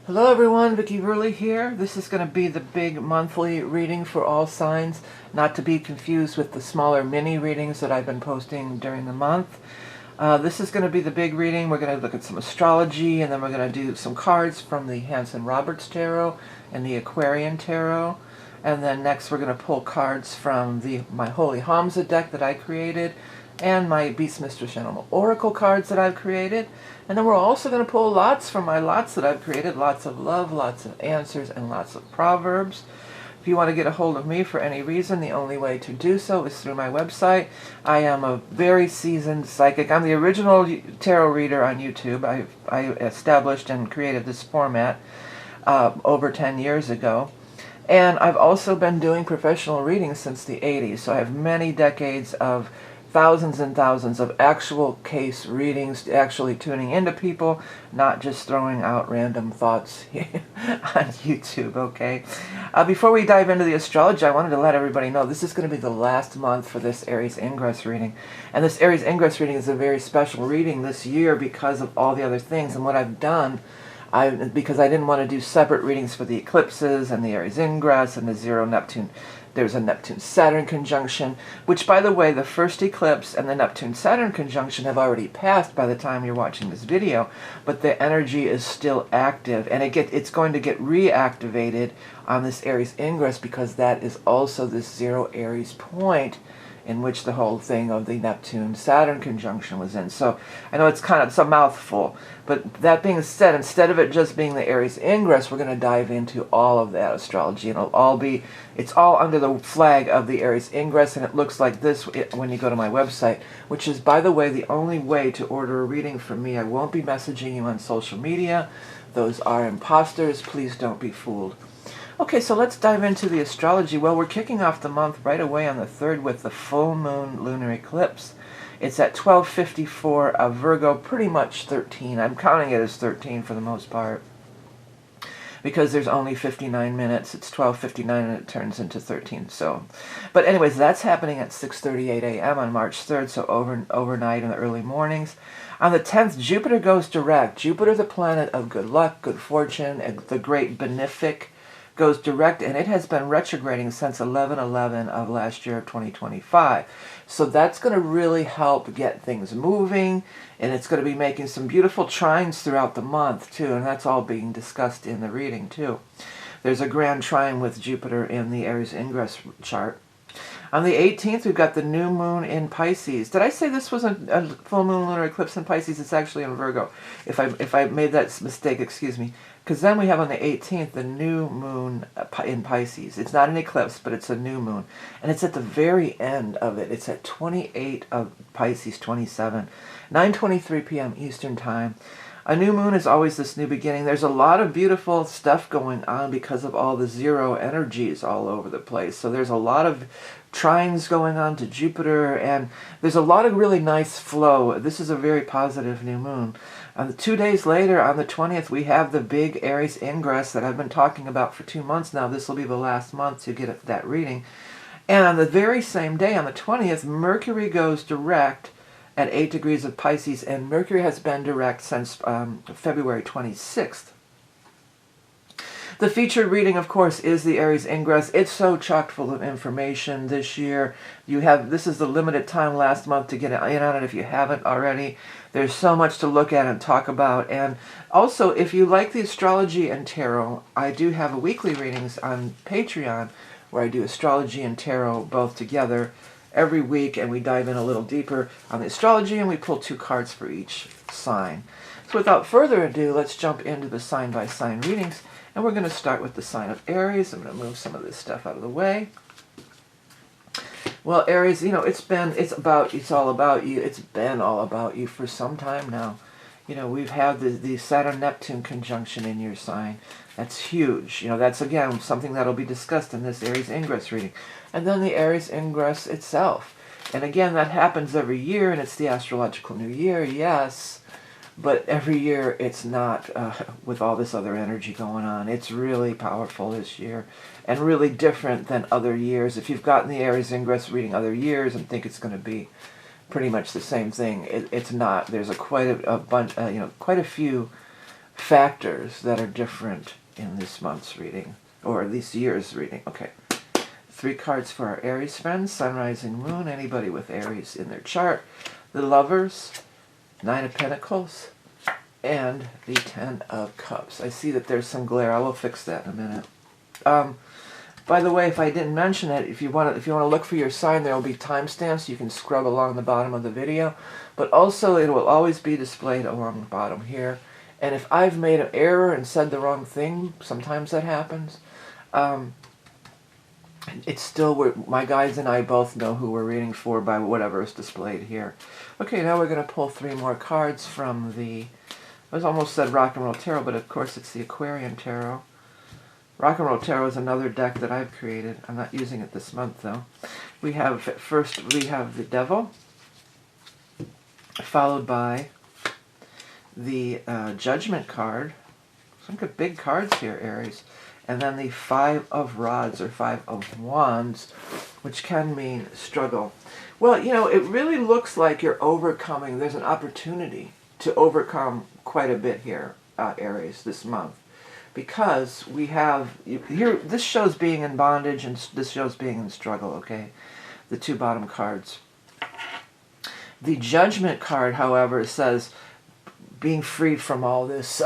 Hello everyone, Vickieverlie here. This is going to be the big monthly reading for all signs, not to be confused with the smaller mini readings that I've been posting during the month. This is going to be the big reading. We're going to look at some astrology, and then we're going to do some cards from the Hanson Roberts Tarot and the Aquarian Tarot. And then next we're going to pull cards from my Holy HAMSA deck that I created, and my Beast Mistress Animal Oracle cards that I've created. And then we're also going to pull lots from my lots that I've created, lots of love, lots of answers, and lots of proverbs. If you want to get a hold of me for any reason, the only way to do so is through my website. I am a very seasoned psychic. I'm the original tarot reader on YouTube. I established and created this format over 10 years ago. And I've also been doing professional readings since the 80s, so I have many decades of thousands and thousands of actual case readings, actually tuning into people, not just throwing out random thoughts on YouTube, okay? Before we dive into the astrology, I wanted to let everybody know this is going to be the last month for this Aries Ingress reading. And this Aries Ingress reading is a very special reading this year because of all the other things. And what I've done, because I didn't want to do separate readings for the eclipses and the Aries Ingress and the Zero Neptune. There's a Neptune-Saturn conjunction, which, by the way, the first eclipse and the Neptune-Saturn conjunction have already passed by the time you're watching this video, but the energy is still active, and it's going to get reactivated on this Aries Ingress because that is also this Zero Aries point in which the whole thing of the Neptune-Saturn conjunction was in. So I know it's a mouthful, but that being said, instead of it just being the Aries Ingress, we're going to dive into all of that astrology, and it's all under the flag of the Aries Ingress, and it looks like this when you go to my website, which is, by the way, the only way to order a reading from me. I won't be messaging you on social media. Those are imposters. Please don't be fooled. Okay, so let's dive into the astrology. Well, we're kicking off the month right away on the 3rd with the full moon lunar eclipse. It's at 12:54 of Virgo, pretty much 13. I'm counting it as 13 for the most part because there's only 59 minutes. It's 12:59 and it turns into 13. So, but anyways, that's happening at 6:38 a.m. on March 3rd, so overnight in the early mornings. On the 10th, Jupiter goes direct. Jupiter, the planet of good luck, good fortune, and the great benefic, goes direct, and it has been retrograding since 11/11 of last year of 2025. So that's going to really help get things moving, and it's going to be making some beautiful trines throughout the month too, and that's all being discussed in the reading too. There's a grand trine with Jupiter in the Aries Ingress chart. On the 18th, we've got the new moon in Pisces. Did I say this was a full moon lunar eclipse in Pisces? It's actually in Virgo. If I made that mistake, excuse me. Because then we have on the 18th the new moon in Pisces. It's not an eclipse, but it's a new moon. And it's at the very end of it. It's at 28 of Pisces 27, 9:23 p.m. Eastern Time. A new moon is always this new beginning. There's a lot of beautiful stuff going on because of all the zero energies all over the place. So there's a lot of trines going on to Jupiter, and there's a lot of really nice flow. This is a very positive new moon. 2 days later, on the 20th, we have the big Aries Ingress that I've been talking about for 2 months now. This will be the last month to get that reading. And on the very same day, on the 20th, Mercury goes direct at 8 degrees of Pisces, and Mercury has been direct since February 26th. The featured reading, of course, is the Aries Ingress. It's so chock full of information this year. This is the limited time last month to get in on it if you haven't already. There's so much to look at and talk about. And also, if you like the astrology and tarot, I do have weekly readings on Patreon where I do astrology and tarot both together every week, and we dive in a little deeper on the astrology, and we pull 2 cards for each sign. So without further ado, let's jump into the sign-by-sign readings, and we're going to start with the sign of Aries. I'm going to move some of this stuff out of the way. Well, Aries, it's all about you. It's been all about you for some time now. We've had the Saturn-Neptune conjunction in your sign. That's huge. That's, again, something that'll be discussed in this Aries Ingress reading. And then the Aries Ingress itself. And again, that happens every year, and it's the astrological new year, yes. But every year, it's not with all this other energy going on. It's really powerful this year, and really different than other years. If you've gotten the Aries Ingress reading other years and think it's going to be pretty much the same thing, it's not. There's quite a bunch, quite a few factors that are different in this month's reading, or this year's reading. Okay. 3 cards for our Aries friends, Sun, Rising, Moon, anybody with Aries in their chart. The Lovers, 9 of Pentacles, and the 10 of Cups. I see that there's some glare. I will fix that in a minute. By the way, if I didn't mention it, if you want to look for your sign, there will be timestamps. You can scrub along the bottom of the video, but also it will always be displayed along the bottom here. And if I've made an error and said the wrong thing, sometimes that happens. It's still, my guides and I both know who we're reading for by whatever is displayed here. Okay, now we're going to pull 3 more cards from the, I was almost said Rock and Roll Tarot, but of course it's the Aquarian Tarot. Rock and Roll Tarot is another deck that I've created. I'm not using it this month, though. We have, first we have the Devil, followed by the Judgment card. Some good big cards here, Aries. And then the 5 of Rods, or 5 of Wands, which can mean struggle. Well, you know, it really looks like you're overcoming. There's an opportunity to overcome quite a bit here, Aries, this month. Because we have, here, this shows being in bondage, and this shows being in struggle, okay? The 2 bottom cards. The Judgment card, however, says being freed from all this,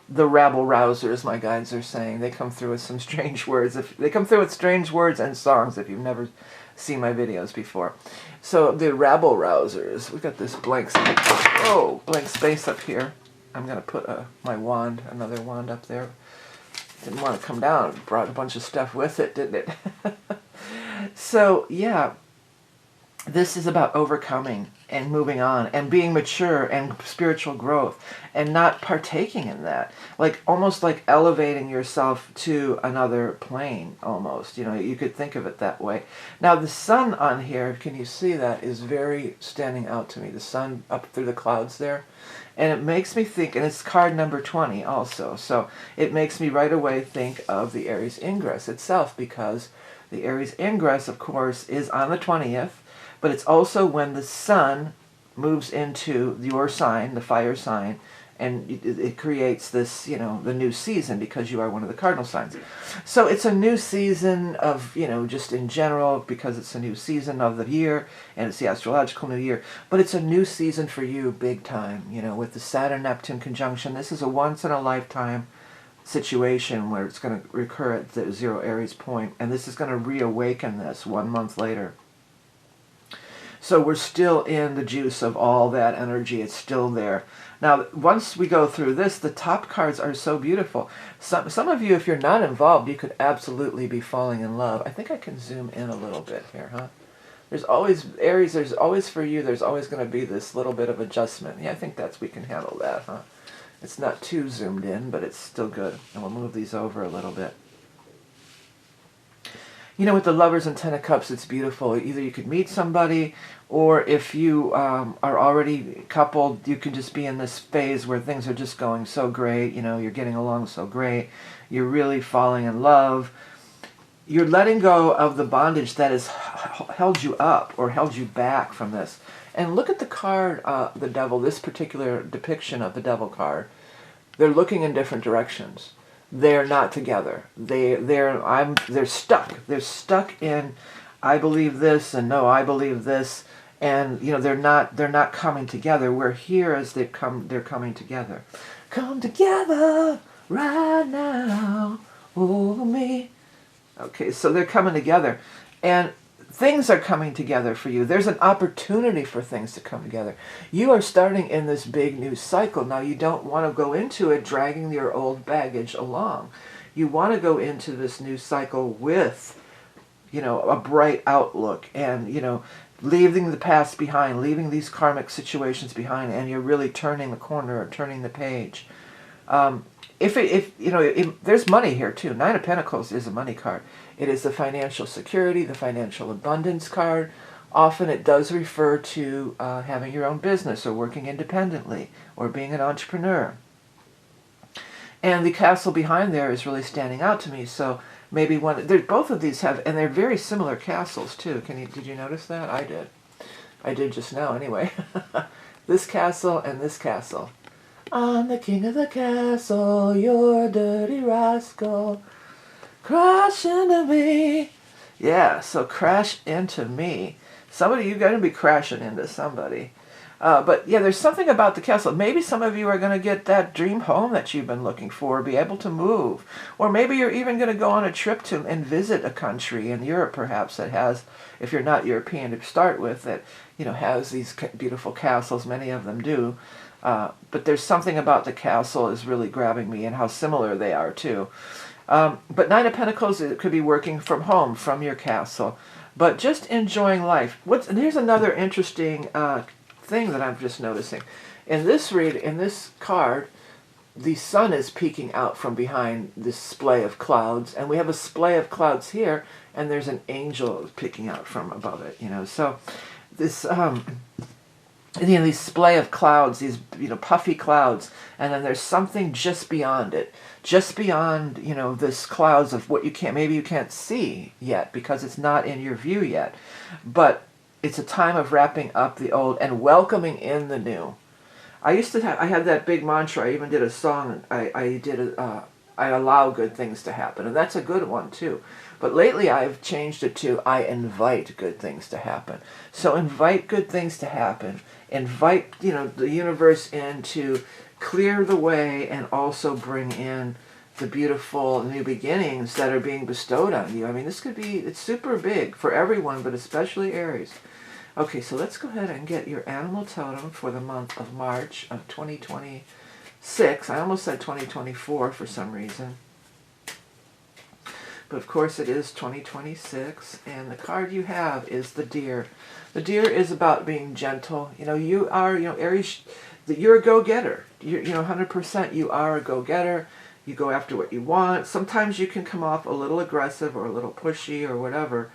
the rabble-rousers, my guides are saying. They come through with some strange words. They come through with strange words and songs if you've never seen my videos before. So the rabble-rousers, we've got this blank space. Oh, blank space up here. I'm going to put my wand, another wand up there. Didn't want to come down. It brought a bunch of stuff with it, didn't it? So, yeah, this is about overcoming and moving on and being mature and spiritual growth and not partaking in that. Like, almost like elevating yourself to another plane, almost. You know, you could think of it that way. Now, the sun on here, can you see that, is very standing out to me. The sun up through the clouds there. And it makes me think, and it's card number 20 also, so it makes me right away think of the Aries ingress itself, because the Aries ingress, of course, is on the 20th, but it's also when the sun moves into your sign, the fire sign, and it creates this, you know, the new season, because you are one of the cardinal signs. So it's a new season of, you know, just in general, because it's a new season of the year, and it's the astrological new year, but it's a new season for you big time, you know, with the Saturn-Neptune conjunction. This is a once-in-a-lifetime situation where it's going to recur at the 0 Aries point, and this is going to reawaken this 1 month later. So we're still in the juice of all that energy. It's still there. Now, once we go through this, the top cards are so beautiful. Some of you, if you're not involved, you could absolutely be falling in love. I think I can zoom in a little bit here, huh? There's always, Aries, there's always for you, there's always going to be this little bit of adjustment. Yeah, I think we can handle that, huh? It's not too zoomed in, but it's still good. And we'll move these over a little bit. You know, with the Lovers and 10 of Cups, it's beautiful. Either you could meet somebody, or if you are already coupled, you can just be in this phase where things are just going so great. You know, you're getting along so great. You're really falling in love. You're letting go of the bondage that has held you up or held you back from this. And look at the card, the Devil, this particular depiction of the Devil card. They're looking in different directions. They're not together. They're stuck. They're stuck in, I believe this, and no, I believe this, and you know, they're not coming together. We're here as they're coming together. Come together right now over me. Okay, so they're coming together, and things are coming together for you. There's an opportunity for things to come together. You are starting in this big new cycle. Now, you don't want to go into it dragging your old baggage along. You want to go into this new cycle with, you know, a bright outlook and, you know, leaving the past behind, leaving these karmic situations behind, and you're really turning the corner or turning the page. There's money here too. 9 of Pentacles is a money card. It is the financial security, the financial abundance card. Often it does refer to having your own business or working independently or being an entrepreneur. And the castle behind there is really standing out to me. So maybe both of these have, and they're very similar castles too. Did you notice that? I did. I did just now anyway. This castle and this castle. I'm the king of the castle, you're a dirty rascal. Crash into me. Yeah, so crash into me. Somebody, you're going to be crashing into somebody. But yeah, there's something about the castle. Maybe some of you are going to get that dream home that you've been looking for, be able to move. Or maybe you're even going to go on a trip to and visit a country in Europe, perhaps, that has, if you're not European to start with, that, you know, has these beautiful castles. Many of them do. But there's something about the castle is really grabbing me, and how similar they are too. But Nine of Pentacles, it could be working from home, from your castle, but just enjoying life. And here's another interesting thing that I'm just noticing. In this card, the sun is peeking out from behind this splay of clouds, and we have a splay of clouds here, and there's an angel peeking out from above it. You know, so this. You know, these splay of clouds, these, you know, puffy clouds, and then there's something just beyond it, just beyond, you know, this clouds of what maybe you can't see yet because it's not in your view yet, but it's a time of wrapping up the old and welcoming in the new. I had that big mantra. I even did a song. I allow good things to happen, and that's a good one too. But lately I've changed it to I invite good things to happen. So invite good things to happen. Invite, you know, the universe in to clear the way and also bring in the beautiful new beginnings that are being bestowed on you. I mean, it's super big for everyone, but especially Aries. Okay, so let's go ahead and get your animal totem for the month of March of 2026. I almost said 2024 for some reason. But of course it is 2026, and the card you have is the deer. The deer is about being gentle. You know, you are, you know, Aries, you're a go-getter. You know, 100% you are a go-getter. You go after what you want. Sometimes you can come off a little aggressive or a little pushy or whatever.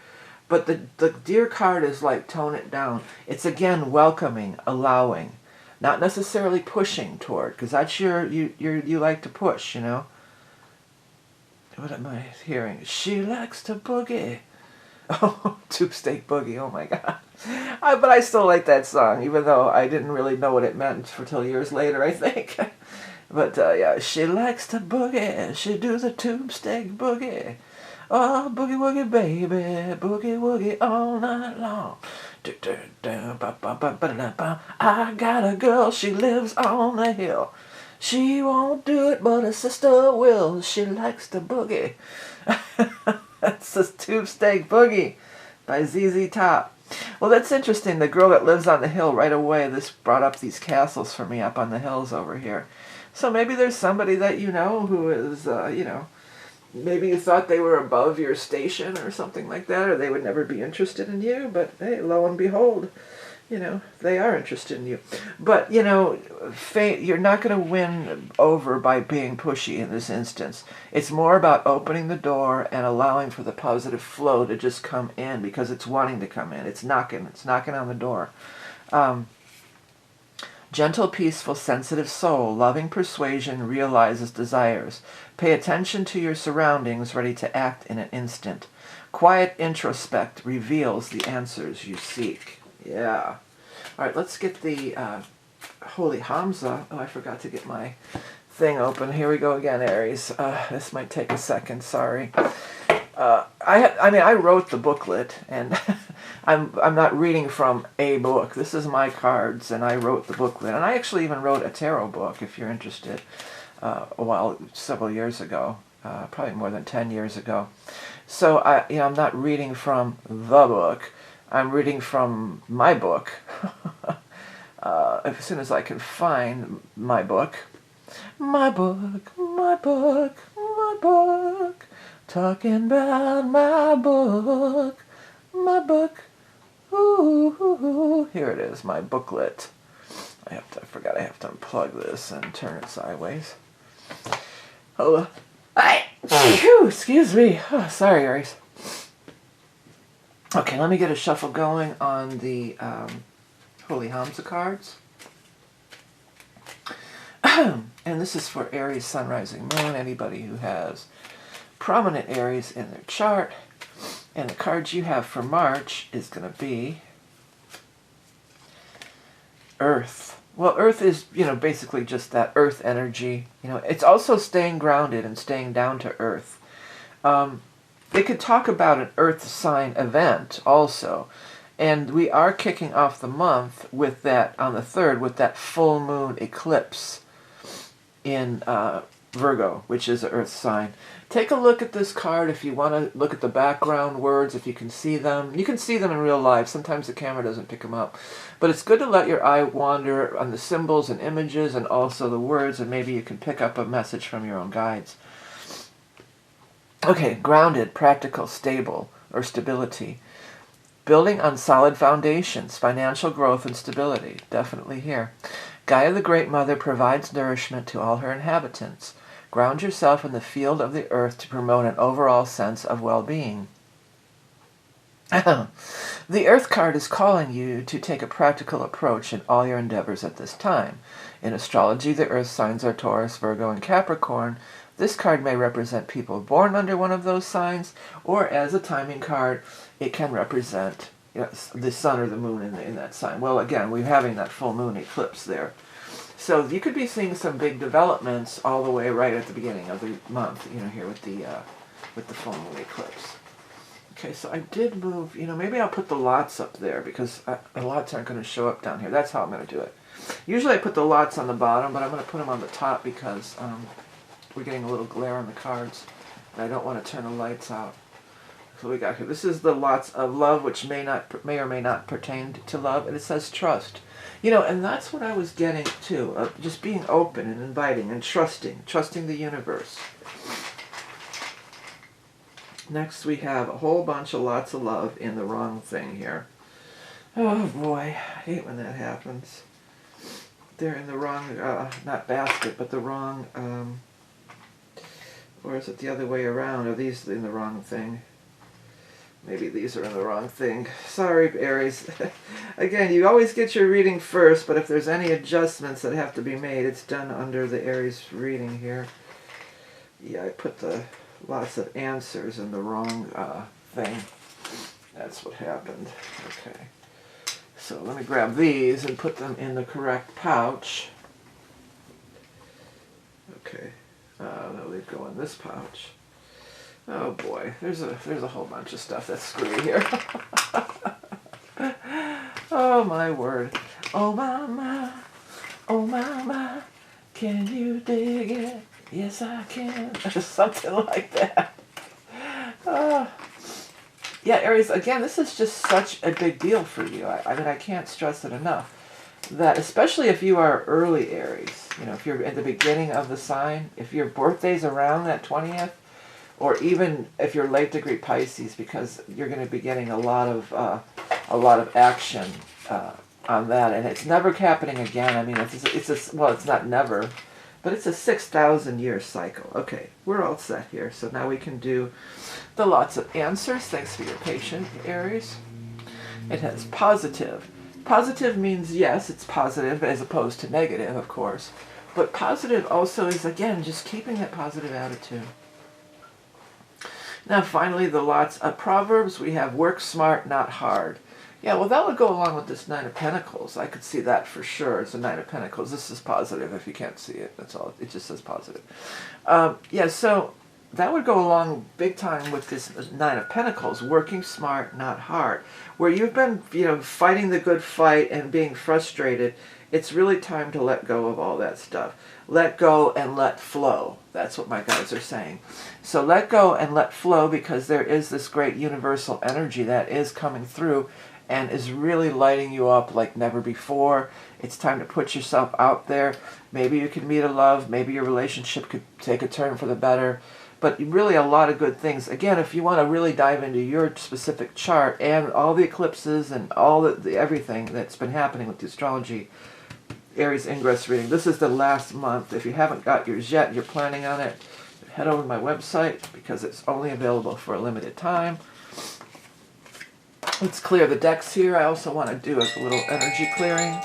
But the deer card is like tone it down. It's again welcoming, allowing, not necessarily pushing toward, because that's you like to push, you know. What am I hearing? She likes to boogie. Oh, Tube Steak Boogie. Oh my God. But I still like that song, even though I didn't really know what it meant until years later, I think. But yeah, she likes to boogie. She do the Tube Steak Boogie. Oh, boogie woogie baby, boogie woogie all night long. I got a girl, she lives on the hill. She won't do it, but her sister will. She likes to boogie. That's the Tube Steak Boogie by ZZ Top. Well, that's interesting. The girl that lives on the hill, right away, this brought up these castles for me up on the hills over here. So maybe there's somebody that you know who is, you know, maybe you thought they were above your station or something like that, or they would never be interested in you, but hey, lo and behold, you know, they are interested in you. But, you know, you're not going to win over by being pushy in this instance. It's more about opening the door and allowing for the positive flow to just come in, because it's wanting to come in. It's knocking on the door. Gentle, peaceful, sensitive soul, loving persuasion, realizes desires. Pay attention to your surroundings, ready to act in an instant. Quiet introspect reveals the answers you seek. Yeah. All right, let's get the Holy HAMSA. Oh, I forgot to get my thing open. Here we go again, Aries. This might take a second, sorry. I wrote the booklet, and I'm not reading from a book. This is my cards, and I wrote the booklet. And I actually even wrote a tarot book, if you're interested, several years ago, probably more than 10 years ago. So I'm not reading from the book. I'm reading from my book. As soon as I can find my book. My book, my book, my book. Talking about my book, my book. Ooh, ooh, ooh. Here it is, my booklet. I forgot I have to unplug this and turn it sideways. Hold on. Excuse me. Oh, sorry, Aries. Okay, let me get a shuffle going on the Holy HAMSA cards. And this is for Aries, Sun, Rising, Moon, anybody who has prominent Aries in their chart. And the cards you have for March is going to be Earth, Well, Earth is, basically just that Earth energy. It's also staying grounded and staying down to Earth. They could talk about an Earth sign event also. And we are kicking off the month with that, on the 3rd, with that full moon eclipse in Virgo, which is an Earth sign. Take a look at this card if you want to look at the background words, if you can see them. You can see them in real life. Sometimes the camera doesn't pick them up. But it's good to let your eye wander on the symbols and images and also the words, and maybe you can pick up a message from your own guides. Okay, grounded, practical, stable, or stability. Building on solid foundations, financial growth and stability, definitely here. Gaia the Great Mother provides nourishment to all her inhabitants. Ground yourself in the field of the earth to promote an overall sense of well-being. The Earth card is calling you to take a practical approach in all your endeavors at this time. In astrology, the Earth signs are Taurus, Virgo, and Capricorn. This card may represent people born under one of those signs, or as a timing card, it can represent the sun or the moon in that sign. Well, again, we're having that full moon eclipse there. So you could be seeing some big developments all the way right at the beginning of the month, here with the full moon eclipse. Okay, so I did move, maybe I'll put the lots up there because the lots aren't going to show up down here. That's how I'm going to do it. Usually I put the lots on the bottom, but I'm going to put them on the top because we're getting a little glare on the cards, and I don't want to turn the lights out. So we got here. This is the lots of love, which may or may not pertain to love, and it says trust. And that's what I was getting to, just being open and inviting and trusting the universe. Next we have a whole bunch of lots of love in the wrong thing here. Oh boy, I hate when that happens. They're in the wrong, not basket, but the wrong, or is it the other way around? Are these in the wrong thing? Maybe these are in the wrong thing. Sorry, Aries. Again, you always get your reading first, but if there's any adjustments that have to be made, it's done under the Aries reading here. Yeah, I put the lots of answers in the wrong thing. That's what happened. Okay. So let me grab these and put them in the correct pouch. Okay. No, they go in this pouch. Oh boy, there's a whole bunch of stuff that's screwy here. Oh my word. Oh mama, can you dig it? Yes I can. Something like that. Yeah, Aries, again, this is just such a big deal for you. I mean, I can't stress it enough. That especially if you are early Aries, if you're at the beginning of the sign, if your birthday's around that 20th, or even if you're late degree Pisces, because you're going to be getting a lot of action on that, and it's never happening again. I mean, it's not never, but it's a 6,000 year cycle. Okay, we're all set here, so now we can do the lots of answers. Thanks for your patience, Aries. It has positive. Positive means yes, it's positive as opposed to negative, of course, but positive also is, again, just keeping that positive attitude. Now finally, the lots of Proverbs. We have work smart, not hard. Yeah, well, that would go along with this Nine of Pentacles. I could see that for sure. It's a Nine of Pentacles. This is positive if you can't see it. That's all. It just says positive. Yeah, so that would go along big time with this Nine of Pentacles, working smart, not hard. Where you've been, fighting the good fight and being frustrated, it's really time to let go of all that stuff. Let go and let flow. That's what my guides are saying. So let go and let flow, because there is this great universal energy that is coming through and is really lighting you up like never before. It's time to put yourself out there. Maybe you can meet a love. Maybe your relationship could take a turn for the better. But really a lot of good things. Again, if you want to really dive into your specific chart and all the eclipses and all everything that's been happening with the astrology Aries Ingress reading, this is the last month. If you haven't got yours yet, you're planning on it, head over to my website because it's only available for a limited time. Let's clear the decks here. I also want to do a little energy clearing.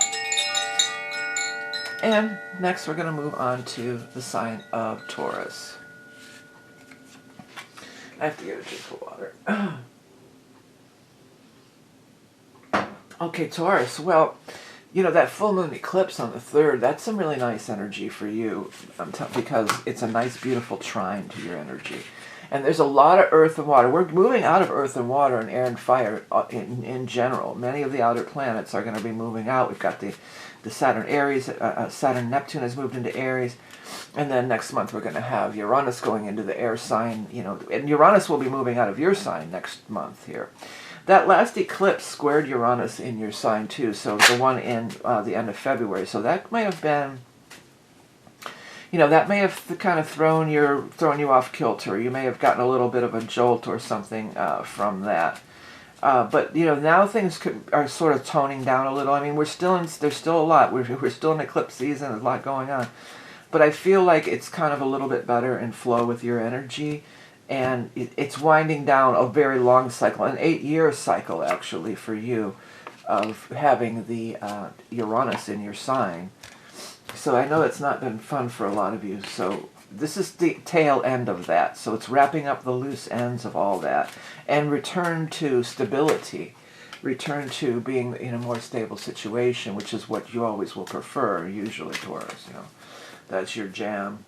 And next we're going to move on to the sign of Taurus. I have to get a drink of water. Okay, Taurus. Well, you know, that full moon eclipse on the 3rd, that's some really nice energy for you, because it's a nice, beautiful trine to your energy. And there's a lot of earth and water. We're moving out of earth and water and air and fire in general. Many of the outer planets are going to be moving out. We've got the Saturn Aries, Saturn Neptune has moved into Aries. And then next month we're going to have Uranus going into the air sign, you know, and Uranus will be moving out of your sign next month here. That last eclipse squared Uranus in your sign too, so the one in the end of February. So that may have been, you know, that may have kind of thrown you off kilter. You may have gotten a little bit of a jolt or something from that. But you know, now things are sort of toning down a little. I mean, there's still a lot. We're still in eclipse season. There's a lot going on. But I feel like it's kind of a little bit better in flow with your energy. And it's winding down a very long cycle, an 8-year cycle actually for you, of having the Uranus in your sign. So I know it's not been fun for a lot of you. So this is the tail end of that. So it's wrapping up the loose ends of all that. And return to stability. Return to being in a more stable situation, which is what you always will prefer, usually, Taurus, you know. That's your jam.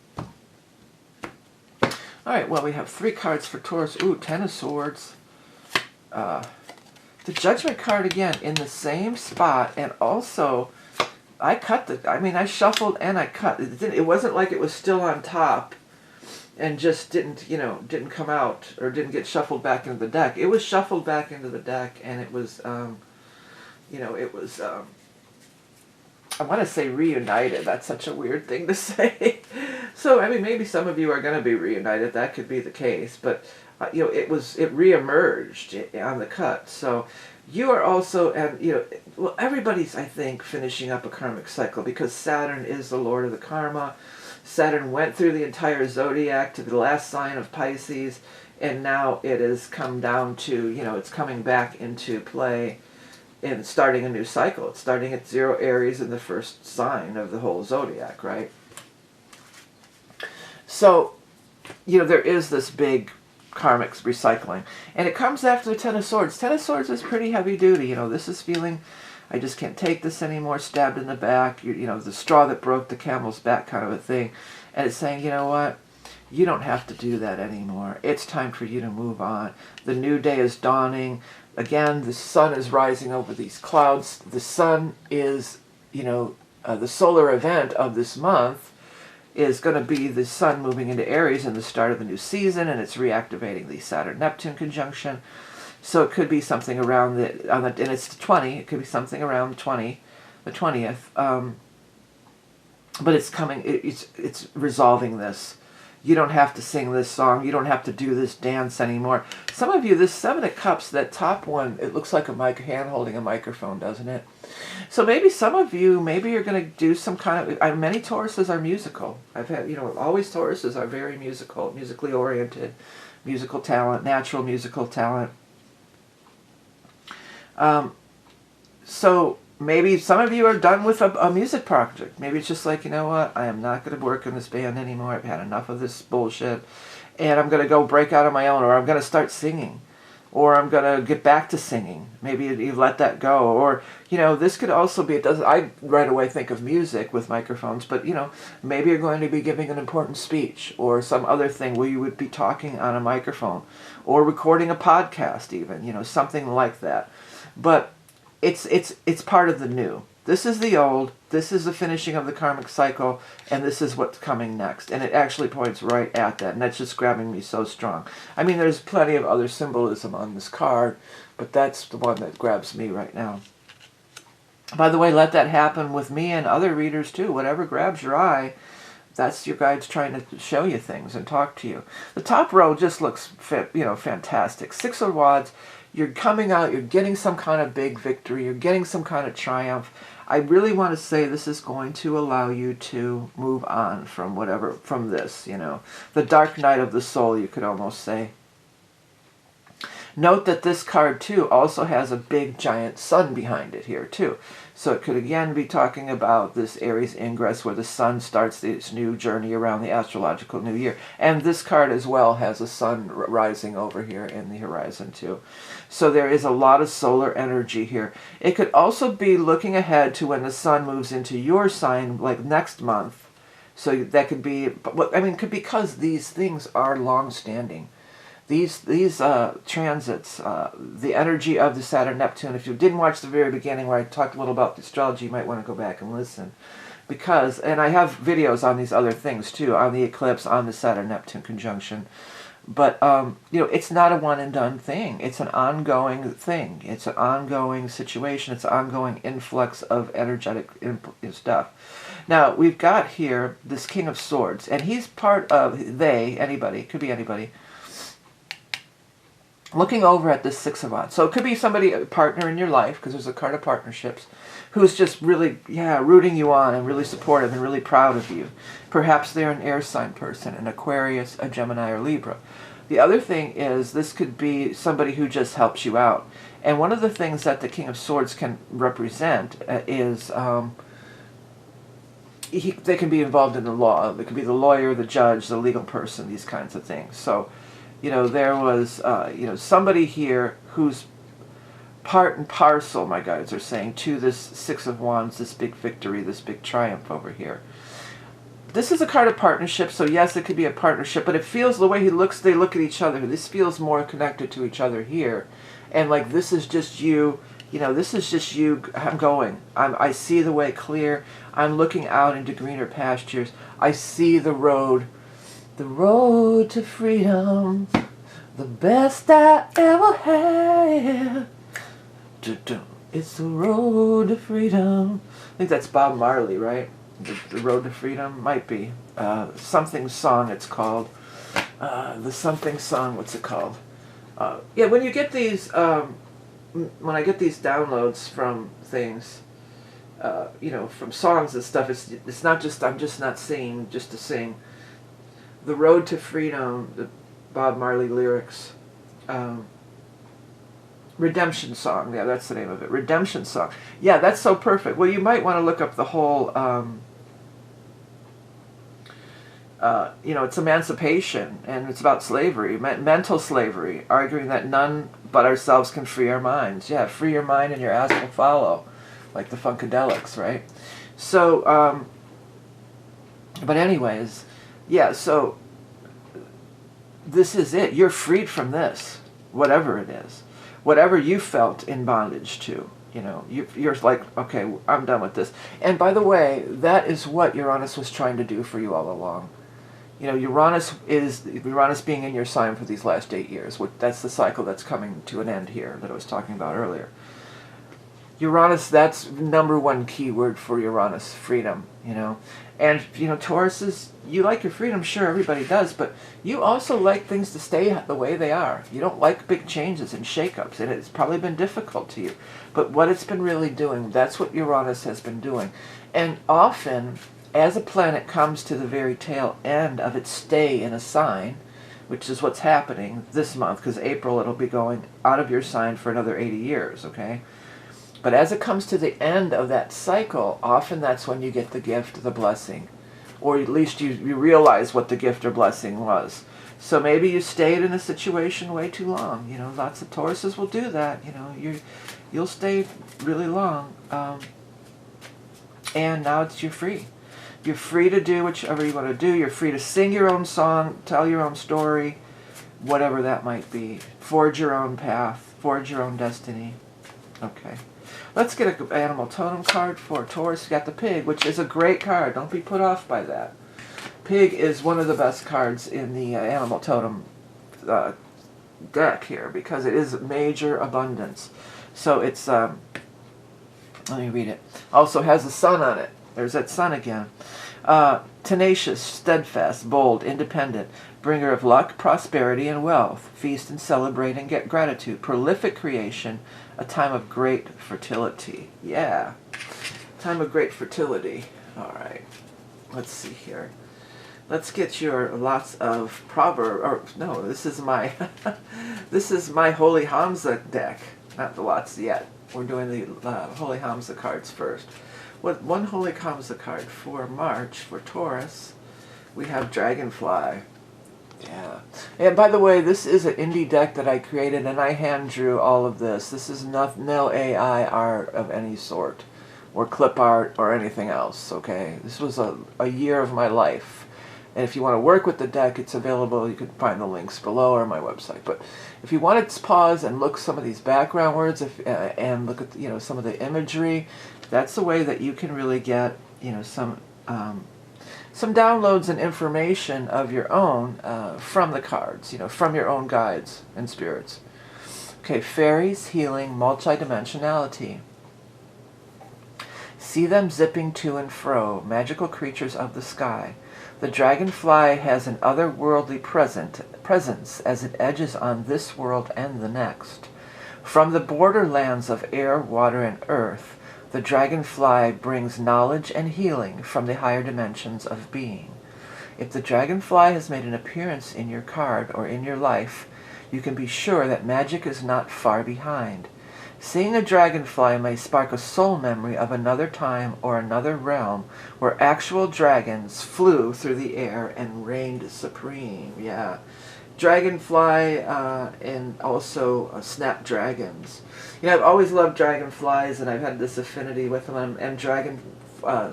All right, well, we have 3 cards for Taurus. Ooh, 10 of Swords. The Judgment card again in the same spot, and also I shuffled and I cut. It wasn't like it was still on top and just didn't come out or didn't get shuffled back into the deck. It was shuffled back into the deck, and it was, I want to say reunited. That's such a weird thing to say. So, I mean, maybe some of you are going to be reunited. That could be the case. But, it reemerged on the cut. So, you are also, and, everybody's, I think, finishing up a karmic cycle because Saturn is the lord of the karma. Saturn went through the entire zodiac to the last sign of Pisces. And now it has come down to, it's coming back into play. And starting a new cycle. It's starting at 0 Aries in the first sign of the whole zodiac, right? So, there is this big karmic recycling. And it comes after the 10 of Swords. 10 of Swords is pretty heavy duty. This is feeling, I just can't take this anymore, stabbed in the back, the straw that broke the camel's back kind of a thing. And it's saying, you know what? You don't have to do that anymore. It's time for you to move on. The new day is dawning. Again, the sun is rising over these clouds. The sun is, the solar event of this month is going to be the sun moving into Aries and the start of the new season, and it's reactivating the Saturn-Neptune conjunction. So it could be something around and it's the 20. It could be something around the 20th. But it's coming. It's resolving this. You don't have to sing this song. You don't have to do this dance anymore. Some of you, this 7 of Cups, that top one, it looks like a hand holding a microphone, doesn't it? So maybe some of you, maybe you're going to do some kind of, many Tauruses are musical. I've had, always Tauruses are very musical, musically oriented, musical talent, natural musical talent. So maybe some of you are done with a music project. Maybe it's just like, you know what, I am not going to work in this band anymore. I've had enough of this bullshit. And I'm going to go break out on my own, or I'm going to start singing. Or I'm going to get back to singing. Maybe you let that go. Or, this could also be, I right away think of music with microphones, but, maybe you're going to be giving an important speech or some other thing where you would be talking on a microphone or recording a podcast even, something like that. But it's part of the new. This is the old, this is the finishing of the karmic cycle, and this is what's coming next. And it actually points right at that, and that's just grabbing me so strong. I mean, there's plenty of other symbolism on this card, but that's the one that grabs me right now. By the way, let that happen with me and other readers too. Whatever grabs your eye, that's your guides trying to show you things and talk to you. The top row just looks fantastic. 6 of Wands. You're coming out, you're getting some kind of big victory, you're getting some kind of triumph. I really want to say this is going to allow you to move on from this, The dark night of the soul, you could almost say. Note that this card, too, also has a big, giant sun behind it here, too. So it could again be talking about this Aries ingress where the sun starts its new journey around the astrological new year. And this card as well has a sun rising over here in the horizon too. So there is a lot of solar energy here. It could also be looking ahead to when the sun moves into your sign, like next month. So that could be, I mean, because these things are long-standing. These transits, the energy of the Saturn-Neptune, if you didn't watch the very beginning where I talked a little about the astrology, you might want to go back and listen. Because, and I have videos on these other things too, on the eclipse, on the Saturn-Neptune conjunction. But, you know, it's not a one-and-done thing. It's an ongoing thing. It's an ongoing situation. It's an ongoing influx of energetic stuff. Now, we've got here this King of Swords, and he's part of, anybody, it could be anybody, looking over at this Six of Wands. So it could be somebody, a partner in your life, because there's a card of partnerships, who's just really, rooting you on and really supportive and really proud of you. Perhaps they're an air sign person, an Aquarius, a Gemini, or Libra. The other thing is this could be somebody who just helps you out. And one of the things that the King of Swords can represent is they can be involved in the law. They could be the lawyer, the judge, the legal person, these kinds of things. So, you know, there was, you know, somebody here who's part and parcel, my guides are saying, to this Six of Wands, this big victory, this big triumph over here. This is a card of partnership, so yes, it could be a partnership, but it feels, the way he looks, they look at each other, this feels more connected to each other here. And like, this is just you, you know, this is just you, I'm going. I see the way clear. I'm looking out into greener pastures. I see the road to freedom, the best I ever had. It's the road to freedom. I think that's Bob Marley, right? The road to freedom? Might be. Something song it's called. The something song, what's it called? Yeah, when you get these, when I get these downloads from things, you know, from songs and stuff, it's not just, I'm just not singing just to sing. The Road to Freedom, the Bob Marley lyrics. Redemption Song, yeah, that's the name of it. Redemption Song. Yeah, that's so perfect. Well, you might want to look up the whole, you know, it's emancipation, and it's about slavery, mental slavery, arguing that none but ourselves can free our minds. Yeah, free your mind and your ass will follow, like the Funkadelics, right? So, but anyways, yeah, so this is it. You're freed from this, whatever it is. Whatever you felt in bondage to, you know, you're like, okay, I'm done with this. And by the way, that is what Uranus was trying to do for you all along. You know, Uranus being in your sign for these last 8 years. That's the cycle that's coming to an end here that I was talking about earlier. Uranus, that's #1 keyword for Uranus, freedom, you know. And, you know, Taurus is, you like your freedom, sure, everybody does, but you also like things to stay the way they are. You don't like big changes and shakeups, and it's probably been difficult to you. But what it's been really doing, that's what Uranus has been doing. And often, as a planet comes to the very tail end of its stay in a sign, which is what's happening this month, because April it'll be going out of your sign for another 80 years, okay? But as it comes to the end of that cycle, often that's when you get the gift, the blessing. Or at least you realize what the gift or blessing was. So maybe you stayed in a situation way too long. You know, lots of Tauruses will do that. You know, you'll stay really long. And now you're free. You're free to do whatever you want to do. You're free to sing your own song, tell your own story, whatever that might be. Forge your own path, forge your own destiny. Okay. Let's get an animal totem card for Taurus. You got the pig, which is a great card. Don't be put off by that. Pig is one of the best cards in the animal totem deck here because it is major abundance. So it's, let me read it. Also has the sun on it. There's that sun again. Tenacious, steadfast, bold, independent, bringer of luck, prosperity, and wealth. Feast and celebrate and get gratitude. Prolific creation, a time of great fertility. Yeah, time of great fertility. All right, let's see here. Let's get your lots of proverb. Or no, this is my this is my holy HAMSA deck. Not the lots yet. we're doing the Holy HAMSA cards first. With one Holy HAMSA card for March, for Taurus, we have Dragonfly. Yeah. And by the way, this is an indie deck that I created, and I hand drew all of this. This is no AI art of any sort, or clip art, or anything else, okay? This was a year of my life. And if you want to work with the deck, it's available. You can find the links below or on my website. But if you want to pause and look some of these background words and look at some of the imagery, that's the way that you can really get some downloads and information of your own from the cards, from your own guides and spirits. Okay, fairies, healing, multidimensionality. See them zipping to and fro, magical creatures of the sky. The dragonfly has an otherworldly presence as it edges on this world and the next. From the borderlands of air, water, and earth, the dragonfly brings knowledge and healing from the higher dimensions of being. If the dragonfly has made an appearance in your card or in your life, you can be sure that magic is not far behind. Seeing a dragonfly may spark a soul memory of another time or another realm where actual dragons flew through the air and reigned supreme. Yeah. Dragonfly and also snapdragons. I've always loved dragonflies, and I've had this affinity with them, and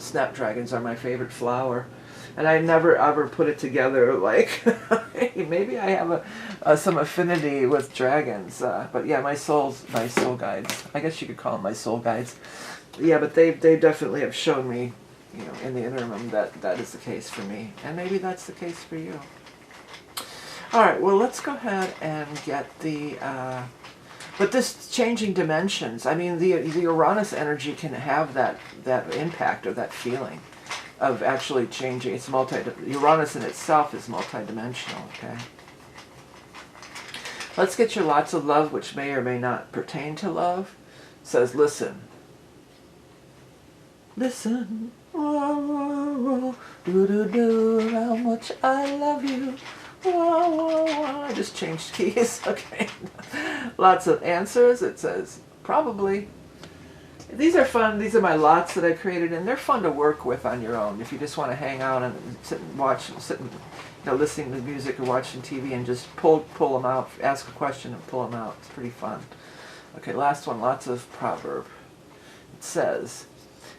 snapdragons are my favorite flower. And I never ever put it together like, hey, maybe I have some affinity with dragons. But yeah, my soul guides. I guess you could call them my soul guides. Yeah, but they definitely have shown me, in the interim that is the case for me. And maybe that's the case for you. All right, well, let's go ahead and get the... but this changing dimensions, I mean, the Uranus energy can have that impact or that feeling of actually changing. It's Uranus in itself is multidimensional, okay? Let's get your lots of love, which may or may not pertain to love. It says, listen. Listen. Oh, do, how much I love you. I just changed keys, okay? Lots of answers. It says, probably. These are fun. These are my lots that I created, and they're fun to work with on your own. If you just want to hang out and sit and listening to music or watching TV and just pull them out, ask a question and pull them out. It's pretty fun. Okay, last one. Lots of proverb. It says,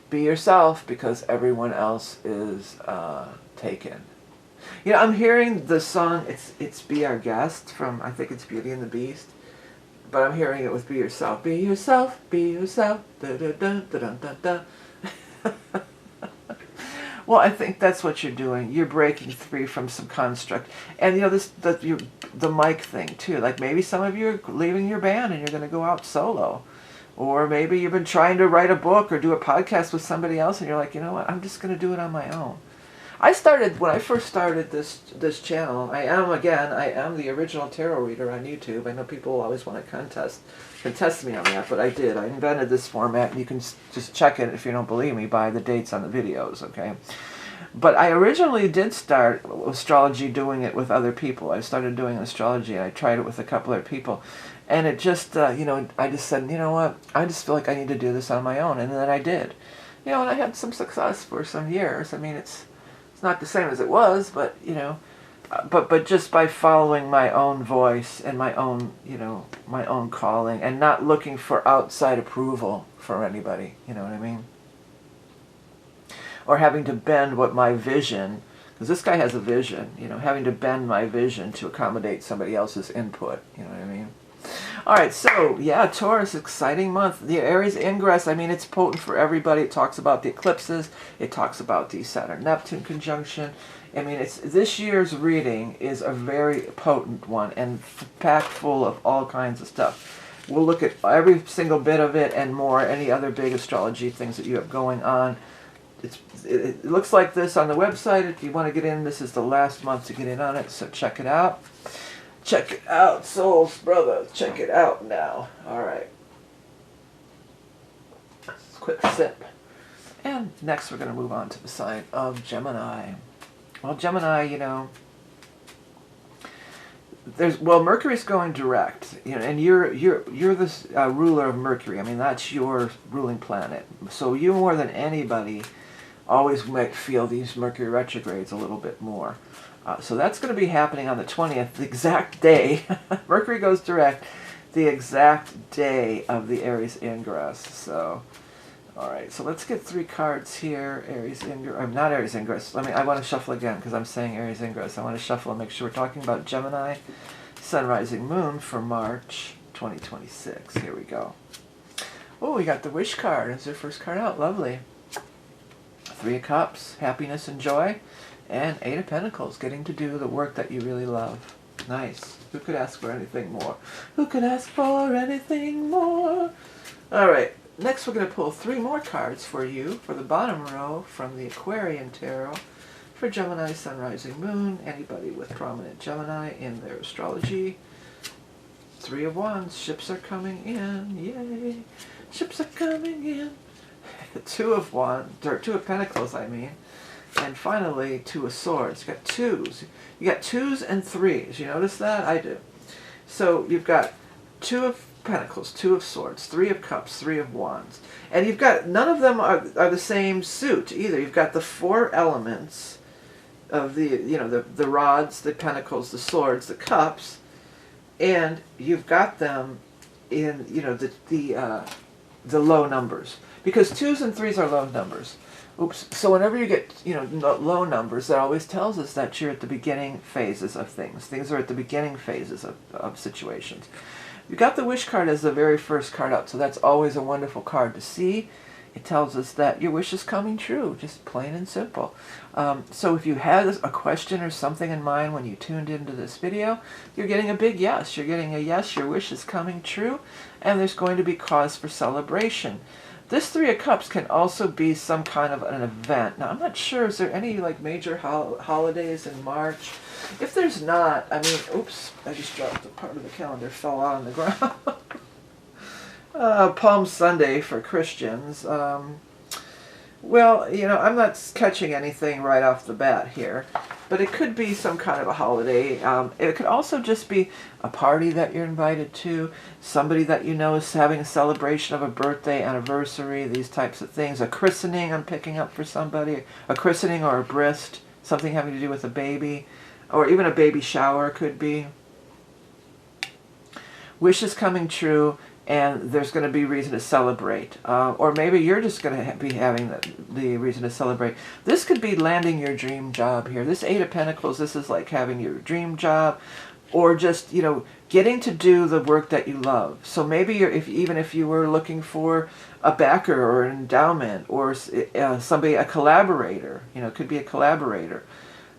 "Be yourself because everyone else is taken." I'm hearing the song. It's "Be Our Guest" from, I think it's Beauty and the Beast. But I'm hearing it with "Be yourself." Be yourself, be yourself. Da, da, da, da, da, da, da. Well, I think that's what you're doing. You're breaking free from some construct. And the mic thing too. Like maybe some of you are leaving your band and you're going to go out solo. Or maybe you've been trying to write a book or do a podcast with somebody else and you're like, you know what, I'm just going to do it on my own. When I first started this channel, I am the original tarot reader on YouTube. I know people always want to contest me on that, but I did. I invented this format, and you can just check it if you don't believe me by the dates on the videos, okay? But I originally did start astrology doing it with other people. I started doing astrology, and I tried it with a couple other people. And it just, I just said, you know what, I just feel like I need to do this on my own, and then I did. And I had some success for some years. I mean, it's not the same as it was, but but just by following my own voice and my own my own calling and not looking for outside approval from anybody, you know what I mean, or having to bend what my vision, because this guy has a vision, having to bend my vision to accommodate somebody else's input, you know what I mean. All right, so yeah, Taurus, exciting month. The Aries ingress, I mean, it's potent for everybody. It talks about the eclipses. It talks about the Saturn-Neptune conjunction. I mean, this year's reading is a very potent one and packed full of all kinds of stuff. We'll look at every single bit of it and more, any other big astrology things that you have going on. It looks like this on the website. If you want to get in, this is the last month to get in on it, so check it out. Check it out, souls, brother. Check it out now. All right. Quick sip. And next we're going to move on to the sign of Gemini. Well, Gemini, well, Mercury's going direct, you know, and you're the ruler of Mercury. I mean, that's your ruling planet. So you more than anybody always might feel these Mercury retrogrades a little bit more. So that's going to be happening on the 20th, the exact day. Mercury goes direct, the exact day of the Aries ingress. So, all right. So let's get 3 cards here. Aries ingress. I'm not Aries ingress. I want to shuffle again because I'm saying Aries ingress. I want to shuffle and make sure we're talking about Gemini, Sun, Rising, Moon for March 2026. Here we go. Oh, we got the Wish card. It's their first card out. Lovely. 3 of Cups, happiness and joy, and 8 of Pentacles, getting to do the work that you really love. Nice. Who could ask for anything more? Who could ask for anything more? All right. Next, we're going to pull 3 more cards for you for the bottom row from the Aquarian Tarot for Gemini, Sun, Rising, Moon, anybody with prominent Gemini in their astrology. 3 of Wands, ships are coming in. Yay. Ships are coming in. 2 of Wands, or 2 of Pentacles, I mean. And finally, 2 of Swords. You got 2s. You got 2s and 3s. You notice that? I do. So you've got 2 of Pentacles, 2 of Swords, 3 of Cups, 3 of Wands. And you've got, none of them are the same suit either. You've got the 4 elements of the, you know, the rods, the Pentacles, the Swords, the Cups, and you've got them in, you know, the low numbers. Because 2s and 3s are low numbers. Oops. So whenever you get, you know, low numbers, that always tells us that you're at the beginning phases of things. Things are at the beginning phases of situations. You got the Wish card as the very first card out, so that's always a wonderful card to see. It tells us that your wish is coming true, just plain and simple. So if you had a question or something in mind when you tuned into this video, you're getting a big yes. You're getting a yes, your wish is coming true, and there's going to be cause for celebration. This 3 of Cups can also be some kind of an event. Now, I'm not sure, is there any like major holidays in March? If there's not, I mean, oops, I just dropped a part of the calendar, fell out on the ground. Palm Sunday for Christians. Well, you know, I'm not catching anything right off the bat here, but it could be some kind of a holiday. It could also just be a party that you're invited to, somebody that you know is having a celebration of a birthday, anniversary, these types of things. A christening I'm picking up for somebody, a christening or a bryst, something having to do with a baby, or even a baby shower could be. Wishes coming true, and there's going to be reason to celebrate. Or maybe you're just going to be having the reason to celebrate. This could be landing your dream job here. This 8 of Pentacles, this is like having your dream job, or just, you know, getting to do the work that you love. So maybe even if you were looking for a backer or an endowment or somebody, a collaborator, you know, it could be a collaborator.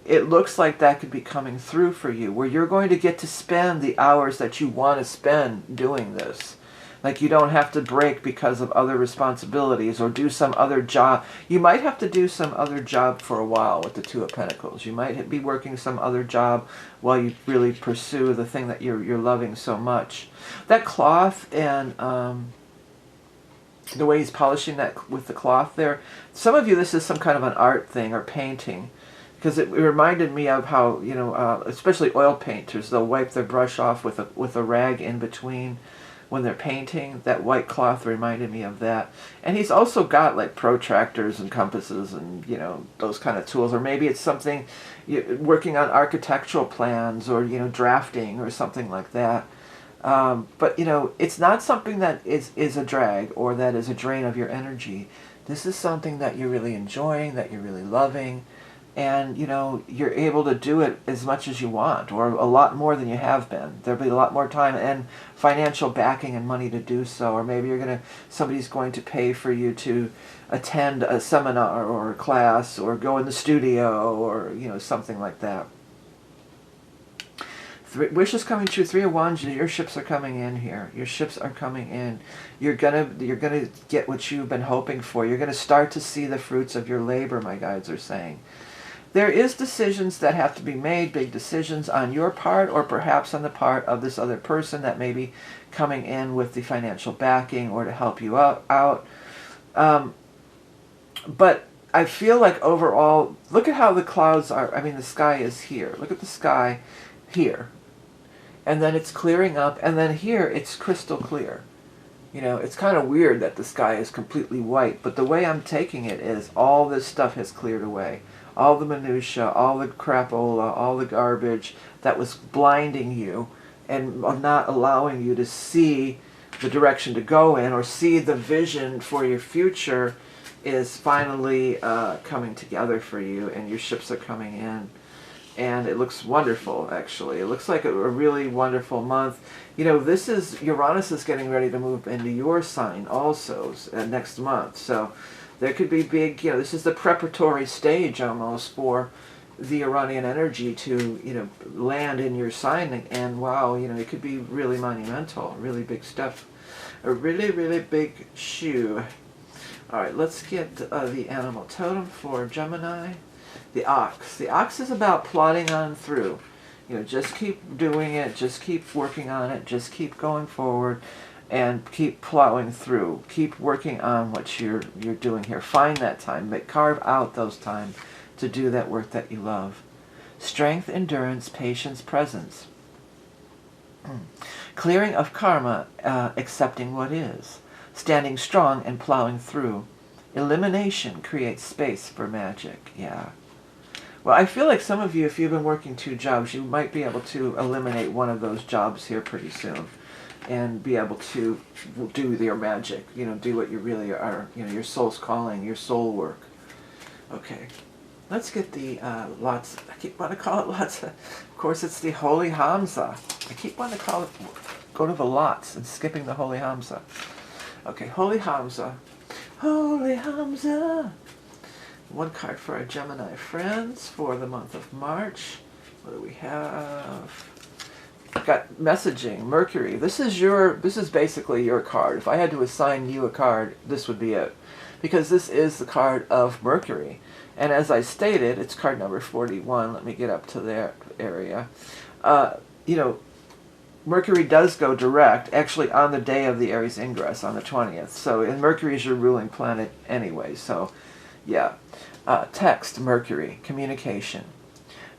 It looks like that could be coming through for you, where you're going to get to spend the hours that you want to spend doing this. Like you don't have to break because of other responsibilities or do some other job. You might have to do some other job for a while with the 2 of Pentacles. You might be working some other job while you really pursue the thing that you're loving so much. That cloth and the way he's polishing that with the cloth there. Some of you, this is some kind of an art thing or painting. Because it reminded me of how, you know, especially oil painters, they'll wipe their brush off with a rag in between when they're painting. That white cloth reminded me of that. And he's also got like protractors and compasses and, you know, those kind of tools. Or maybe it's something, working on architectural plans or, you know, drafting or something like that. But, you know, it's not something that is a drag or that is a drain of your energy. This is something that you're really enjoying, that you're really loving. And, you know, you're able to do it as much as you want, or a lot more than you have been. There'll be a lot more time and financial backing and money to do so. Or maybe somebody's going to pay for you to attend a seminar or a class or go in the studio or, you know, something like that. Wishes coming true. 3 of Wands. Your ships are coming in here. Your ships are coming in. You're gonna get what you've been hoping for. You're gonna start to see the fruits of your labor, my guides are saying. There is decisions that have to be made, big decisions on your part or perhaps on the part of this other person that may be coming in with the financial backing or to help you out. But I feel like overall, look at how the clouds are. I mean, the sky is here. Look at the sky here. and then it's clearing up, and then here it's crystal clear. You know, it's kind of weird that the sky is completely white, but the way I'm taking it is all this stuff has cleared away. All the minutia, all the crapola, all the garbage that was blinding you and not allowing you to see the direction to go in or see the vision for your future is finally coming together for you, and your ships are coming in. And it looks wonderful, actually. It looks like a really wonderful month. You know, this is, Uranus is getting ready to move into your sign also next month. So there could be big, you know, this is the preparatory stage almost for the Uranian energy to, you know, land in your sign. And wow, you know, it could be really monumental, really big stuff. A really, really big shoe. All right, let's get the animal totem for Gemini. The ox. The ox is about plodding on through. You know, just keep doing it, just keep working on it, just keep going forward, and keep plowing through. Keep working on what you're doing here. Find that time. Carve out those time to do that work that you love. Strength, endurance, patience, presence. Clearing of karma, accepting what is. Standing strong and plowing through. Elimination creates space for magic. Yeah. Well, I feel like some of you, if you've been working 2 jobs, you might be able to eliminate one of those jobs here pretty soon and be able to do your magic, you know, do what you really are, you know, your soul's calling, your soul work. Okay, let's get the lots, I keep wanting to call it lots, of course it's the Holy HAMSA. I keep wanting to call it, go to the lots and skipping the Holy HAMSA. Okay, Holy HAMSA. Holy HAMSA. One card for our Gemini friends for the month of March. What do we have? Got messaging, Mercury. This is basically your card. If I had to assign you a card, this would be it. Because this is the card of Mercury. And as I stated, it's card number 41. Let me get up to that area. You know, Mercury does go direct, actually on the day of the Aries ingress, on the 20th. So, and Mercury is your ruling planet anyway, so yeah. Text, Mercury, communication.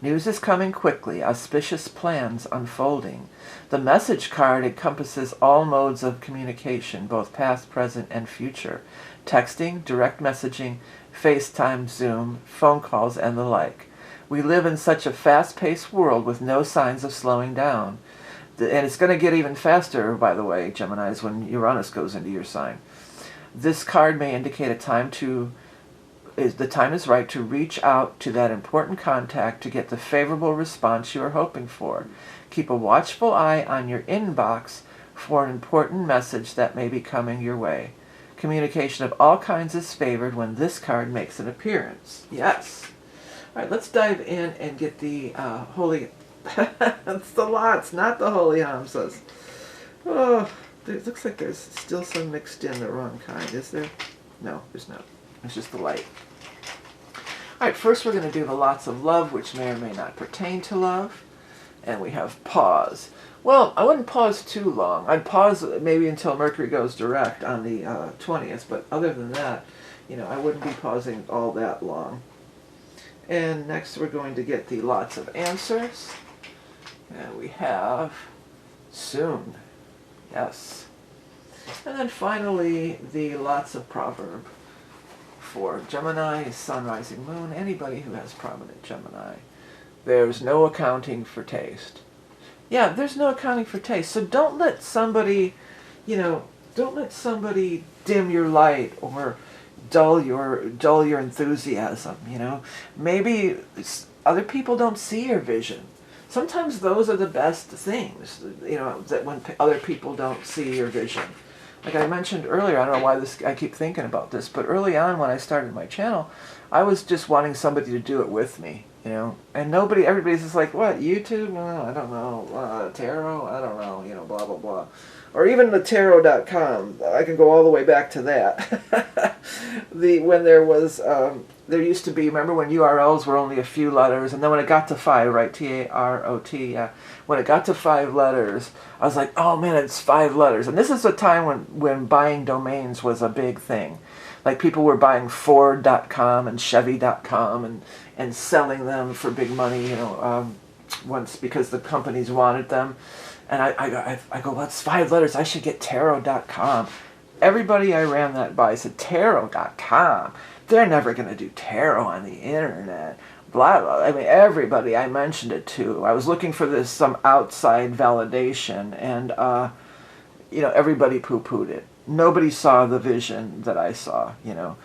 News is coming quickly, auspicious plans unfolding. The message card encompasses all modes of communication, both past, present, and future. Texting, direct messaging, FaceTime, Zoom, phone calls, and the like. We live in such a fast-paced world with no signs of slowing down. And it's going to get even faster, by the way, Geminis, when Uranus goes into your sign. This card may indicate a time the time is right to reach out to that important contact to get the favorable response you are hoping for. Keep a watchful eye on your inbox for an important message that may be coming your way. Communication of all kinds is favored when this card makes an appearance. Yes. All right, let's dive in and get the Holy... It's the lots, not the Holy HAMSAs. Oh, it looks like there's still some mixed in the wrong kind, is there? No, there's not. It's just the light. All right, first we're going to do the lots of love, which may or may not pertain to love. And we have pause. Well, I wouldn't pause too long. I'd pause maybe until Mercury goes direct on the 20th, but other than that, you know, I wouldn't be pausing all that long. And next we're going to get the lots of answers. And we have soon. Yes. And then finally, the lots of proverb. For Gemini, Sun, Rising, Moon, anybody who has prominent Gemini. There's no accounting for taste. Yeah, there's no accounting for taste. So don't let somebody, you know, don't let somebody dim your light or dull your enthusiasm, you know. Maybe other people don't see your vision. Sometimes those are the best things, you know, that when other people don't see your vision. Like I mentioned earlier, I don't know why I keep thinking about this, but early on when I started my channel, I was just wanting somebody to do it with me, you know. And everybody's just like, what, YouTube? I don't know. Tarot? I don't know, you know, blah, blah, blah. Or even the tarot.com. I can go all the way back to that. When there used to be, remember when URLs were only a few letters, and then when it got to 5, right, T-A-R-O-T, yeah. When it got to 5 letters, I was like, oh man, it's 5 letters. And this is a time when buying domains was a big thing. Like people were buying Ford.com and Chevy.com and selling them for big money, you know. once because the companies wanted them. And I go, well, it's 5 letters. I should get tarot.com. Everybody I ran that by said, tarot.com. They're never going to do tarot on the internet. Blah, blah. I mean, everybody I mentioned it to. I was looking for some outside validation. And, you know, everybody poo-pooed it. Nobody saw the vision that I saw, you know.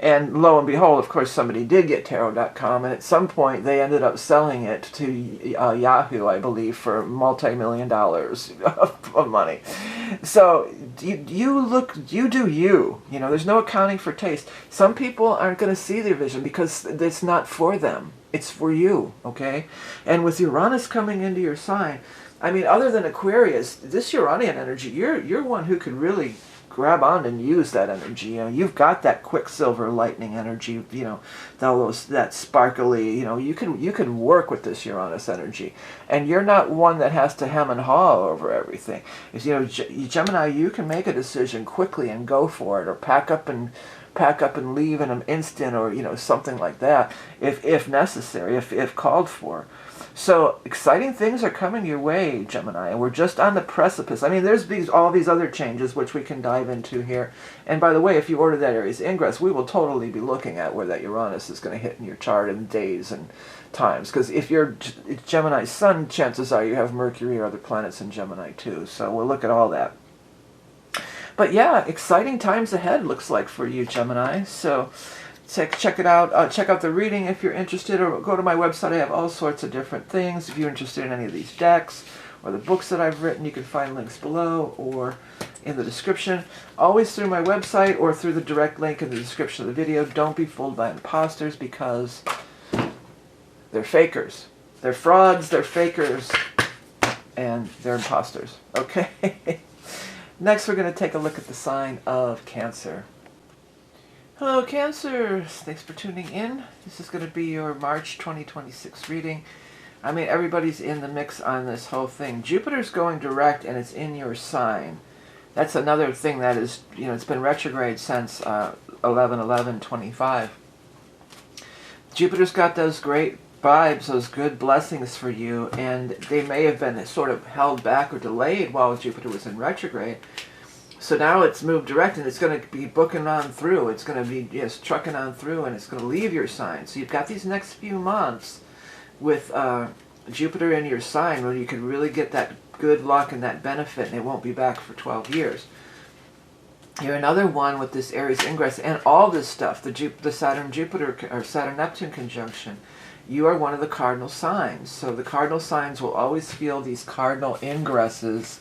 And lo and behold, of course, somebody did get tarot.com, and at some point they ended up selling it to Yahoo, I believe, for multi-million dollars of money. So you do you. You know, there's no accounting for taste. Some people aren't going to see their vision because it's not for them. It's for you, okay? And with Uranus coming into your sign, I mean, other than Aquarius, this Uranian energy, you're one who could really grab on and use that energy. You know, you've got that quicksilver lightning energy, you know, that sparkly, you know, you can work with this Uranus energy. And you're not one that has to hem and haw over everything. You know, Gemini, you can make a decision quickly and go for it, or pack up and leave in an instant, or, you know, something like that, if necessary, if called for. So exciting things are coming your way, Gemini, and we're just on the precipice. I mean, there's all these other changes which we can dive into here. And by the way, if you order that Aries Ingress, we will totally be looking at where that Uranus is going to hit in your chart in days and times. Because if you're Gemini's sun, chances are you have Mercury or other planets in Gemini too. So we'll look at all that. But yeah, exciting times ahead looks like for you, Gemini. So check it out. Check out the reading if you're interested, or go to my website. I have all sorts of different things. If you're interested in any of these decks or the books that I've written, you can find links below or in the description. Always through my website or through the direct link in the description of the video. Don't be fooled by imposters, because they're fakers. They're frauds, they're fakers, and they're imposters. Okay? Next, we're going to take a look at the sign of Cancer. Hello, Cancer. Thanks for tuning in. This is going to be your March 2026 reading. I mean, everybody's in the mix on this whole thing. Jupiter's going direct, and it's in your sign. That's another thing that is, you know, it's been retrograde since 11/11/25. Jupiter's got those great vibes, those good blessings for you, and they may have been sort of held back or delayed while Jupiter was in retrograde. So now it's moved direct, and it's going to be booking on through. It's going to be just trucking on through, and it's going to leave your sign. So you've got these next few months with Jupiter in your sign where you can really get that good luck and that benefit, and it won't be back for 12 years. You're another one with this Aries Ingress and all this stuff, the Saturn-Jupiter or Saturn-Neptune conjunction. You are one of the cardinal signs. So the cardinal signs will always feel these cardinal ingresses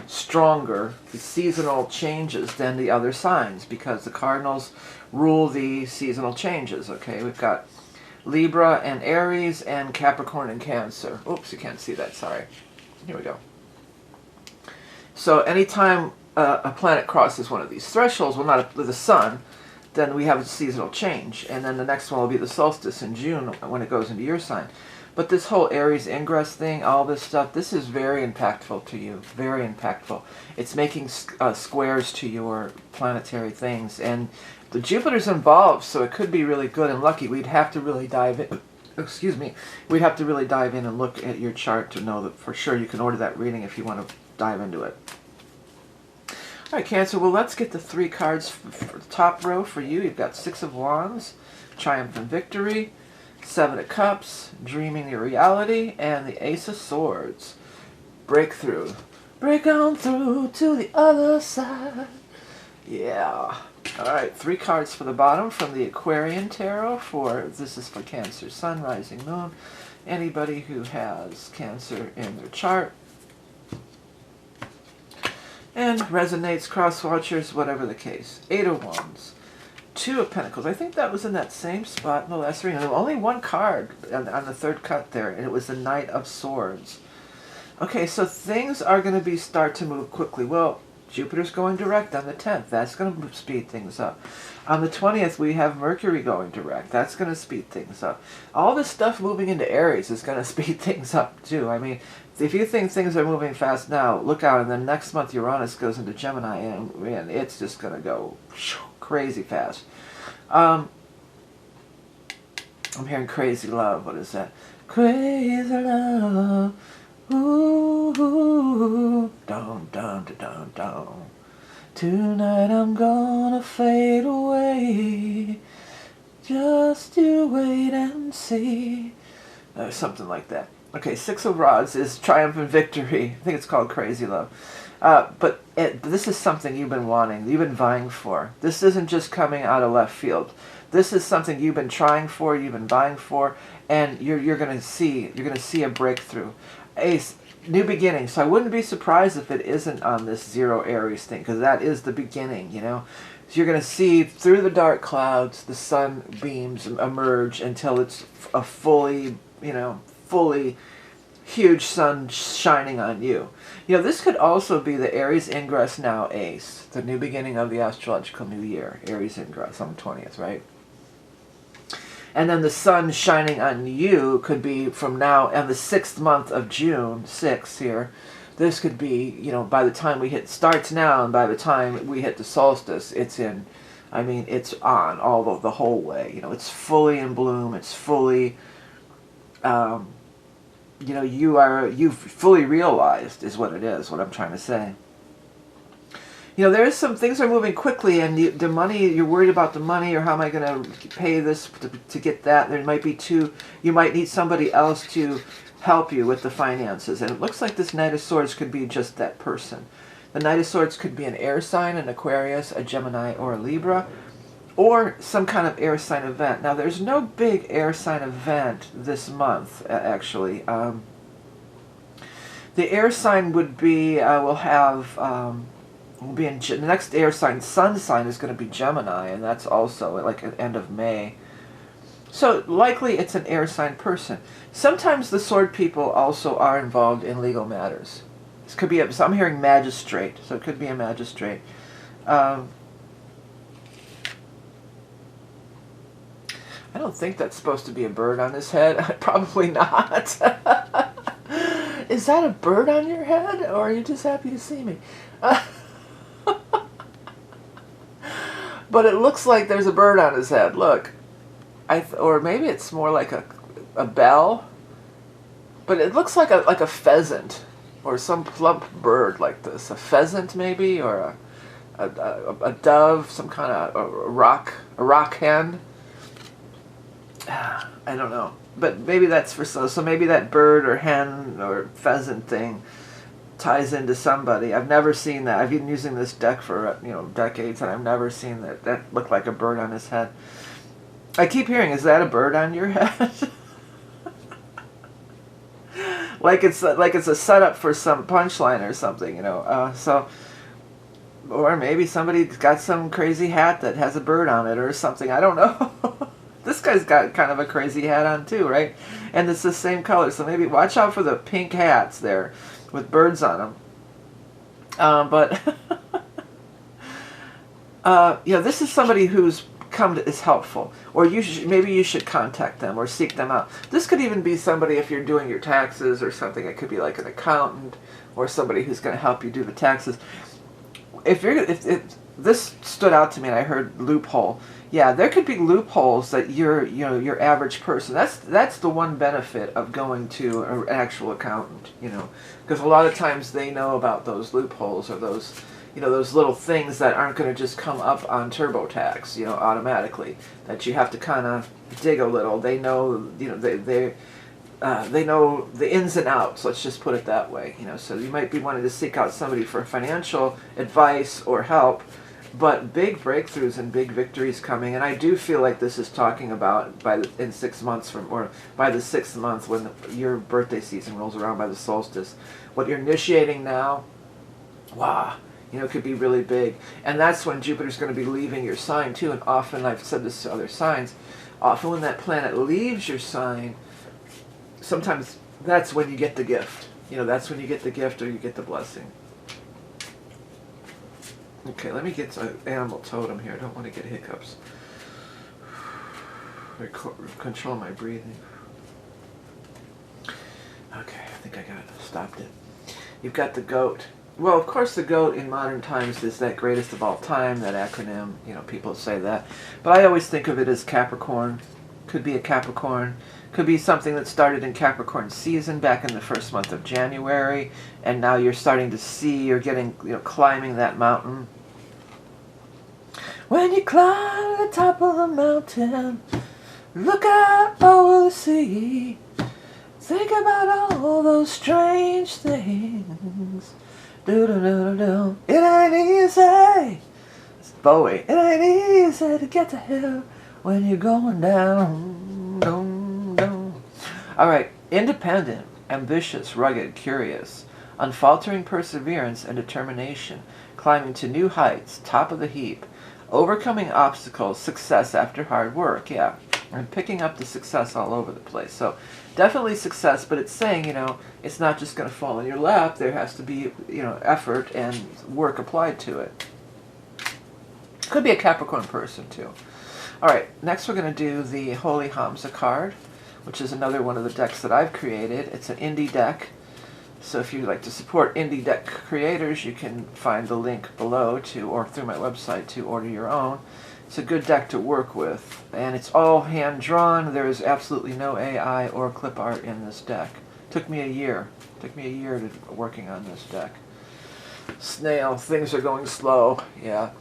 stronger, the seasonal changes, than the other signs, because the cardinals rule the seasonal changes. Okay, we've got Libra and Aries and Capricorn and Cancer. Oops, you can't see that, sorry. Here we go. So anytime a planet crosses one of these thresholds, well, not the sun, then we have a seasonal change. And then the next one will be the solstice in June when it goes into your sign. But this whole Aries Ingress thing, all this stuff, this is very impactful to you. Very impactful. It's making squares to your planetary things. And the Jupiter's involved, so it could be really good and lucky. We'd have to really dive in. Excuse me. We'd have to really dive in and look at your chart to know that for sure. You can order that reading if you want to dive into it. All right, Cancer, well, let's get the 3 cards for the top row for you. You've got 6 of Wands, Triumph and Victory, 7 of Cups, Dreaming Your Reality, and the Ace of Swords, Breakthrough. Break on through to the other side. Yeah. All right, 3 cards for the bottom from the Aquarian Tarot. This is for Cancer, Sun, Rising, Moon. Anybody who has Cancer in their chart. And resonates, cross watchers, whatever the case. 8 of Wands, 2 of Pentacles. I think that was in that same spot in the last reading. There was only 1 card on the 3rd cut there, and it was the Knight of Swords. Okay, so things are going to start to move quickly. Well, Jupiter's going direct on the 10th. That's going to speed things up. On the 20th, we have Mercury going direct. That's going to speed things up. All this stuff moving into Aries is going to speed things up, too. I mean, if you think things are moving fast now, look out. And then next month, Uranus goes into Gemini, and it's just going to go crazy fast. I'm hearing crazy love. What is that? crazy love. Ooh, dun, dun, dun, dun, dun. Tonight I'm gonna fade away. Just you wait and see. Something like that. Okay, Six of Rods is Triumph and Victory. I think it's called Crazy Love. But this is something you've been wanting, you've been vying for. This isn't just coming out of left field. This is something you've been trying for, you've been vying for, and you're gonna see a breakthrough. Ace, new beginning. So I wouldn't be surprised if it isn't on this zero Aries thing, because that is the beginning, you know. So you're gonna see through the dark clouds, the sun beams emerge until it's a fully, you know, fully huge sun shining on you. You know, this could also be the Aries ingress now Ace, the new beginning of the astrological new year. Aries ingress on the 20th, right? And then the sun shining on you could be from now and the 6th month of June, 6 here. This could be, you know, by the time we hit, starts now, and by the time we hit the solstice, it's in, I mean, it's on all the whole way. You know, it's fully in bloom. It's fully, you know, you've fully realized is what it is, what I'm trying to say. You know, there's some things are moving quickly, and the money, you're worried about the money, or how am I going to pay this to get that. There might be you might need somebody else to help you with the finances. And it looks like this Knight of Swords could be just that person. The Knight of Swords could be an air sign, an Aquarius, a Gemini, or a Libra, or some kind of air sign event. Now, there's no big air sign event this month, actually. The air sign would be, will be in the next air sign, sun sign, is going to be Gemini, and that's also like at the end of May. So likely it's an air sign person. Sometimes the sword people also are involved in legal matters. This could be so I'm hearing magistrate, so it could be a magistrate. I don't think that's supposed to be a bird on his head. Probably not. Is that a bird on your head, or are you just happy to see me? But it looks like there's a bird on his head. Look. Or maybe it's more like a bell. But it looks like a pheasant. Or some plump bird like this. A pheasant maybe, or a dove, some kind of a rock hen. I don't know. But maybe that's for so maybe that bird or hen or pheasant thing ties into somebody. I've never seen that. I've been using this deck for, you know, decades, and I've never seen that looked like a bird on his head. I keep hearing, is that a bird on your head? like it's a setup for some punchline or something, you know. Or maybe somebody's got some crazy hat that has a bird on it or something. I don't know. This guy's got kind of a crazy hat on too, right? And it's the same color, so maybe watch out for the pink hats there with birds on them. You know, this is somebody who's is helpful, or maybe you should contact them or seek them out. This could even be somebody, if you're doing your taxes or something. It could be like an accountant or somebody who's going to help you do the taxes. If this stood out to me, and I heard loophole. Yeah, there could be loopholes that your average person. That's the one benefit of going to an actual accountant, you know, because a lot of times they know about those loopholes or those, you know, those little things that aren't going to just come up on TurboTax, you know, automatically. That you have to kind of dig a little. They know, you know, they know the ins and outs. Let's just put it that way, you know. So you might be wanting to seek out somebody for financial advice or help. But big breakthroughs and big victories coming, and I do feel like this is talking about in 6 months or by the 6th month when your birthday season rolls around, by the solstice. What you're initiating now, wow, you know, it could be really big, and that's when Jupiter's going to be leaving your sign too. And often, I've said this to other signs, often when that planet leaves your sign, sometimes that's when you get the gift. You know, that's when you get the gift or you get the blessing. Okay, let me get an animal totem here. I don't want to get hiccups. Control my breathing. Okay, I think I stopped it. You've got the goat. Well, of course, the goat in modern times is that greatest of all time, that acronym. You know, people say that. But I always think of it as Capricorn. Could be a Capricorn. Could be something that started in Capricorn season back in the first month of January, and now you're starting to see, you're getting, climbing that mountain. When you climb to the top of the mountain, look out over the sea. Think about all those strange things. Do-do-do-do-do. It ain't easy. It's Bowie. It ain't easy to get to here when you're going down. Dum, dum. All right. Independent, ambitious, rugged, curious, unfaltering perseverance and determination, climbing to new heights, top of the heap, overcoming obstacles, success after hard work. Yeah. I'm picking up the success all over the place. So definitely success, but it's saying, it's not just going to fall in your lap. There has to be, effort and work applied to it. Could be a Capricorn person too. All right, next we're going to do the Holy HAMSA card, which is another one of the decks that I've created. It's an indie deck. So if you'd like to support indie deck creators, you can find the link below or through my website to order your own. It's a good deck to work with, and it's all hand-drawn. There is absolutely no AI or clip art in this deck. Took me a year. Working on this deck. Snail, things are going slow. Yeah.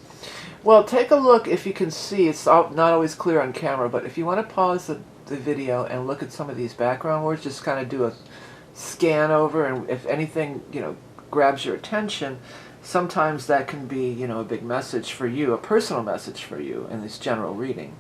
Well, take a look if you can see. It's not always clear on camera, but if you want to pause the video and look at some of these background words, just kind of do a scan over, and if anything, grabs your attention, sometimes that can be, a big message for you, a personal message for you in this general reading.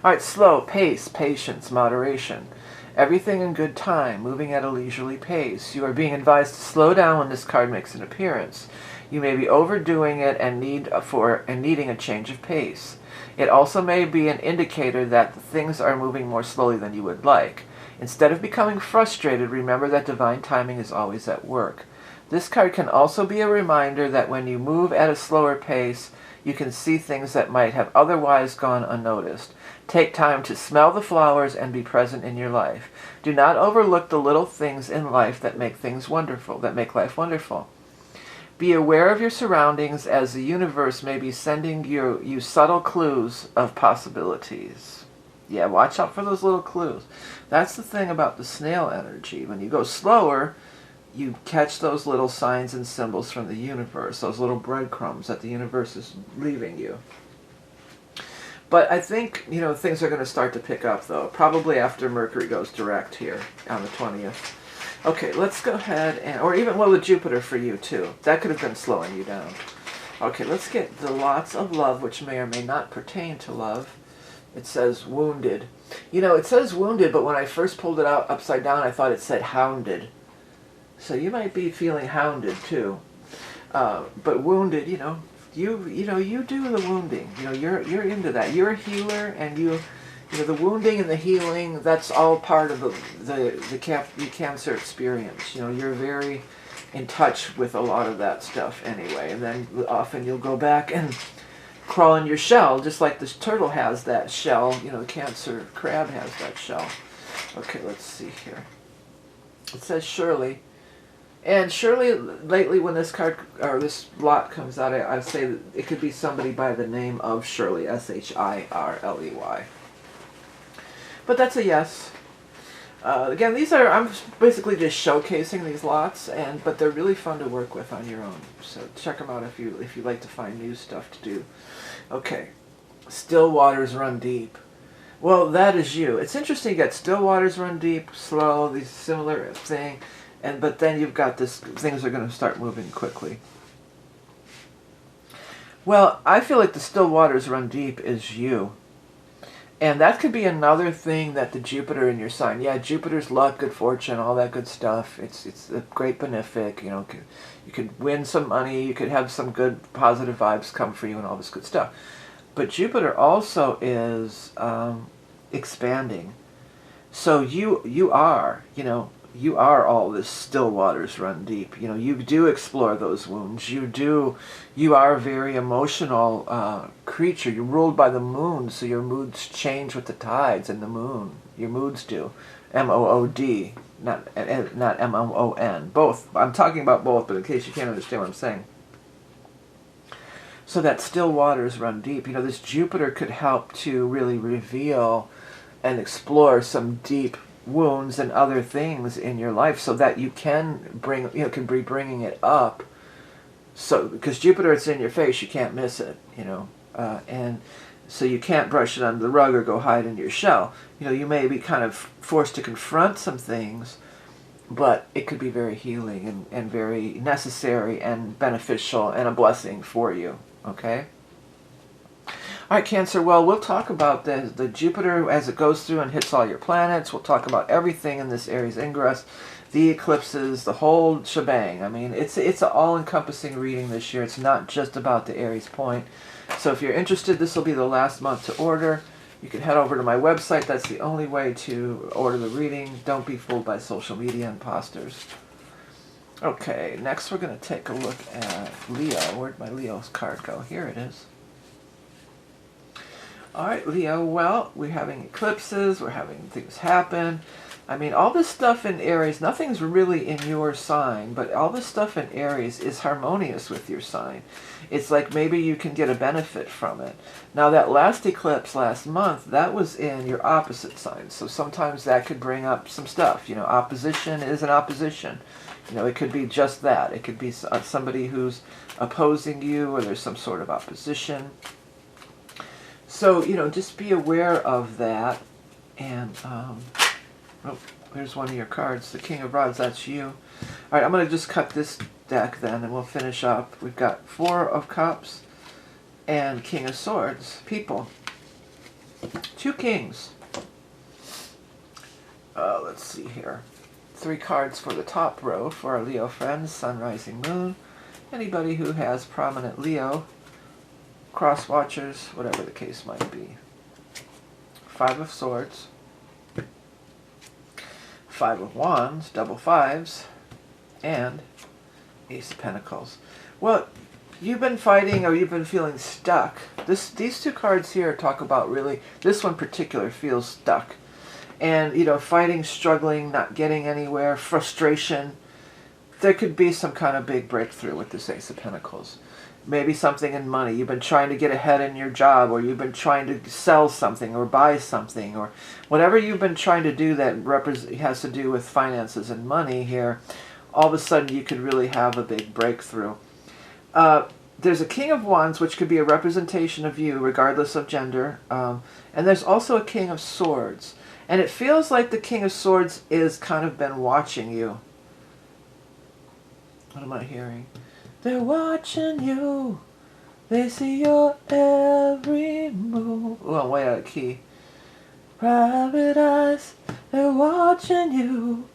All right, slow, pace, patience, moderation. Everything in good time, moving at a leisurely pace. You are being advised to slow down when this card makes an appearance. You may be overdoing it and needing a change of pace. It also may be an indicator that things are moving more slowly than you would like. Instead of becoming frustrated, remember that divine timing is always at work. This card can also be a reminder that when you move at a slower pace, you can see things that might have otherwise gone unnoticed. Take time to smell the flowers and be present in your life. Do not overlook the little things in life that make life wonderful. Be aware of your surroundings, as the universe may be sending you subtle clues of possibilities. Yeah, watch out for those little clues. That's the thing about the snail energy. When you go slower, you catch those little signs and symbols from the universe, those little breadcrumbs that the universe is leaving you. But I think, things are going to start to pick up, though, probably after Mercury goes direct here on the 20th. Okay, let's go ahead or even with Jupiter for you, too. That could have been slowing you down. Okay, let's get the lots of love, which may or may not pertain to love. It says wounded. It says wounded, but when I first pulled it out upside down, I thought it said hounded. So you might be feeling hounded too, but wounded. You do the wounding. You're into that. You're a healer, and the wounding and the healing. That's all part of the Cancer experience. You're very in touch with a lot of that stuff anyway. And then often you'll go back and crawl in your shell, just like this turtle has that shell. The Cancer crab has that shell. Okay, let's see here. It says Shirley. And surely, lately, when this card or this lot comes out, I say that it could be somebody by the name of Shirley, S-H-I-R-L-E-Y. But that's a yes. Again, I'm basically just showcasing these lots, but they're really fun to work with on your own. So check them out if you like to find new stuff to do. Okay, still waters run deep. Well, that is you. It's interesting you get still waters run deep, slow, these similar thing. But then you've got this, things are going to start moving quickly. Well, I feel like the still waters run deep is you. And that could be another thing that the Jupiter in your sign. Yeah, Jupiter's luck, good fortune, all that good stuff. It's a great benefic. You could win some money. You could have some good positive vibes come for you and all this good stuff. But Jupiter also is expanding. So you are, you are all this still waters run deep. You do explore those wounds. You are a very emotional creature. You're ruled by the moon, so your moods change with the tides and the moon. Your moods do. M-O-O-D, not M-O-O-N. Both. I'm talking about both, but in case you can't understand what I'm saying. so that still waters run deep. You know, this Jupiter could help to really reveal and explore some deep wounds and other things in your life, so that you can bring, you know, can be bringing it up. So, because Jupiter, it's in your face, you can't miss it, you know, and so you can't brush it under the rug or go hide in your shell. You know, you may be kind of forced to confront some things, but it could be very healing and very necessary and beneficial and a blessing for you, okay? All right, Cancer, well, we'll talk about the Jupiter as it goes through and hits all your planets. We'll talk about everything in this Aries ingress, the eclipses, the whole shebang. I mean, it's an all-encompassing reading this year. It's not just about the Aries point. So if you're interested, this will be the last month to order. You can head over to my website. That's the only way to order the reading. Don't be fooled by social media imposters. Okay, next we're going to take a look at Leo. Where'd my Leo's card go? Here it is. All right, Leo, well, we're having eclipses. We're having things happen. I mean, all this stuff in Aries, nothing's really in your sign, but all this stuff in Aries is harmonious with your sign. It's like maybe you can get a benefit from it. Now, that last eclipse last month, that was in your opposite sign, so sometimes that could bring up some stuff. You know, opposition is an opposition. You know, it could be just that. It could be somebody who's opposing you, or there's some sort of opposition. So, you know, just be aware of that. And, oh, there's one of your cards, the King of Rods, that's you. All right, I'm going to just cut this deck then, and we'll finish up. We've got Four of Cups and King of Swords, people. Two kings. Let's see here. 3 cards for the top row for our Leo friends, Sun, Rising, Moon. Anybody who has prominent Leo, cross watchers, whatever the case might be. 5 of Swords. 5 of Wands, double fives, and Ace of Pentacles. Well, you've been fighting, or you've been feeling stuck. These 2 cards here talk about really, this one in particular feels stuck. And, you know, fighting, struggling, not getting anywhere, frustration. There could be some kind of big breakthrough with this Ace of Pentacles. Maybe something in money. You've been trying to get ahead in your job, or you've been trying to sell something or buy something, or whatever you've been trying to do that has to do with finances and money here. All of a sudden you could really have a big breakthrough. There's a King of Wands, which could be a representation of you regardless of gender. And there's also a King of Swords. And it feels like the King of Swords is kind of been watching you. What am I hearing? They're watching you. They see your every move. Oh, I'm way out of key. Private eyes, they're watching you.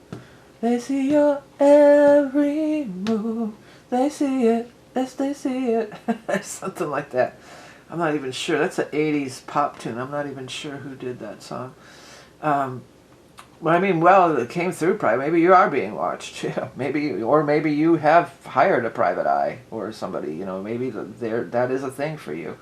They see your every move. They see it. Yes, they see it. Something like that. I'm not even sure. That's an 80s pop tune. I'm not even sure who did that song. Well, I mean, well, it came through probably. Maybe you are being watched. Yeah, maybe, or maybe you have hired a private eye or somebody. You know, maybe that is a thing for you.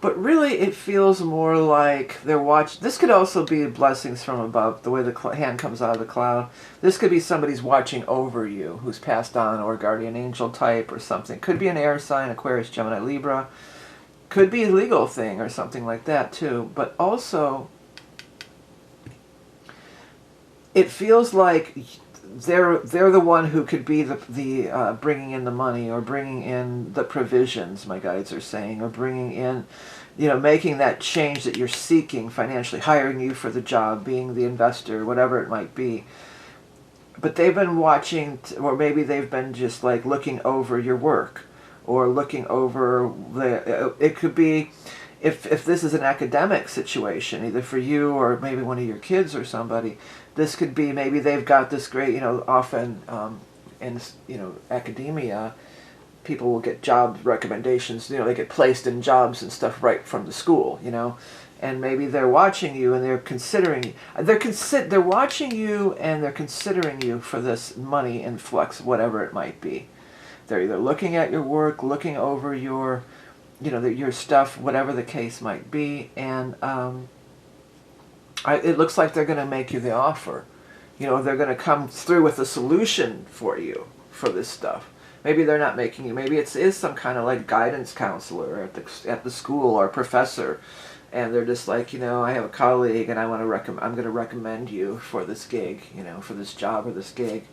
But really, it feels more like they're watching. This could also be blessings from above, the way the hand comes out of the cloud. This could be somebody's watching over you, who's passed on, or guardian angel type or something. Could be an air sign, Aquarius, Gemini, Libra. Could be a legal thing or something like that too. But also, it feels like they're the one who could be the bringing in the money, or bringing in the provisions, my guides are saying, or bringing in, you know, making that change that you're seeking financially, hiring you for the job, being the investor, whatever it might be. But they've been watching, or maybe they've been just like looking over your work, or looking over it could be, if this is an academic situation, either for you or maybe one of your kids or somebody, this could be maybe they've got this great, you know, often in, you know, academia, people will get job recommendations, you know, they get placed in jobs and stuff right from the school, you know, and maybe they're watching you and they're considering, they're watching you and they're considering you for this money influx, whatever it might be. They're either looking at your work, looking over your, you know, your stuff, whatever the case might be, and it looks like they're going to make you the offer. You know, they're going to come through with a solution for you for this stuff. Maybe they're not making you. Maybe it is some kind of like guidance counselor at the school or professor, and they're just like, you know, I have a colleague and I want to I'm going to recommend you for this gig, you know, for this job or this gig.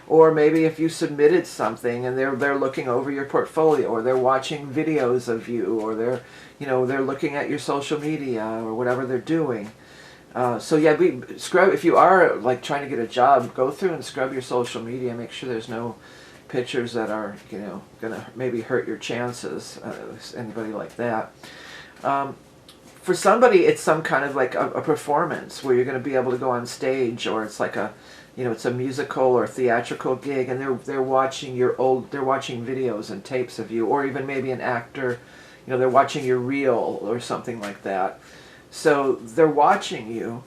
Or maybe if you submitted something and they're looking over your portfolio, or they're watching videos of you, or they're, you know, they're looking at your social media or whatever they're doing. So yeah, scrub, if you are like trying to get a job, go through and scrub your social media. Make sure there's no pictures that are, you know, gonna maybe hurt your chances. Anybody like that. For somebody, it's some kind of like a performance where you're going to be able to go on stage, or it's like a, you know, it's a musical or theatrical gig, and they're watching they're watching videos and tapes of you, or even maybe an actor, you know, they're watching your reel or something like that. So they're watching you,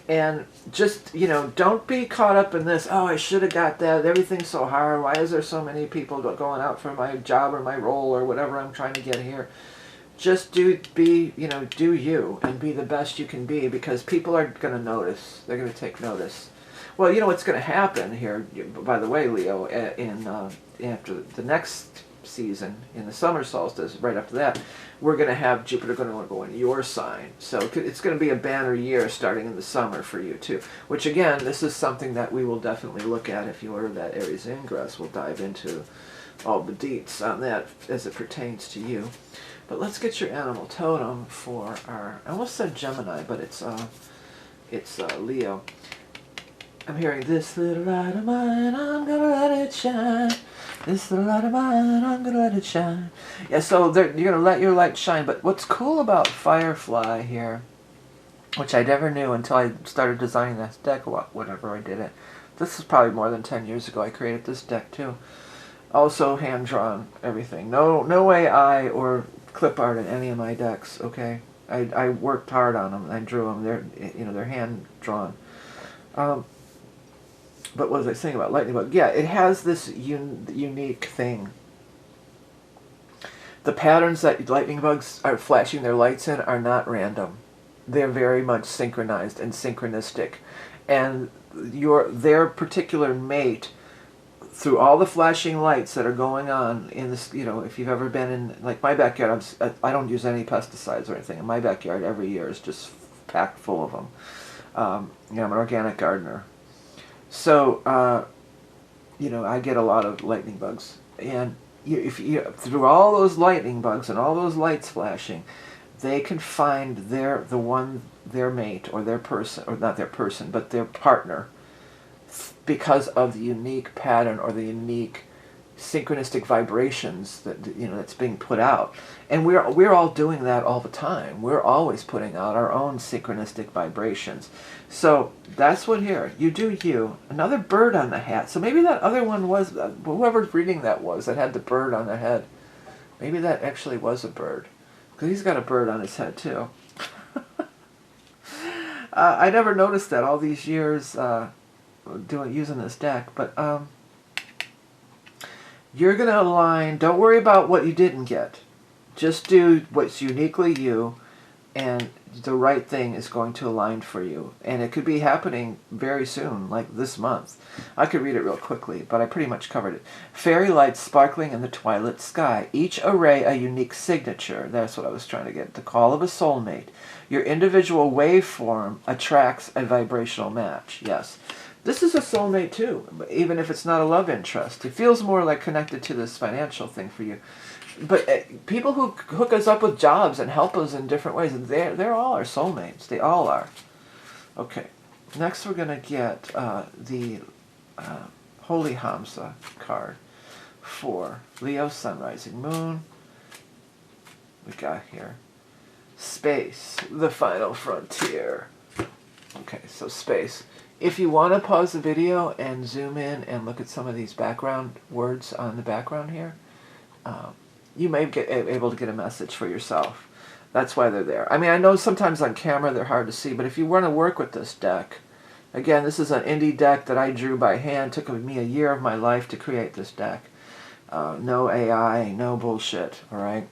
and just, you know, don't be caught up in this, oh, I should have got that, everything's so hard, why is there so many people going out for my job or my role or whatever I'm trying to get here. Just do you, and be the best you can be, because people are going to notice. They're going to take notice. Well, you know what's going to happen here, by the way, Leo, after the next season, in the summer solstice, right after that, we're going to have Jupiter going to go in your sign. So it's going to be a banner year starting in the summer for you too, which again, this is something that we will definitely look at if you order that Aries Ingress. We'll dive into all the deets on that as it pertains to you. But let's get your animal totem for our, I almost said Gemini, but it's Leo. I'm hearing, this little light of mine, I'm gonna let it shine. This little light of mine, I'm gonna let it shine. Yeah, so you're gonna let your light shine. But what's cool about Firefly here, which I never knew until I started designing this deck, whenever I did it. This is probably more than 10 years ago I created this deck too. Also hand-drawn, everything. No AI or clip art in any of my decks, okay? I worked hard on them. I drew them. They're hand-drawn. But what was I saying about lightning bug? Yeah, it has this unique thing. The patterns that lightning bugs are flashing their lights in are not random. They're very much synchronized and synchronistic. And their particular mate, through all the flashing lights that are going on in this, you know, if you've ever been in, like my backyard, I don't use any pesticides or anything. In my backyard, every year is just packed full of them. You know, I'm an organic gardener. So, you know, I get a lot of lightning bugs. And through all those lightning bugs and all those lights flashing, they can find their mate, or their person, or not their person, but their partner, because of the unique pattern or the unique synchronistic vibrations that, you know, that's being put out. And we're all doing that all the time. We're always putting out our own synchronistic vibrations. So that's what here, you do you. Another bird on the hat. So maybe that other one was, whoever's reading that had the bird on their head. Maybe that actually was a bird, because he's got a bird on his head too. I never noticed that all these years using this deck. But you're going to align. Don't worry about what you didn't get. Just do what's uniquely you, and the right thing is going to align for you. And it could be happening very soon, like this month. I could read it real quickly, but I pretty much covered it. Fairy lights sparkling in the twilight sky. Each array a unique signature. That's what I was trying to get. The call of a soulmate. Your individual waveform attracts a vibrational match. Yes. This is a soulmate too, even if it's not a love interest. It feels more like connected to this financial thing for you. But people who hook us up with jobs and help us in different ways, they're all our soulmates. They all are. Okay. Next we're going to get the Holy HAMSA card for Leo, Sun, Rising, Moon. We got here Space, the Final Frontier. Okay, so Space. If you want to pause the video and zoom in and look at some of these background words on the background here, you may be able to get a message for yourself. That's why they're there. I mean, I know sometimes on camera they're hard to see, but if you want to work with this deck, again, this is an indie deck that I drew by hand. It took me a year of my life to create this deck. No AI, no bullshit, all right?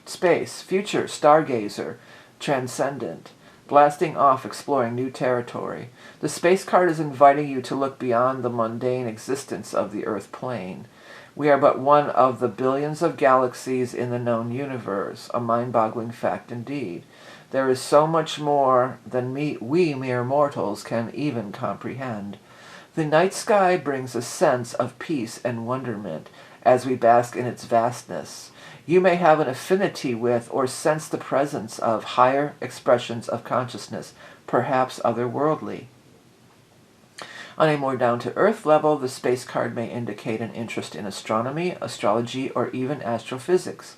Space, future, stargazer, transcendent, blasting off, exploring new territory. The space card is inviting you to look beyond the mundane existence of the Earth plane. We are but one of the billions of galaxies in the known universe, a mind-boggling fact indeed. There is so much more than we mere mortals can even comprehend. The night sky brings a sense of peace and wonderment as we bask in its vastness. You may have an affinity with or sense the presence of higher expressions of consciousness, perhaps otherworldly. On a more down-to-earth level, the space card may indicate an interest in astronomy, astrology, or even astrophysics.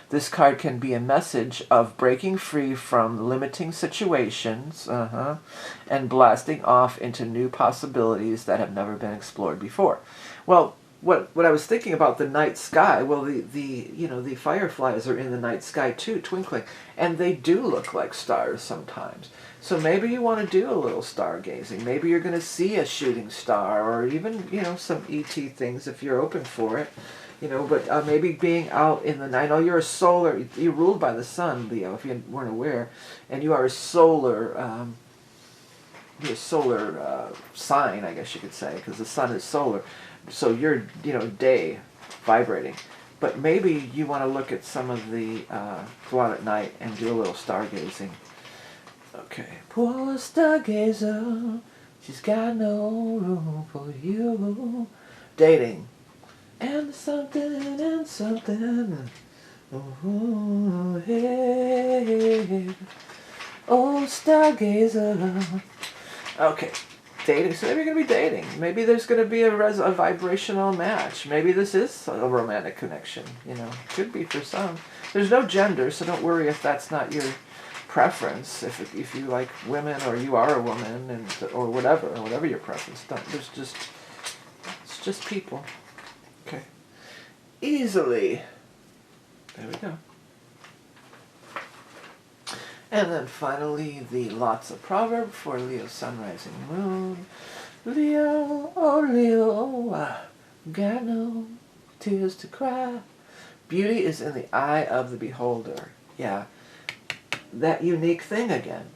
This card can be a message of breaking free from limiting situations and blasting off into new possibilities that have never been explored before. Well, what I was thinking about the night sky, well, the fireflies are in the night sky too, twinkling, and they do look like stars sometimes. So maybe you want to do a little stargazing. Maybe you're going to see a shooting star, or even, some ET things if you're open for it. But maybe being out in the night. I know you're ruled by the sun, Leo, if you weren't aware, and you are a solar sign, I guess you could say, because the sun is solar. So you're, day vibrating. But maybe you want to look at some of the, go out at night and do a little stargazing. Okay. Poor stargazer, she's got no room for you. Dating. And something and something. Oh, hey. Oh, stargazer. Okay. Dating. So maybe you're going to be dating. Maybe there's going to be a vibrational match. Maybe this is a romantic connection. Could be for some. There's no gender, so don't worry if that's not your preference. If you like women, or you are a woman, or whatever your preference. It's just people. Okay. Easily. There we go. And then finally, the lots of proverb for Leo, sun, rising, moon. Leo, oh Leo, got no tears to cry. Beauty is in the eye of the beholder. Yeah. That unique thing again,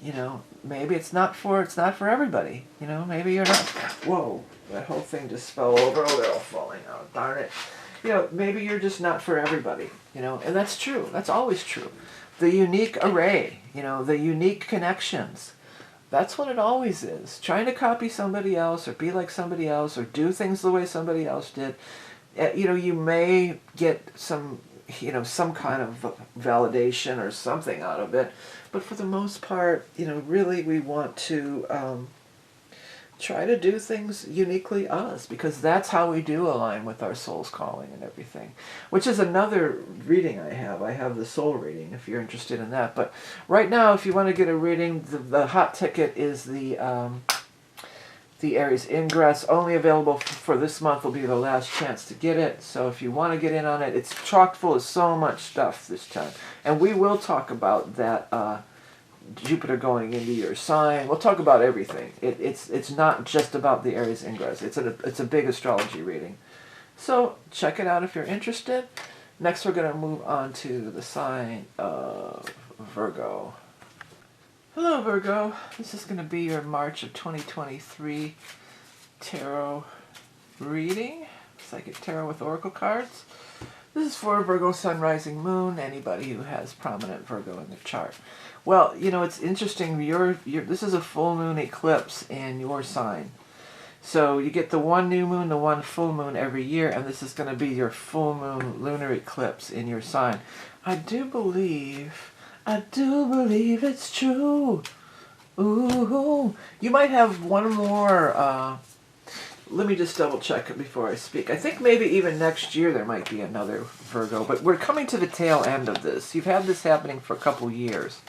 maybe it's not for everybody, maybe you're not, whoa, that whole thing just fell over, they're all falling out, darn it. Maybe you're just not for everybody, and that's true, that's always true. The unique array, the unique connections, that's what it always is. Trying to copy somebody else, or be like somebody else, or do things the way somebody else did, you may get some kind of validation or something out of it. But for the most part, really we want to try to do things uniquely us, because that's how we do align with our soul's calling and everything. Which is another reading I have. I have the soul reading, if you're interested in that. But right now, if you want to get a reading, the hot ticket is the Aries Ingress, only available for this month. Will be the last chance to get it. So if you want to get in on it, it's chock full of so much stuff this time. And we will talk about that Jupiter going into your sign. We'll talk about everything. It's not just about the Aries Ingress. It's a big astrology reading. So check it out if you're interested. Next we're going to move on to the sign of Virgo. Hello Virgo, this is going to be your March of 2023 tarot reading, psychic tarot with oracle cards. This is for Virgo, sun, rising, moon, anybody who has prominent Virgo in their chart. Well, it's interesting, this is a full moon eclipse in your sign. So you get the one new moon, the one full moon every year, and this is going to be your full moon lunar eclipse in your sign. I do believe it's true. Ooh. You might have one more, let me just double check it before I speak. I think maybe even next year there might be another Virgo, but we're coming to the tail end of this. You've had this happening for a couple years.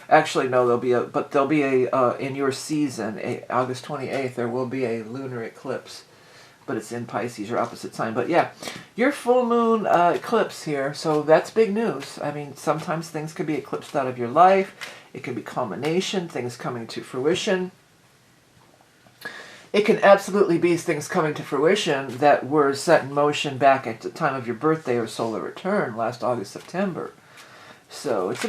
Actually, no, there'll be a in your season, August 28th, there will be a lunar eclipse. But it's in Pisces, your opposite sign. But yeah, your full moon eclipse here, so that's big news. I mean, sometimes things could be eclipsed out of your life. It can be culmination, things coming to fruition. It can absolutely be things coming to fruition that were set in motion back at the time of your birthday or solar return, last August, September. So it's a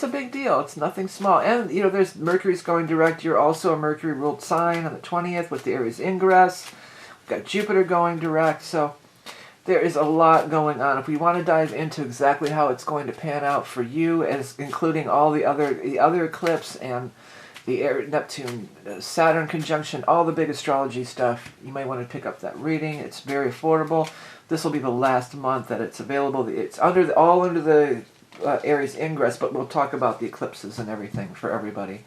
big deal. It's nothing small. And you know, there's Mercury's going direct. You're also a Mercury ruled sign on the 20th with the Aries ingress. We've got Jupiter going direct. So there is a lot going on. If we want to dive into exactly how it's going to pan out for you, as including all the other eclipse and the Neptune, Saturn conjunction, all the big astrology stuff, you may want to pick up that reading. It's very affordable. This will be the last month that it's available. It's all under the Aries ingress, but we'll talk about the eclipses and everything for everybody.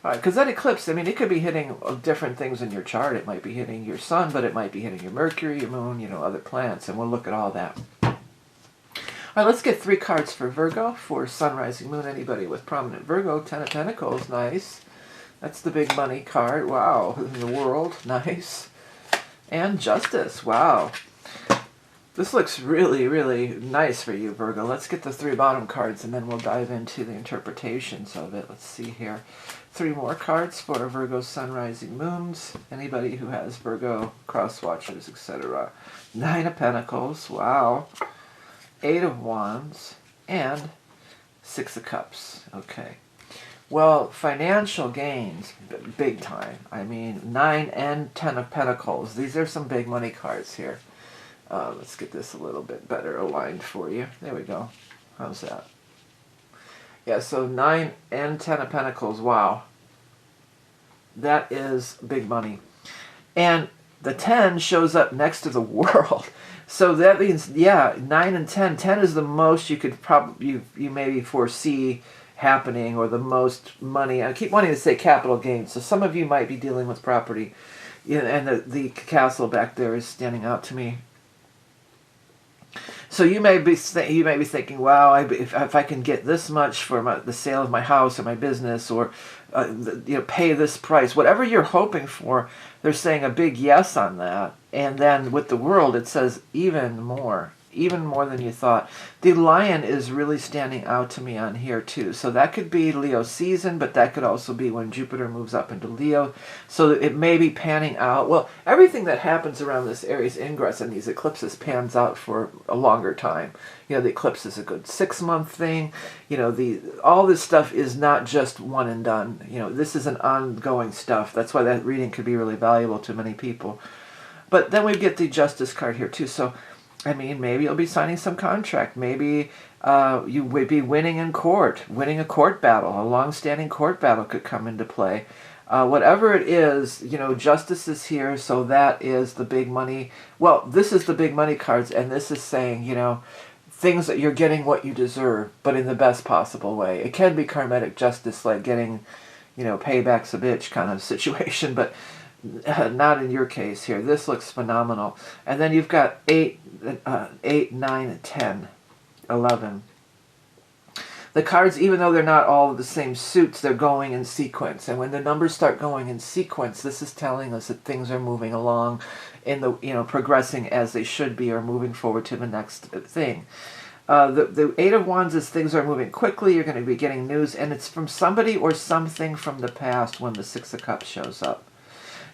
Because that eclipse, I mean, it could be hitting different things in your chart. It might be hitting your sun, but it might be hitting your Mercury, your moon, you know, other planets, and we'll look at all that. All right, let's get 3 cards for Virgo, for Sun, Rising, Moon, anybody with prominent Virgo. 10 of Pentacles, nice. That's the big money card, wow, in the world, nice. And Justice, wow. This looks really, really nice for you, Virgo. Let's get the 3 bottom cards, and then we'll dive into the interpretations of it. Let's see here. 3 more cards for Virgo, Sun, Rising, Moons. Anybody who has Virgo, cross watchers, etc. 9 of Pentacles, wow. 8 of Wands, and 6 of Cups. Okay. Well, financial gains, big time. I mean, 9 and 10 of Pentacles. These are some big money cards here. Let's get this a little bit better aligned for you. There we go. How's that? Yeah, so 9 and 10 of Pentacles. Wow. That is big money. And the 10 shows up next to the World. So that means, yeah, 9 and 10. 10 is the most you could probably, you maybe foresee happening, or the most money. I keep wanting to say capital gains. So some of you might be dealing with property. Yeah, and the castle back there is standing out to me. So you may be thinking, wow, if I can get this much for the sale of my house or my business, or pay this price, whatever you're hoping for, they're saying a big yes on that. And then with the World, it says even more than you thought. The Lion is really standing out to me on here too. So that could be Leo season, but that could also be when Jupiter moves up into Leo. So it may be panning out. Well, everything that happens around this Aries ingress and these eclipses pans out for a longer time. You know, the eclipse is a good 6-month thing. You know, all this stuff is not just one and done. You know, this is an ongoing stuff. That's why that reading could be really valuable to many people. But then we get the Justice card here too. So I mean, maybe you'll be signing some contract. Maybe you would be winning in court, winning a court battle. A long-standing court battle could come into play. Whatever it is, you know, Justice is here, so that is the big money. Well, this is the big money cards, and this is saying, you know, things that you're getting what you deserve, but in the best possible way. It can be karmatic justice, like getting, you know, payback's a bitch kind of situation, but not in your case here. This looks phenomenal. And then you've got 8, 9, 10, 11. The cards, even though they're not all the same suits, they're going in sequence. And when the numbers start going in sequence, this is telling us that things are moving along in the, you know, progressing as they should be, or moving forward to the next thing. The 8 of Wands is things are moving quickly. You're going to be getting news, and it's from somebody or something from the past when the 6 of Cups shows up.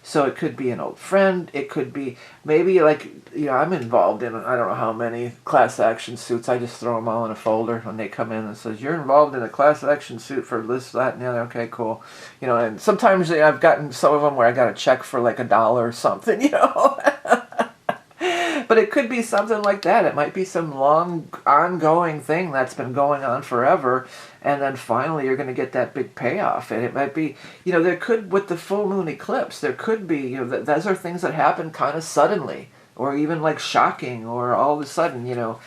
So it could be an old friend. It could be maybe, like, you know, I'm involved in, I don't know how many class action suits. I just throw them all in a folder when they come in and says, you're involved in a class action suit for this, that, and the other. Okay, cool. You know, and sometimes I've gotten some of them where I got a check for like $1 or something, you know. But it could be something like that. It might be some long, ongoing thing that's been going on forever, and then finally you're going to get that big payoff. And it might be, you know, there could, with the full moon eclipse, there could be, you know, those are things that happen kind of suddenly, or even like shocking, or all of a sudden, you know,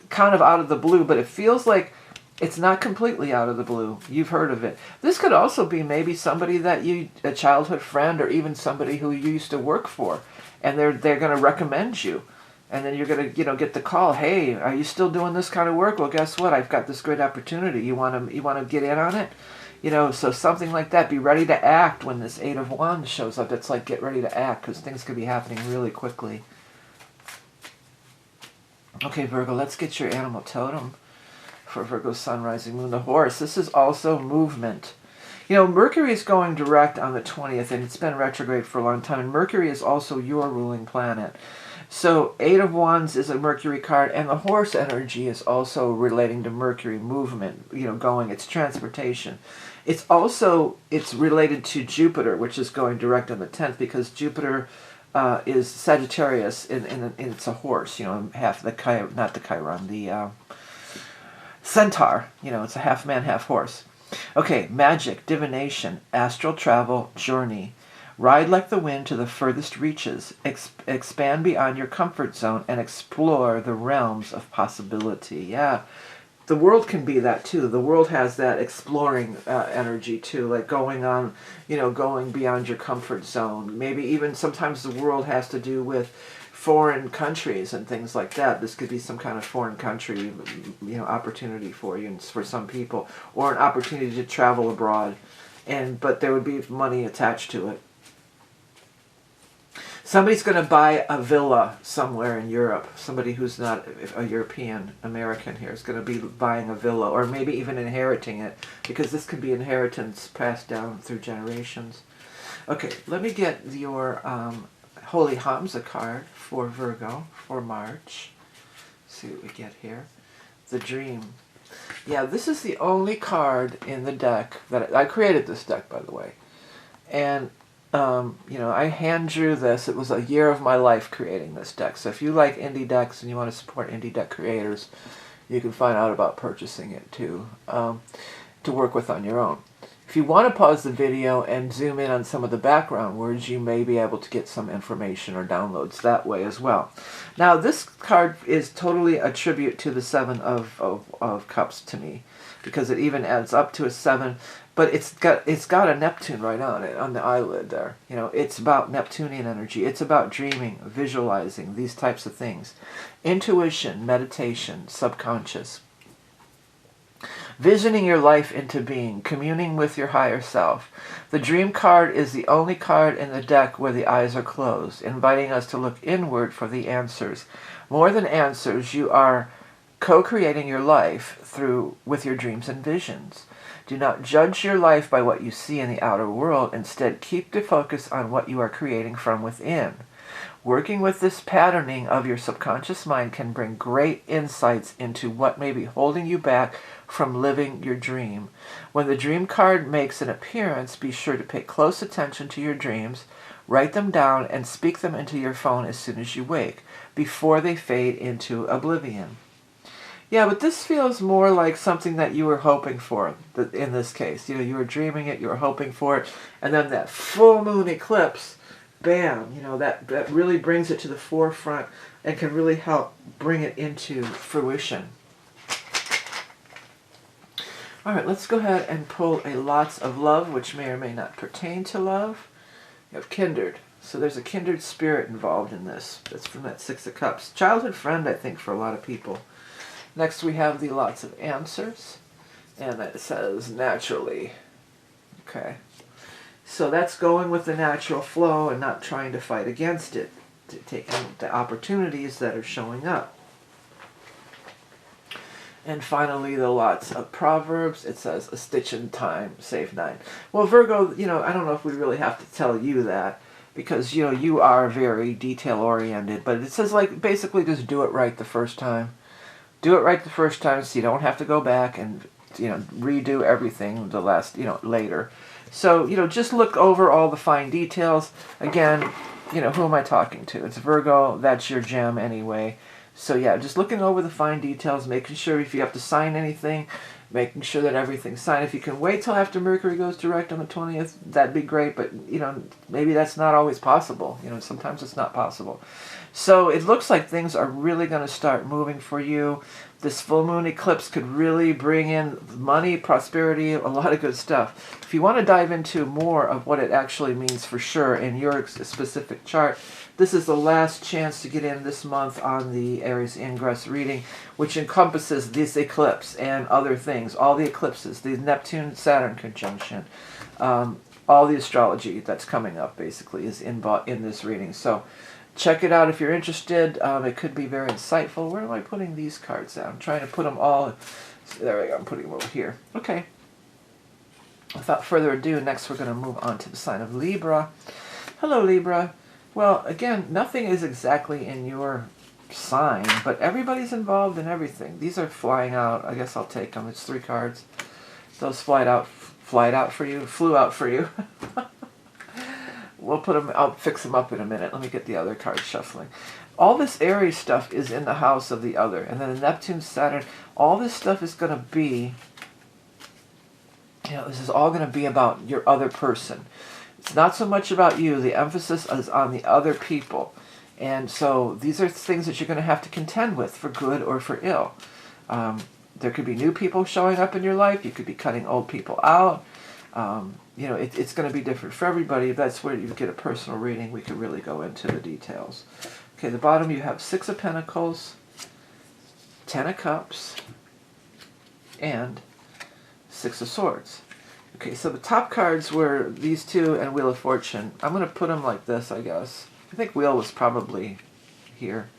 kind of out of the blue. But it feels like it's not completely out of the blue. You've heard of it. This could also be maybe somebody that a childhood friend, or even somebody who you used to work for, and they're going to recommend you. And then you're going to, you know, get the call, hey, are you still doing this kind of work? Well, guess what? I've got this great opportunity. You want to get in on it? You know, so something like that. Be ready to act when this 8 of Wands shows up. It's like, get ready to act, because things could be happening really quickly. Okay, Virgo, let's get your animal totem for Virgo, Sun, Rising, Moon, the horse. This is also movement. You know, Mercury is going direct on the 20th, and it's been retrograde for a long time. And Mercury is also your ruling planet. So 8 of Wands is a Mercury card, and the horse energy is also relating to Mercury movement, going, it's transportation. It's also, it's related to Jupiter, which is going direct on the 10th, because Jupiter is Sagittarius, and it's a horse, half the not the Chiron, the centaur, it's a half man, half horse. Okay, magic, divination, astral travel, journey. Ride like the wind to the furthest reaches. Expand beyond your comfort zone and explore the realms of possibility. Yeah, the world can be that too. The world has that exploring energy too, like going on, going beyond your comfort zone. Maybe even sometimes the world has to do with foreign countries and things like that. This could be some kind of foreign country, opportunity for you and for some people, or an opportunity to travel abroad, but there would be money attached to it. Somebody's going to buy a villa somewhere in Europe. Somebody who's not a European American here is going to be buying a villa, or maybe even inheriting it, because this could be inheritance passed down through generations. Okay, let me get your Holy HAMSA card for Virgo for March. Let's see what we get here. The Dream. Yeah, this is the only card in the deck that I created this deck, by the way. And I hand drew this. It was a year of my life creating this deck. So if you like indie decks and you want to support indie deck creators, you can find out about purchasing it too, to work with on your own. If you want to pause the video and zoom in on some of the background words, you may be able to get some information or downloads that way as well. Now, this card is totally a tribute to the Seven of Cups to me, because it even adds up to a 7, but it's got a Neptune right on it, on the eyelid there. It's about Neptunian energy. It's about dreaming, visualizing, these types of things. Intuition, meditation, subconscious. Visioning your life into being, communing with your higher self. The Dream card is the only card in the deck where the eyes are closed, inviting us to look inward for the answers. More than answers, you are co-creating your life with your dreams and visions. Do not judge your life by what you see in the outer world. Instead, keep the focus on what you are creating from within. Working with this patterning of your subconscious mind can bring great insights into what may be holding you back from living your dream. When the Dream card makes an appearance, be sure to pay close attention to your dreams, write them down, and speak them into your phone as soon as you wake, before they fade into oblivion. Yeah, but this feels more like something that you were hoping for in this case. You were dreaming it, you were hoping for it, and then that full moon eclipse, bam, that really brings it to the forefront and can really help bring it into fruition. All right, let's go ahead and pull a Lots of Love, which may or may not pertain to love. You have Kindred. So there's a kindred spirit involved in this. That's from that 6 of Cups. Childhood friend, I think, for a lot of people. Next we have the Lots of Answers. And it says naturally. Okay. So that's going with the natural flow and not trying to fight against it. To take the opportunities that are showing up. And finally, the Lots of Proverbs. It says, a stitch in time, save 9. Well, Virgo, I don't know if we really have to tell you that, because, you are very detail-oriented. But it says, basically just do it right the first time. Do it right the first time so you don't have to go back and, redo everything the last, later. So, just look over all the fine details. Again, who am I talking to? It's Virgo. That's your gem anyway. So yeah, just looking over the fine details, making sure if you have to sign anything, making sure that everything's signed. If you can wait till after Mercury goes direct on the 20th, that'd be great, but, maybe that's not always possible. Sometimes it's not possible. So it looks like things are really going to start moving for you. This full moon eclipse could really bring in money, prosperity, a lot of good stuff. If you want to dive into more of what it actually means for sure in your specific chart, this is the last chance to get in this month on the Aries Ingress reading, which encompasses this eclipse and other things, all the eclipses, the Neptune-Saturn conjunction, all the astrology that's coming up basically is in this reading. So check it out if you're interested. It could be very insightful. Where am I putting these cards at? I'm trying to put them all. There we go. I'm putting them over here. Okay. Without further ado, next we're going to move on to the sign of Libra. Hello, Libra. Well, again, nothing is exactly in your sign, but everybody's involved in everything. These are flying out. I guess I'll take them. It's 3 cards. Those flew out for you. We'll put them, I'll fix them up in a minute. Let me get the other cards shuffling. All this Aries stuff is in the house of the other. And then the Neptune, Saturn, all this stuff is going to be, this is all going to be about your other person. It's not so much about you. The emphasis is on the other people. And so these are things that you're going to have to contend with for good or for ill. There could be new people showing up in your life. You could be cutting old people out. It's going to be different for everybody. If that's where you get a personal reading, we could really go into the details. Okay, the bottom you have 6 of Pentacles, 10 of Cups, and 6 of Swords. Okay, so the top cards were these 2 and Wheel of Fortune. I'm going to put them like this, I guess. I think Wheel was probably here.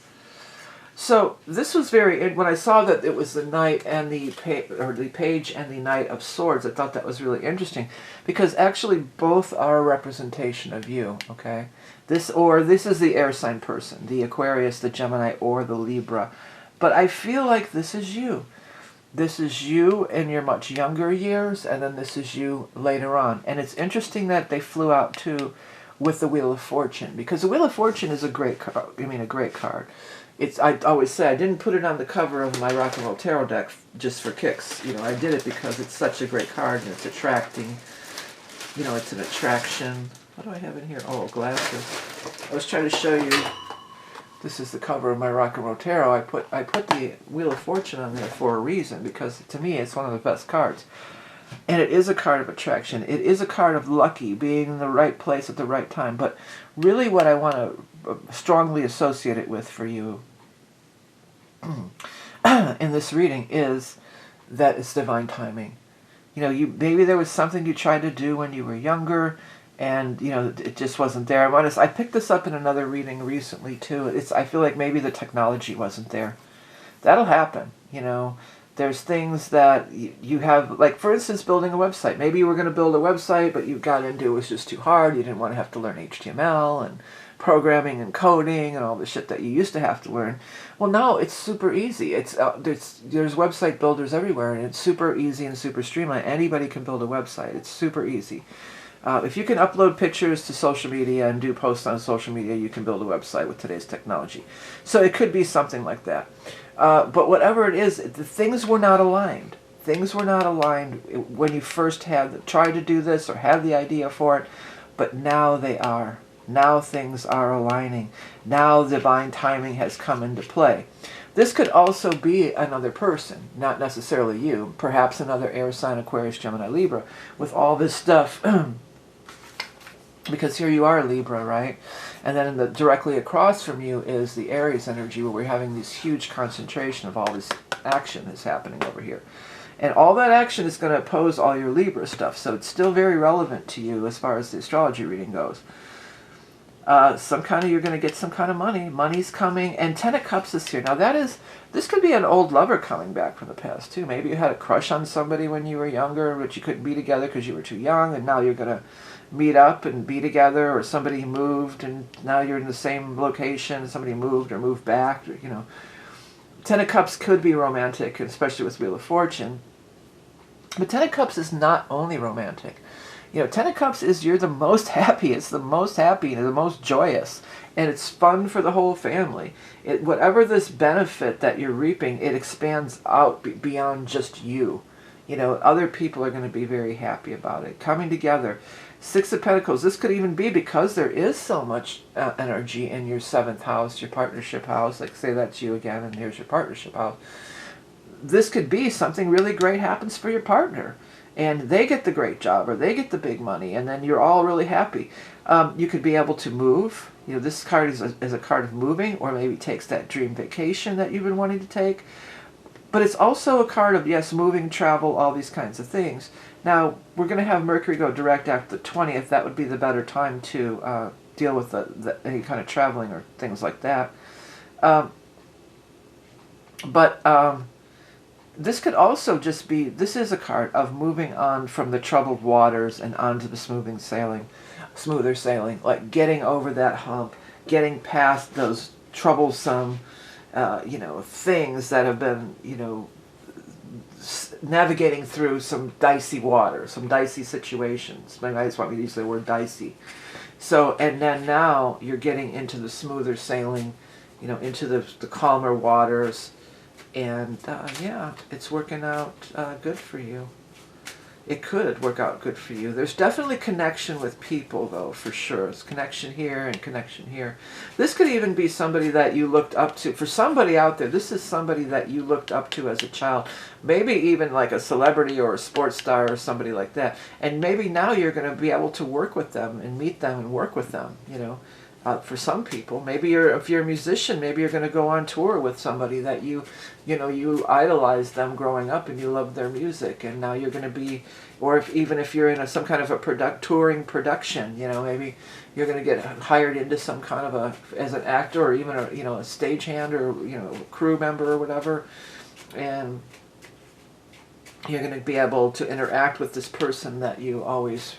So this was when I saw that it was the Knight and the Page and the Knight of Swords, I thought that was really interesting because actually both are a representation of you, okay? This is the air sign person, the Aquarius, the Gemini, or the Libra. But I feel like this is you. This is you in your much younger years, and then this is you later on. And it's interesting that they flew out too with the Wheel of Fortune, because the Wheel of Fortune is a great card. A great card. I always say I didn't put it on the cover of my Rock and Roll Tarot deck just for kicks. I did it because it's such a great card and it's attracting. It's an attraction. What do I have in here? Oh, glasses. I was trying to show you. This is the cover of my Rock and Roll Tarot. I put the Wheel of Fortune on there for a reason, because to me it's one of the best cards. And it is a card of attraction. It is a card of lucky, being in the right place at the right time. But really what I want to strongly associate it with for you in this reading is that it's divine timing. Maybe there was something you tried to do when you were younger, and it just wasn't there. I picked this up in another reading recently too. I feel like maybe the technology wasn't there. That'll happen. There's things that you have, like for instance, building a website. Maybe you were going to build a website, but you got into it was just too hard. You didn't want to have to learn HTML and programming and coding and all the shit that you used to have to learn. Well, now it's super easy. There's website builders everywhere, and it's super easy and super streamlined. Anybody can build a website. It's super easy. If you can upload pictures to social media and do posts on social media, you can build a website with today's technology. So it could be something like that. But whatever it is, the things were not aligned. Things were not aligned when you first tried to do this or had the idea for it, but now they are. Now things are aligning. Now divine timing has come into play. This could also be another person, not necessarily you, perhaps another air sign, Aquarius, Gemini, Libra, with all this stuff. Because here you are, Libra, right? And then directly across from you is the Aries energy, where we're having this huge concentration of all this action that's happening over here. And all that action is going to oppose all your Libra stuff, so it's still very relevant to you as far as the astrology reading goes. You're going to get some kind of money. Money's coming, and 10 of Cups is here. Now this could be an old lover coming back from the past too. Maybe you had a crush on somebody when you were younger, but you couldn't be together because you were too young, and now you're going to meet up and be together, or somebody moved and now you're in the same location, somebody moved or moved back, 10 of Cups could be romantic, especially with Wheel of Fortune. But 10 of Cups is not only romantic. 10 of Cups is you're the most happy. It's the most happy and the most joyous. And it's fun for the whole family. Whatever this benefit that you're reaping, it expands out beyond just you. Other people are going to be very happy about it. Coming together. 6 of Pentacles. This could even be because there is so much energy in your 7th house, your partnership house. Like say that's you again and here's your partnership house. This could be something really great happens for your partner. And they get the great job or they get the big money, and then you're all really happy. You could be able to move. This card is a card of moving, or maybe takes that dream vacation that you've been wanting to take. But it's also a card of, yes, moving, travel, all these kinds of things. Now, we're going to have Mercury go direct after the 20th. That would be the better time to deal with any kind of traveling or things like that. This could also just be, this is a card of moving on from the troubled waters and onto the smoother sailing, like getting over that hump, getting past those troublesome, you know, things that have been, you know, navigating through some dicey water, some dicey situations. Maybe I just want me to use the word dicey. So, and then now you're getting into the smoother sailing, you know, into the calmer waters. And yeah, it's working out good for you. It could work out good for you. There's definitely connection with people, though, for sure. It's connection here and connection here. This could even be somebody that you looked up to. For somebody out there, this is somebody that you looked up to as a child. Maybe even like a celebrity or a sports star or somebody like that. And maybe now you're going to be able to work with them and meet them and work with them, you know. For some people, maybe if you're a musician, maybe you're going to go on tour with somebody that you know, you idolized them growing up and you loved their music, and now you're going to be, or even if you're in some kind of a touring production, you know, maybe you're going to get hired into some kind of as an actor or even a, you know, a stagehand or, you know, a crew member or whatever, and you're going to be able to interact with this person that you always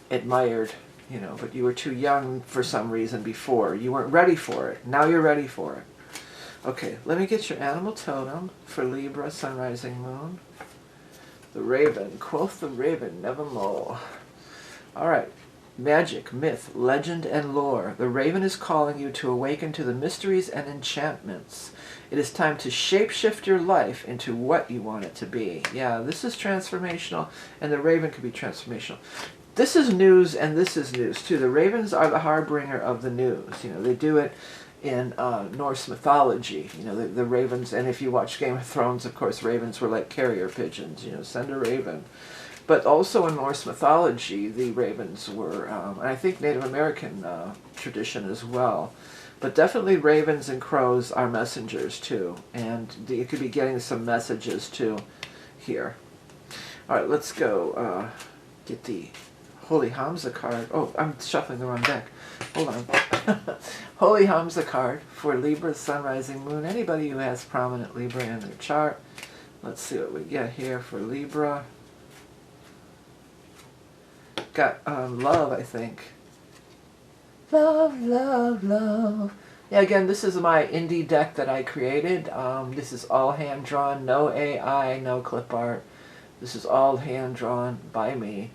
admired. You know, but you were too young for some reason before. You weren't ready for it. Now you're ready for it. Okay, let me get your animal totem for Libra, Sun, Rising, Moon. The raven. Quoth the raven, nevermore. All right. Magic, myth, legend, and lore. The raven is calling you to awaken to the mysteries and enchantments. It is time to shapeshift your life into what you want it to be. Yeah, this is transformational, and the raven could be transformational. This is news, and this is news, too. The ravens are the harbinger of the news. You know, they do it in Norse mythology. You know, the ravens, and if you watch Game of Thrones, of course, ravens were like carrier pigeons. You know, send a raven. But also in Norse mythology, the ravens were, and I think Native American tradition as well. But definitely ravens and crows are messengers, too. And you could be getting some messages, too, here. All right, let's go get the Holy HAMSA card. Oh, I'm shuffling the wrong deck. Hold on. Holy HAMSA card for Libra, Sun, Rising, Moon. Anybody who has prominent Libra in their chart. Let's see what we get here for Libra. Got love, I think. Love, love, love. Yeah, again, this is my indie deck that I created. This is all hand-drawn, no AI, no clip art. This is all hand-drawn by me.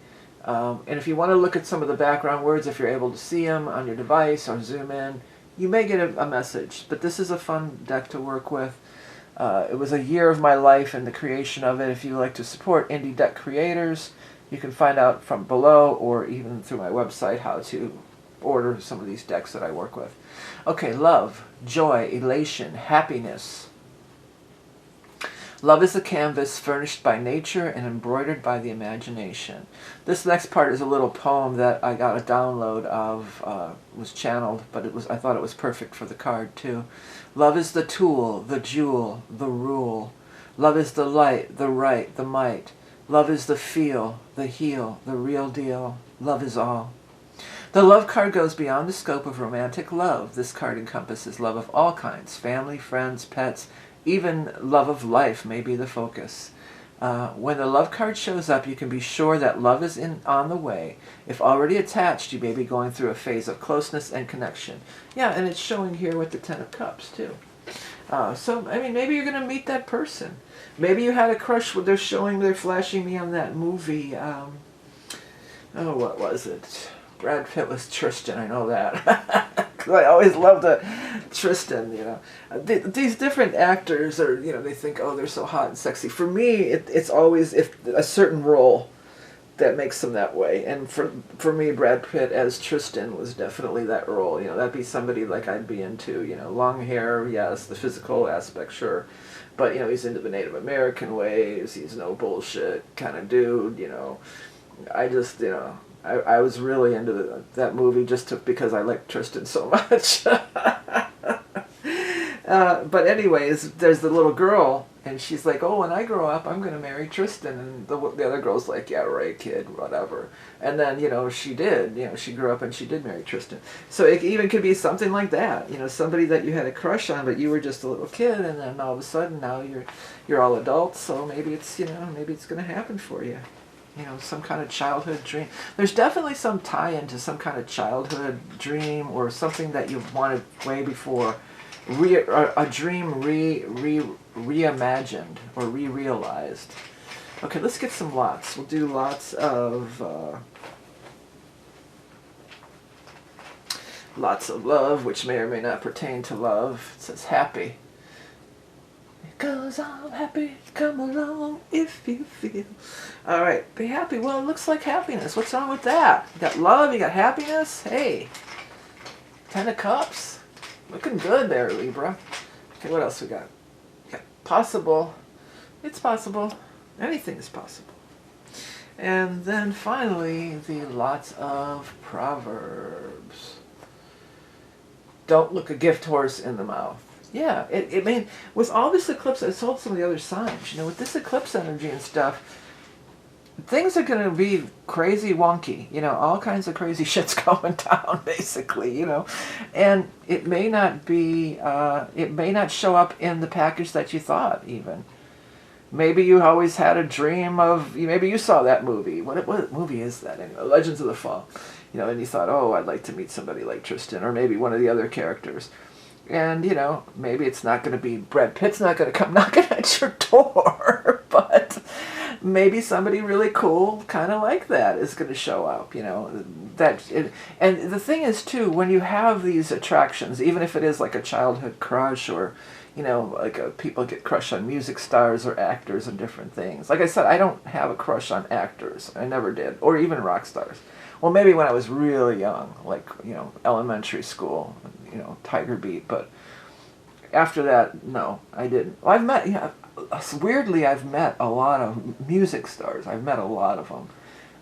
And if you want to look at some of the background words, if you're able to see them on your device or zoom in, you may get a message. But this is a fun deck to work with. It was a year of my life in the creation of it. If you like to support indie deck creators, you can find out from below or even through my website how to order some of these decks that I work with. Okay, love, joy, elation, happiness. Love is a canvas furnished by nature and embroidered by the imagination. This next part is a little poem that I got a download of, was channeled, but I thought it was perfect for the card too. Love is the tool, the jewel, the rule. Love is the light, the right, the might. Love is the feel, the heal, the real deal. Love is all. The love card goes beyond the scope of romantic love. This card encompasses love of all kinds, family, friends, pets, even love of life may be the focus. When the love card shows up, you can be sure that love is on the way. If already attached, you may be going through a phase of closeness and connection. Yeah, and it's showing here with the Ten of Cups, too. So, I mean, maybe you're going to meet that person. Maybe you had a crush. They're flashing me on that movie. Oh, what was it? Brad Pitt was Tristan, I know that. I always loved Tristan, you know. These different actors are, you know, they think, oh, they're so hot and sexy. For me, it's always a certain role that makes them that way. And for me, Brad Pitt as Tristan was definitely that role. You know, that'd be somebody like I'd be into, you know, long hair, yes, the physical aspect, sure. But, you know, he's into the Native American ways. He's no bullshit kind of dude, you know. I just, you know, I was really into that movie just because I liked Tristan so much. But anyways, there's the little girl, and she's like, oh, when I grow up, I'm going to marry Tristan. And the other girl's like, yeah, right, kid, whatever. And then, you know, she did. You know, she grew up and she did marry Tristan. So it even could be something like that. You know, somebody that you had a crush on, but you were just a little kid, and then all of a sudden now you're all adults. So maybe it's, you know, maybe it's going to happen for you. You know, some kind of childhood dream. There's definitely some tie into some kind of childhood dream or something that you wanted way before. A dream reimagined or re-realized. Okay, let's get some lots. We'll do lots of love, which may or may not pertain to love. It says happy. Because I'm happy, come along if you feel. All right, be happy. Well, it looks like happiness. What's wrong with that? You got love, you got happiness. Hey, 10 of Cups. Looking good there, Libra. Okay, what else we got? We got possible. It's possible. Anything is possible. And then finally, the lots of Proverbs. Don't look a gift horse in the mouth. Yeah, I mean, with all this eclipse, I told some of the other signs, you know, with this eclipse energy and stuff, things are going to be crazy wonky, you know, all kinds of crazy shit's going down, basically, you know, and it may not be, it may not show up in the package that you thought, even. Maybe you always had a dream of, maybe you saw that movie. What movie is that anyway? Legends of the Fall. You know, and you thought, oh, I'd like to meet somebody like Tristan, or maybe one of the other characters. And, you know, maybe it's not going to be Brad Pitt's not going to come knocking at your door, but maybe somebody really cool, kind of like that, is going to show up, you know. And the thing is, too, when you have these attractions, even if it is like a childhood crush or, you know, like people get crushed on music stars or actors and different things. Like I said, I don't have a crush on actors. I never did. Or even rock stars. Well, maybe when I was really young, like, you know, elementary school, you know, Tiger Beat, but after that, no, I didn't. Well, weirdly, I've met a lot of music stars. I've met a lot of them.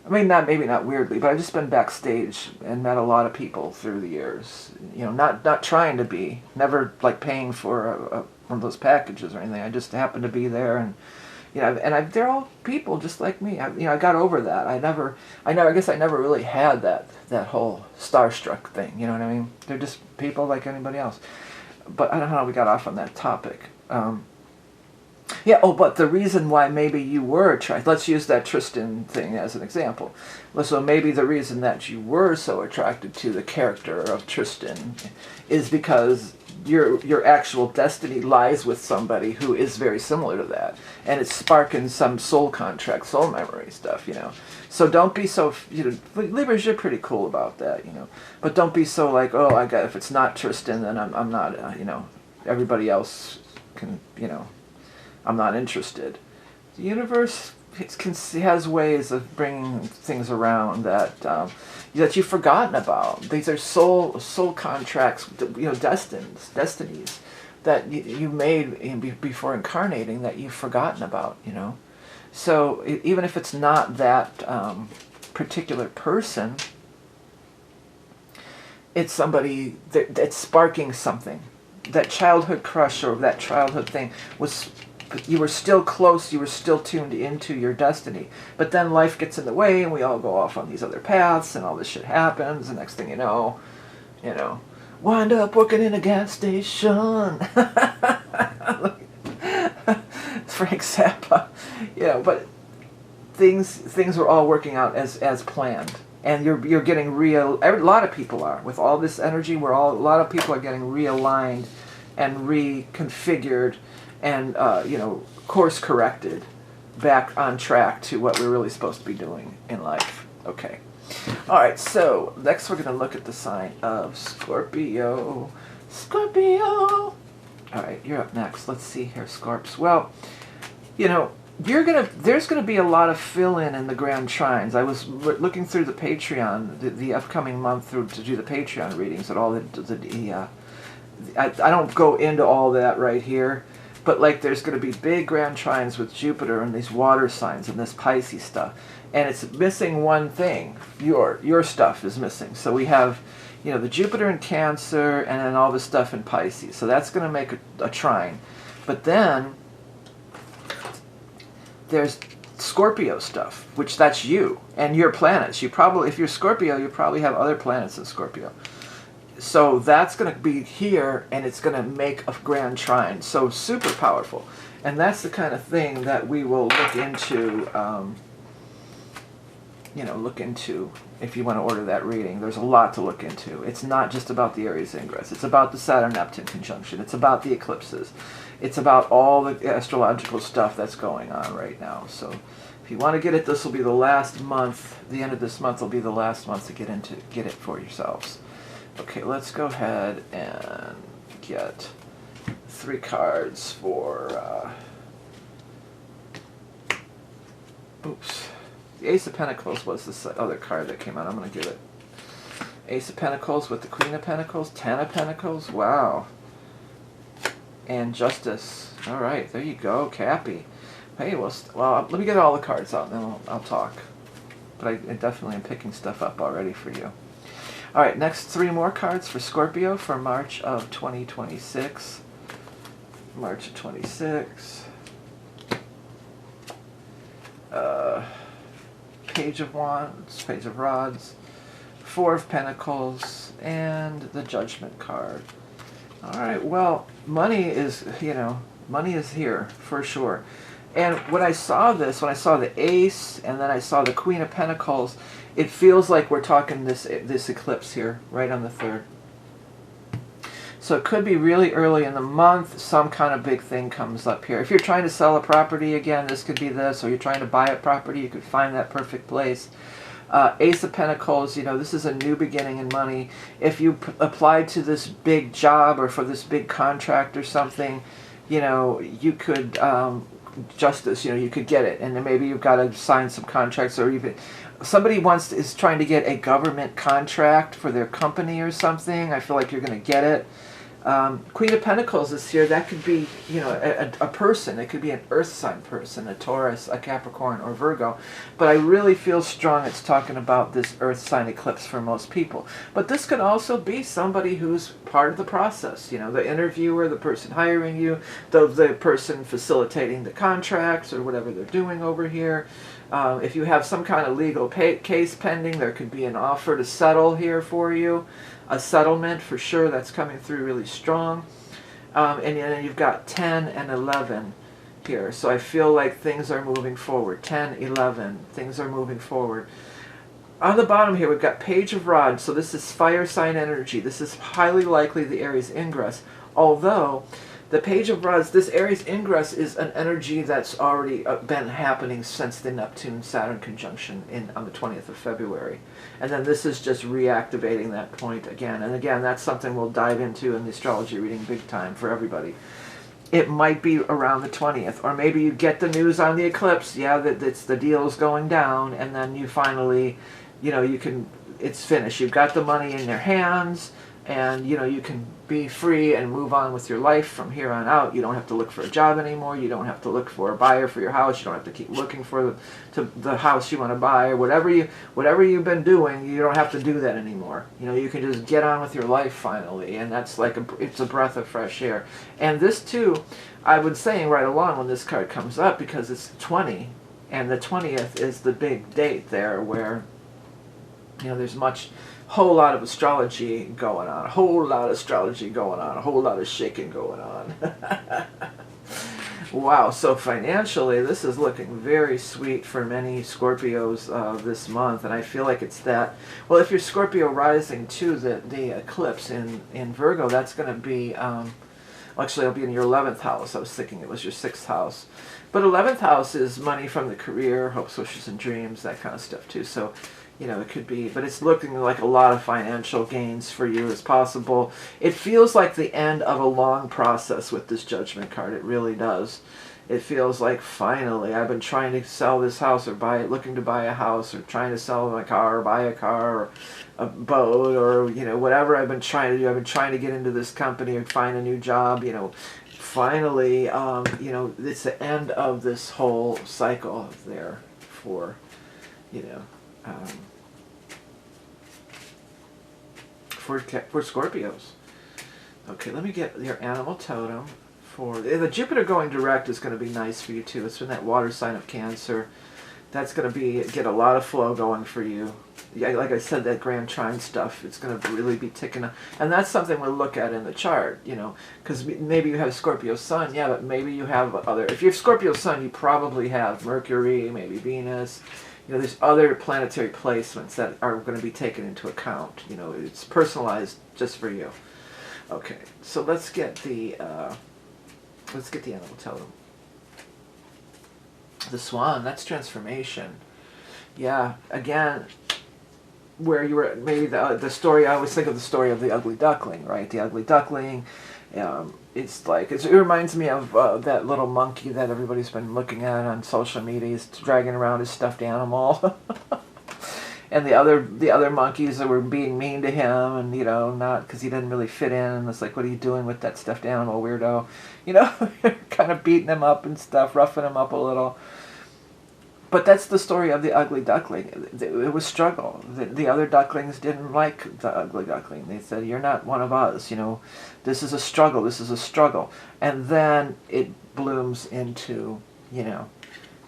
I mean, maybe not weirdly, but I've just been backstage and met a lot of people through the years. You know, not trying to be, never like paying for one of those packages or anything. I just happened to be there, and you know, and they're all people just like me. I got over that. I guess I never really had that whole starstruck thing. You know what I mean? They're just people like anybody else. But I don't know how we got off on that topic. Yeah, oh, but the reason why maybe you were attracted, let's use that Tristan thing as an example. So maybe the reason that you were so attracted to the character of Tristan is because your actual destiny lies with somebody who is very similar to that. And it's sparking some soul contract, soul memory stuff, you know. So don't be so, you know, Libras, you're pretty cool about that, you know. But don't be so like, oh, if it's not Tristan, then I'm not, you know, everybody else you know, I'm not interested. The universe has ways of bringing things around that you've forgotten about. These are soul contracts, you know, destinies that you made before incarnating that you've forgotten about, you know. So even if it's not that particular person, it's somebody that's sparking something. That childhood crush or that childhood thing was. You were still close, you were still tuned into your destiny. But then life gets in the way and we all go off on these other paths and all this shit happens. And next thing you know, wind up working in a gas station. Frank Zappa. Yeah, but things were all working out as planned. And you're getting a lot of people are. With all this energy, a lot of people are getting realigned and reconfigured and, you know, course corrected back on track to what we're really supposed to be doing in life. Okay. All right, so next we're going to look at the sign of Scorpio. Scorpio! All right, you're up next. Let's see here, Scorps. Well, you know, there's going to be a lot of fill-in in the grand trines. I was looking through the Patreon, the upcoming month to do the Patreon readings and all I don't go into all that right here. But like there's going to be big grand trines with Jupiter and these water signs and this Pisces stuff. And it's missing one thing. Your stuff is missing. So we have, you know, the Jupiter in Cancer and then all this stuff in Pisces. So that's going to make a trine. But then there's Scorpio stuff, which that's you and your planets. You probably, if you're Scorpio, you probably have other planets in Scorpio. So that's going to be here, and it's going to make a grand trine. So super powerful. And that's the kind of thing that we will look into you know, look into if you want to order that reading. There's a lot to look into. It's not just about the Aries ingress. It's about the Saturn-Neptune conjunction. It's about the eclipses. It's about all the astrological stuff that's going on right now. So if you want to get it, this will be the last month. The end of this month will be the last month to get it for yourselves. Okay, let's go ahead and get 3 cards for... oops. The Ace of Pentacles was the other card that came out. I'm going to give it Ace of Pentacles with the Queen of Pentacles, 10 of Pentacles. Wow. And Justice. All right, there you go, Cappy. Hey, well, let me get all the cards out, and then I'll talk. But I definitely am picking stuff up already for you. All right, next 3 more cards for Scorpio for March of 2026. March of 26. Page of Wands, Page of Rods, 4 of Pentacles, and the Judgment card. All right, well, money is, you know, money is here for sure. And when I saw this, when I saw the Ace, and then I saw the Queen of Pentacles, it feels like we're talking this eclipse here, right on the 3rd. So it could be really early in the month, some kind of big thing comes up here. If you're trying to sell a property, again, this could be this, or you're trying to buy a property, you could find that perfect place. Ace of Pentacles, you know, this is a new beginning in money. If you applied to this big job or for this big contract or something, you know, you could, justice, you know, you could get it. And then maybe you've got to sign some contracts, or even somebody is trying to get a government contract for their company or something. I feel like you're going to get it. Queen of Pentacles is here. That could be, you know, a person. It could be an earth sign person, a Taurus, a Capricorn, or Virgo. But I really feel strong it's talking about this earth sign eclipse for most people. But this could also be somebody who's part of the process. You know, the interviewer, the person hiring you, the person facilitating the contracts or whatever they're doing over here. If you have some kind of legal case pending, there could be an offer to settle here for you. A settlement for sure that's coming through really strong. And then you've got 10 and 11 here. So I feel like things are moving forward. 10, 11, things are moving forward. On the bottom here, we've got Page of Rods. So this is fire sign energy. This is highly likely the Aries ingress. Although the Page of Rods, this Aries ingress is an energy that's already been happening since the Neptune-Saturn conjunction on the 20th of February. And then this is just reactivating that point again. And again, that's something we'll dive into in the astrology reading big time for everybody. It might be around the 20th. Or maybe you get the news on the eclipse, yeah, that the deal's going down, and then you finally, you know, it's finished. You've got the money in your hands, and, you know, you can be free and move on with your life from here on out. You don't have to look for a job anymore. You don't have to look for a buyer for your house. You don't have to keep looking for the house you want to buy, or whatever you've been doing. You don't have to do that anymore. You know, you can just get on with your life finally, and that's like it's a breath of fresh air. And this too, I would say right along when this card comes up, because it's 20, and the 20th is the big date there where, you know, there's whole lot of astrology going on, a whole lot of shaking going on. Wow, so financially, this is looking very sweet for many Scorpios this month, and I feel like it's that. Well, if you're Scorpio rising to the eclipse in Virgo, that's going to be, actually it'll be in your 11th house. I was thinking it was your 6th house. But 11th house is money from the career, hopes, wishes, and dreams, that kind of stuff too. So, you know, it could be, but it's looking like a lot of financial gains for you is possible. It feels like the end of a long process with this Judgment card. It really does. It feels like finally, I've been trying to sell this house or looking to buy a house, or trying to sell my car or buy a car or a boat, or, you know, whatever I've been trying to do. I've been trying to get into this company or find a new job, you know. Finally, you know, it's the end of this whole cycle there for, you know, for Scorpios. Okay, let me get your animal totem. For the Jupiter going direct is going to be nice for you too. It's in that water sign of Cancer. That's going to get a lot of flow going for you. Yeah, like I said, that Grand Trine stuff, it's going to really be ticking up. And that's something we'll look at in the chart, you know, because maybe you have Scorpio Sun, yeah, but maybe you have other. If you're Scorpio Sun, you probably have Mercury, maybe Venus. You know, there's other planetary placements that are going to be taken into account. You know, it's personalized just for you. Okay, so let's get the animal totem. The swan, that's transformation. Yeah, again, where you were, maybe the story, I always think of the story of the ugly duckling, right? The ugly duckling, it's like, it reminds me of that little monkey that everybody's been looking at on social media. He's dragging around his stuffed animal. And the other monkeys that were being mean to him, and, you know, not because he didn't really fit in, and it's like, what are you doing with that stuffed animal, weirdo? You know, kind of beating him up and stuff, roughing him up a little. But that's the story of the ugly duckling. It was struggle. The other ducklings didn't like the ugly duckling. They said, you're not one of us, you know. This is a struggle. This is a struggle. And then it blooms into, you know,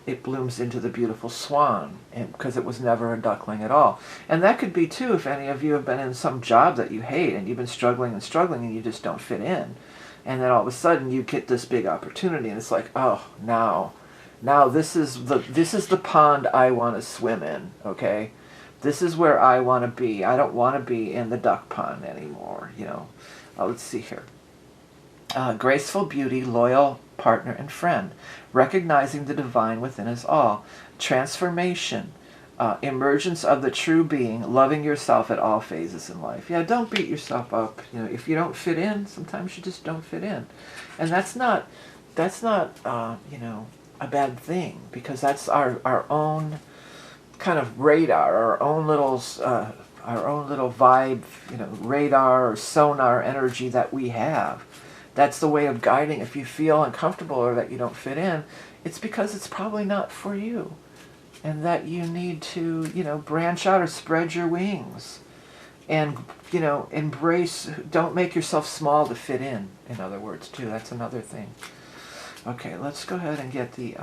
it blooms into the beautiful swan, because it was never a duckling at all. And that could be, too, if any of you have been in some job that you hate, and you've been struggling and struggling, and you just don't fit in. And then all of a sudden, you get this big opportunity, and it's like, oh, now this is the pond I want to swim in, okay? This is where I want to be. I don't want to be in the duck pond anymore, you know. Let's see here. Graceful beauty, loyal partner and friend. Recognizing the divine within us all. Transformation. Emergence of the true being. Loving yourself at all phases in life. Yeah, don't beat yourself up. You know, if you don't fit in, sometimes you just don't fit in. And that's not you know, a bad thing, because that's our own kind of radar, our own little vibe, you know, radar or sonar energy that we have. That's the way of guiding. If you feel uncomfortable or that you don't fit in, it's because it's probably not for you, and that you need to, you know, branch out or spread your wings, and, you know, embrace. Don't make yourself small to fit in other words, too. That's another thing. Okay, let's go ahead and get the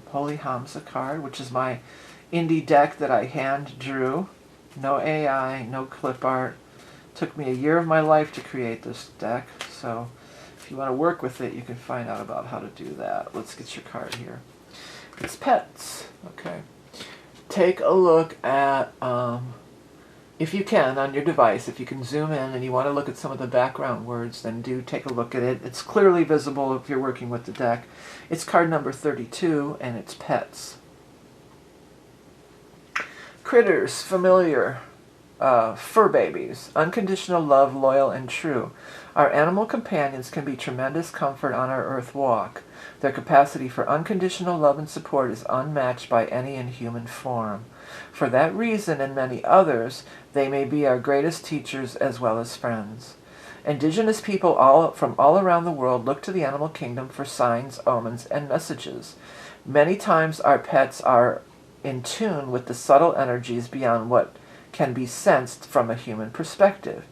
Holy HAMSA card, which is my indie deck that I hand drew. No AI, no clip art. Took me a year of my life to create this deck, so if you want to work with it, you can find out about how to do that. Let's get your card here. It's pets. Okay. Take a look at, if you can, on your device, if you can zoom in and you want to look at some of the background words, then do take a look at it. It's clearly visible if you're working with the deck. It's card number 32, and it's pets. Critters, familiar, fur babies, unconditional love, loyal and true. Our animal companions can be tremendous comfort on our earth walk. Their capacity for unconditional love and support is unmatched by any in human form. For that reason and many others, they may be our greatest teachers as well as friends. Indigenous people from all around the world look to the animal kingdom for signs, omens, and messages. Many times our pets are in tune with the subtle energies beyond what can be sensed from a human perspective.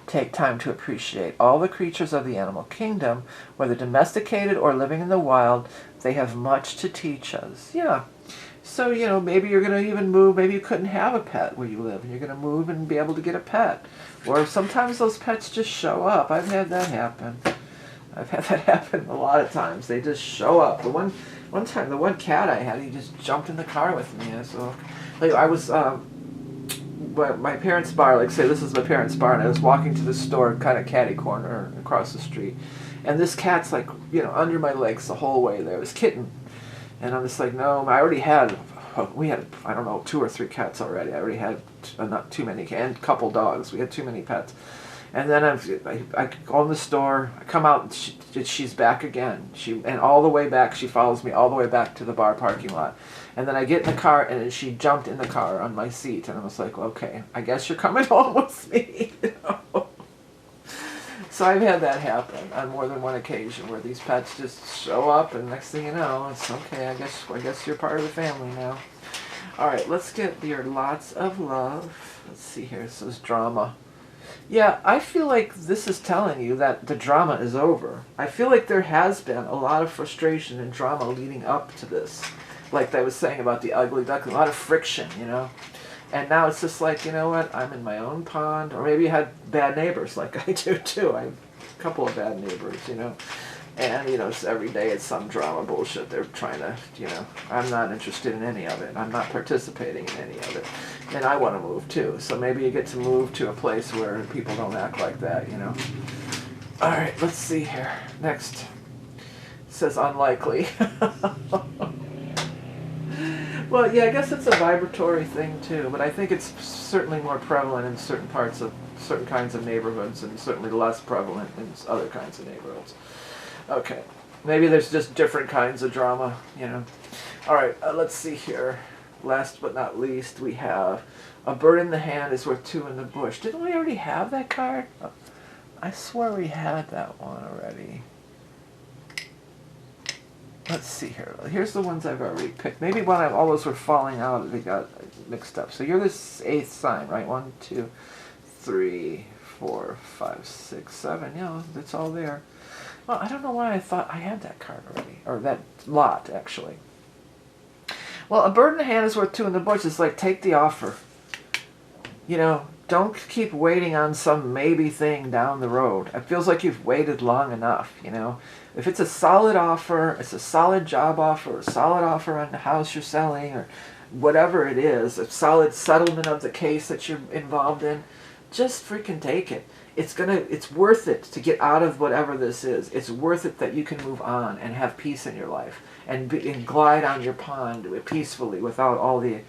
Take time to appreciate all the creatures of the animal kingdom, whether domesticated or living in the wild. They have much to teach us. Yeah. So, you know, maybe you're going to even move. Maybe you couldn't have a pet where you live, and you're going to move and be able to get a pet. Or sometimes those pets just show up. I've had that happen. I've had that happen a lot of times. They just show up. The one time, the one cat I had, he just jumped in the car with me. So, like, I was my parents' bar, like say this is my parents' bar, and I was walking to the store, kind of catty corner across the street, and this cat's like, you know, under my legs the whole way there, this kitten, and I'm just like, no, I already had, we had, I don't know, 2 or 3 cats already. I already had not too many, and a couple dogs. We had too many pets. And then I go in the store, I come out, and she's back again. And all the way back, she follows me all the way back to the bar parking lot. And then I get in the car, and she jumped in the car on my seat. And I was like, okay, I guess you're coming home with me. You know? So I've had that happen on more than one occasion, where these pets just show up, and next thing you know, it's okay, I guess you're part of the family now. All right, let's get your lots of love. Let's see here, it says drama. Yeah, I feel like this is telling you that the drama is over. I feel like there has been a lot of frustration and drama leading up to this. Like I was saying about the ugly duckling, a lot of friction, you know. And now it's just like, you know what, I'm in my own pond. Or maybe you had bad neighbors like I do too. I have a couple of bad neighbors, you know. And, you know, it's every day it's some drama bullshit. They're trying to, you know, I'm not interested in any of it. I'm not participating in any of it. And I want to move too. So maybe you get to move to a place where people don't act like that, you know. All right, let's see here. Next. It says unlikely. Well, yeah, I guess it's a vibratory thing too, but I think it's certainly more prevalent in certain parts of certain kinds of neighborhoods and certainly less prevalent in other kinds of neighborhoods. Okay, maybe there's just different kinds of drama, you know. All right, let's see here. Last but not least, we have a bird in the hand is worth two in the bush. Didn't we already have that card? Oh, I swear we had that one already. Let's see here. Here's the ones I've already picked. Maybe when all those were falling out, they got mixed up. So you're this 8th sign, right? 1, 2, 3, 4, 5, 6, 7. Yeah, it's all there. Well, I don't know why I thought I had that card already. Or that lot, actually. Well, a bird in the hand is worth two in the bush. It's like, take the offer. You know, don't keep waiting on some maybe thing down the road. It feels like you've waited long enough, you know. If it's a solid offer, it's a solid job offer, a solid offer on the house you're selling, or whatever it is, a solid settlement of the case that you're involved in, just freaking take it. It's worth it to get out of whatever this is. It's worth it that you can move on and have peace in your life and glide on your pond peacefully without all the,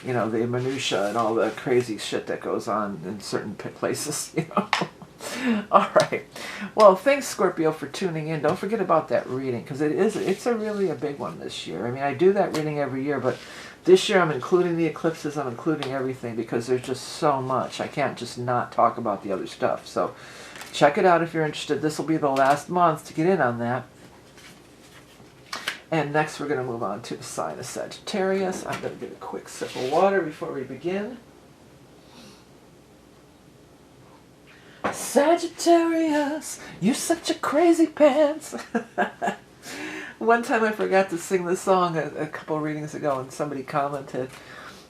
you know, the minutia and all the crazy shit that goes on in certain places, you know. All right. Well, thanks, Scorpio, for tuning in. Don't forget about that reading, because it's really a big one this year. I mean, I do that reading every year, but this year I'm including the eclipses. I'm including everything because there's just so much. I can't just not talk about the other stuff. So check it out if you're interested. This will be the last month to get in on that. And next we're going to move on to the sign of Sagittarius. I'm going to get a quick sip of water before we begin. Sagittarius, you such a crazy pants. One time I forgot to sing the song a couple readings ago, and somebody commented,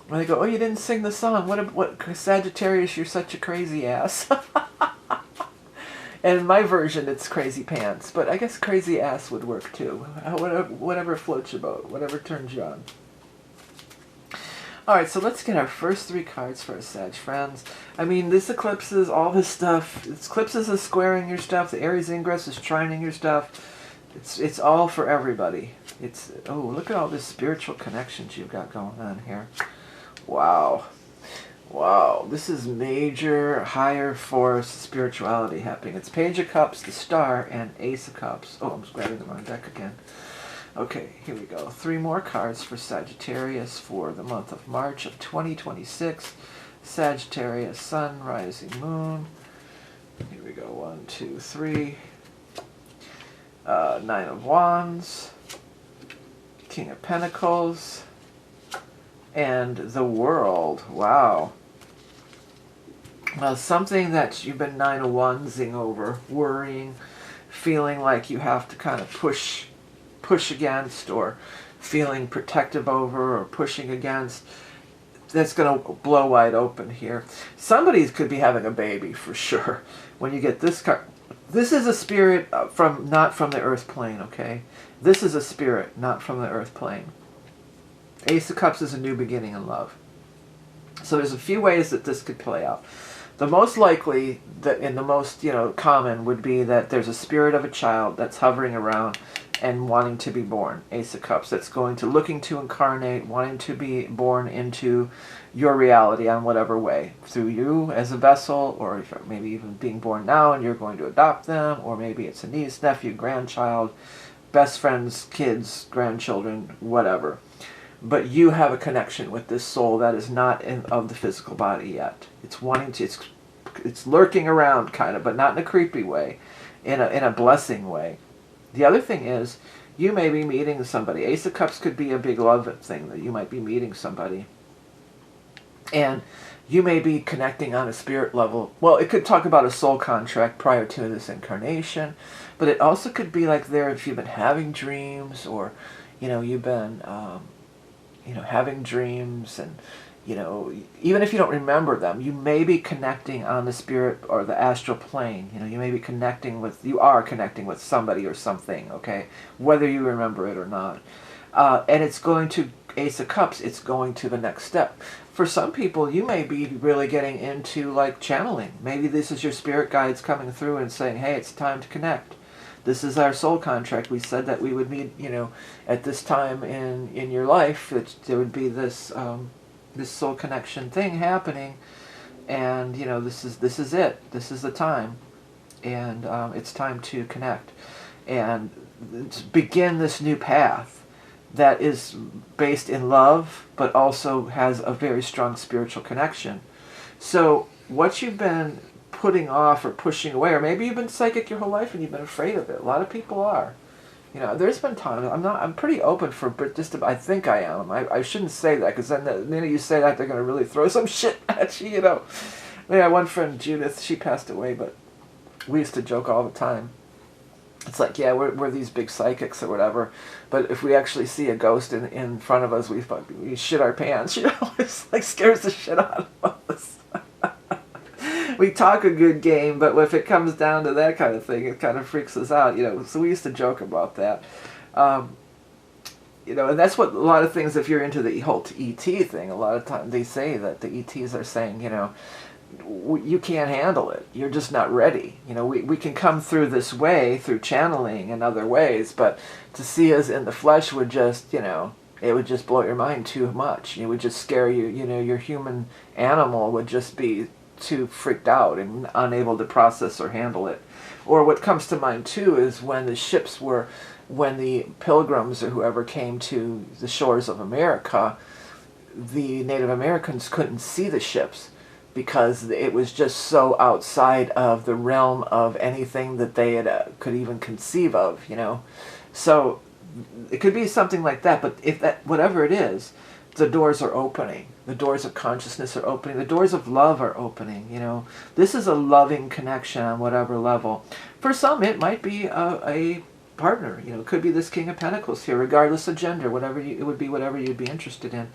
and they go, "Oh, you didn't sing the song. What Sagittarius, you're such a crazy ass." And in my version, it's crazy pants, but I guess crazy ass would work too. Whatever floats your boat, whatever turns you on. All right, so let's get our first 3 cards for our Sag friends. I mean, this eclipses, all this stuff. Eclipses is squaring your stuff. The Aries ingress is trining your stuff. It's all for everybody. Oh, look at all this spiritual connections you've got going on here. Wow. Wow, this is major higher force spirituality happening. It's Page of Cups, the Star, and Ace of Cups. Oh, I'm just grabbing the wrong deck again. Okay, here we go. 3 more cards for Sagittarius for the month of March of 2026. Sagittarius, Sun, Rising, Moon. Here we go. 1, 2, 3. 9 of Wands. King of Pentacles. And the World. Wow. Well, something that you've been 9 of Wandsing over, worrying, feeling like you have to kind of push against, or feeling protective over, or pushing against, that's going to blow wide open here. Somebody could be having a baby for sure. When you get this card, this is a spirit not from the earth plane, okay? This is a spirit not from the earth plane. Ace of Cups is a new beginning in love. So there's a few ways that this could play out. The most likely, and the most common, would be that there's a spirit of a child that's hovering around and wanting to be born. Ace of Cups, that's looking to incarnate, wanting to be born into your reality on whatever way. Through you as a vessel, or maybe even being born now and you're going to adopt them, or maybe it's a niece, nephew, grandchild, best friends, kids, grandchildren, whatever. But you have a connection with this soul that is not of the physical body yet. It's it's lurking around kind of, but not in a creepy way, in a blessing way. The other thing is, you may be meeting somebody. Ace of Cups could be a big love thing, that you might be meeting somebody. And you may be connecting on a spirit level. Well, it could talk about a soul contract prior to this incarnation, but it also could be like if you've been having dreams, or you've been having dreams, and you know, even if you don't remember them, you may be connecting on the spirit or the astral plane. You know, you may be connecting with, you are connecting with somebody or something, okay, whether you remember it or not. And it's going to, Ace of Cups, it's going to the next step. For some people, you may be really getting into like channeling. Maybe this is your spirit guides coming through and saying, hey, it's time to connect. This is our soul contract. We said that we would meet, you know, at this time in your life, that there would be this this soul connection thing happening, and you know, this is it. This is the time, and it's time to connect and begin this new path that is based in love, but also has a very strong spiritual connection. So what you've been putting off or pushing away, or maybe you've been psychic your whole life and you've been afraid of it. A lot of people are. You know, there's been times, I'm pretty open for, but just, I think I am. I shouldn't say that, because then the minute you say that, they're going to really throw some shit at you, you know. Yeah, one friend, Judith, she passed away, but we used to joke all the time. It's like, yeah, we're these big psychics or whatever, but if we actually see a ghost in front of us, we shit our pants, you know. It's like, scares the shit out of us. We talk a good game, but if it comes down to that kind of thing, it kind of freaks us out, you know. So we used to joke about that. You know, and that's what a lot of things, if you're into the whole ET thing, a lot of times they say that the ETs are saying, you know, you can't handle it. You're just not ready. You know, we can come through this way, through channeling and other ways, but to see us in the flesh would just, you know, it would just blow your mind too much. It would just scare you. You know, your human animal would just be too freaked out and unable to process or handle it. Or what comes to mind too is when the pilgrims or whoever came to the shores of America, the Native Americans couldn't see the ships because it was just so outside of the realm of anything that they had, could even conceive of, you know. So it could be something like that, but if that, whatever it is, the doors are opening. The doors of consciousness are opening. The doors of love are opening, you know. This is a loving connection on whatever level. For some, it might be a partner, you know. It could be this King of Pentacles here, regardless of gender, it would be whatever you'd be interested in.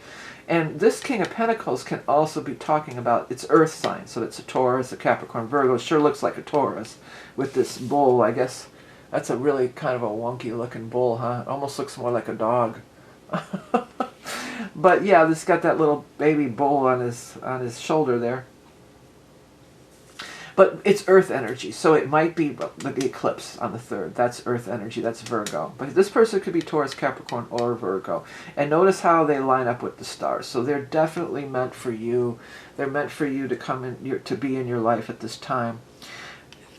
And this King of Pentacles can also be talking about its earth sign. So it's a Taurus, a Capricorn, Virgo. It sure looks like a Taurus with this bull. I guess that's a really kind of a wonky looking bull, huh? It almost looks more like a dog. But yeah, this got that little baby bull on his shoulder there. But it's earth energy, so it might be the eclipse on the 3rd. That's earth energy, that's Virgo. But this person could be Taurus, Capricorn, or Virgo. And notice how they line up with the stars. So they're definitely meant for you. They're meant for you to come in, to be in your life at this time.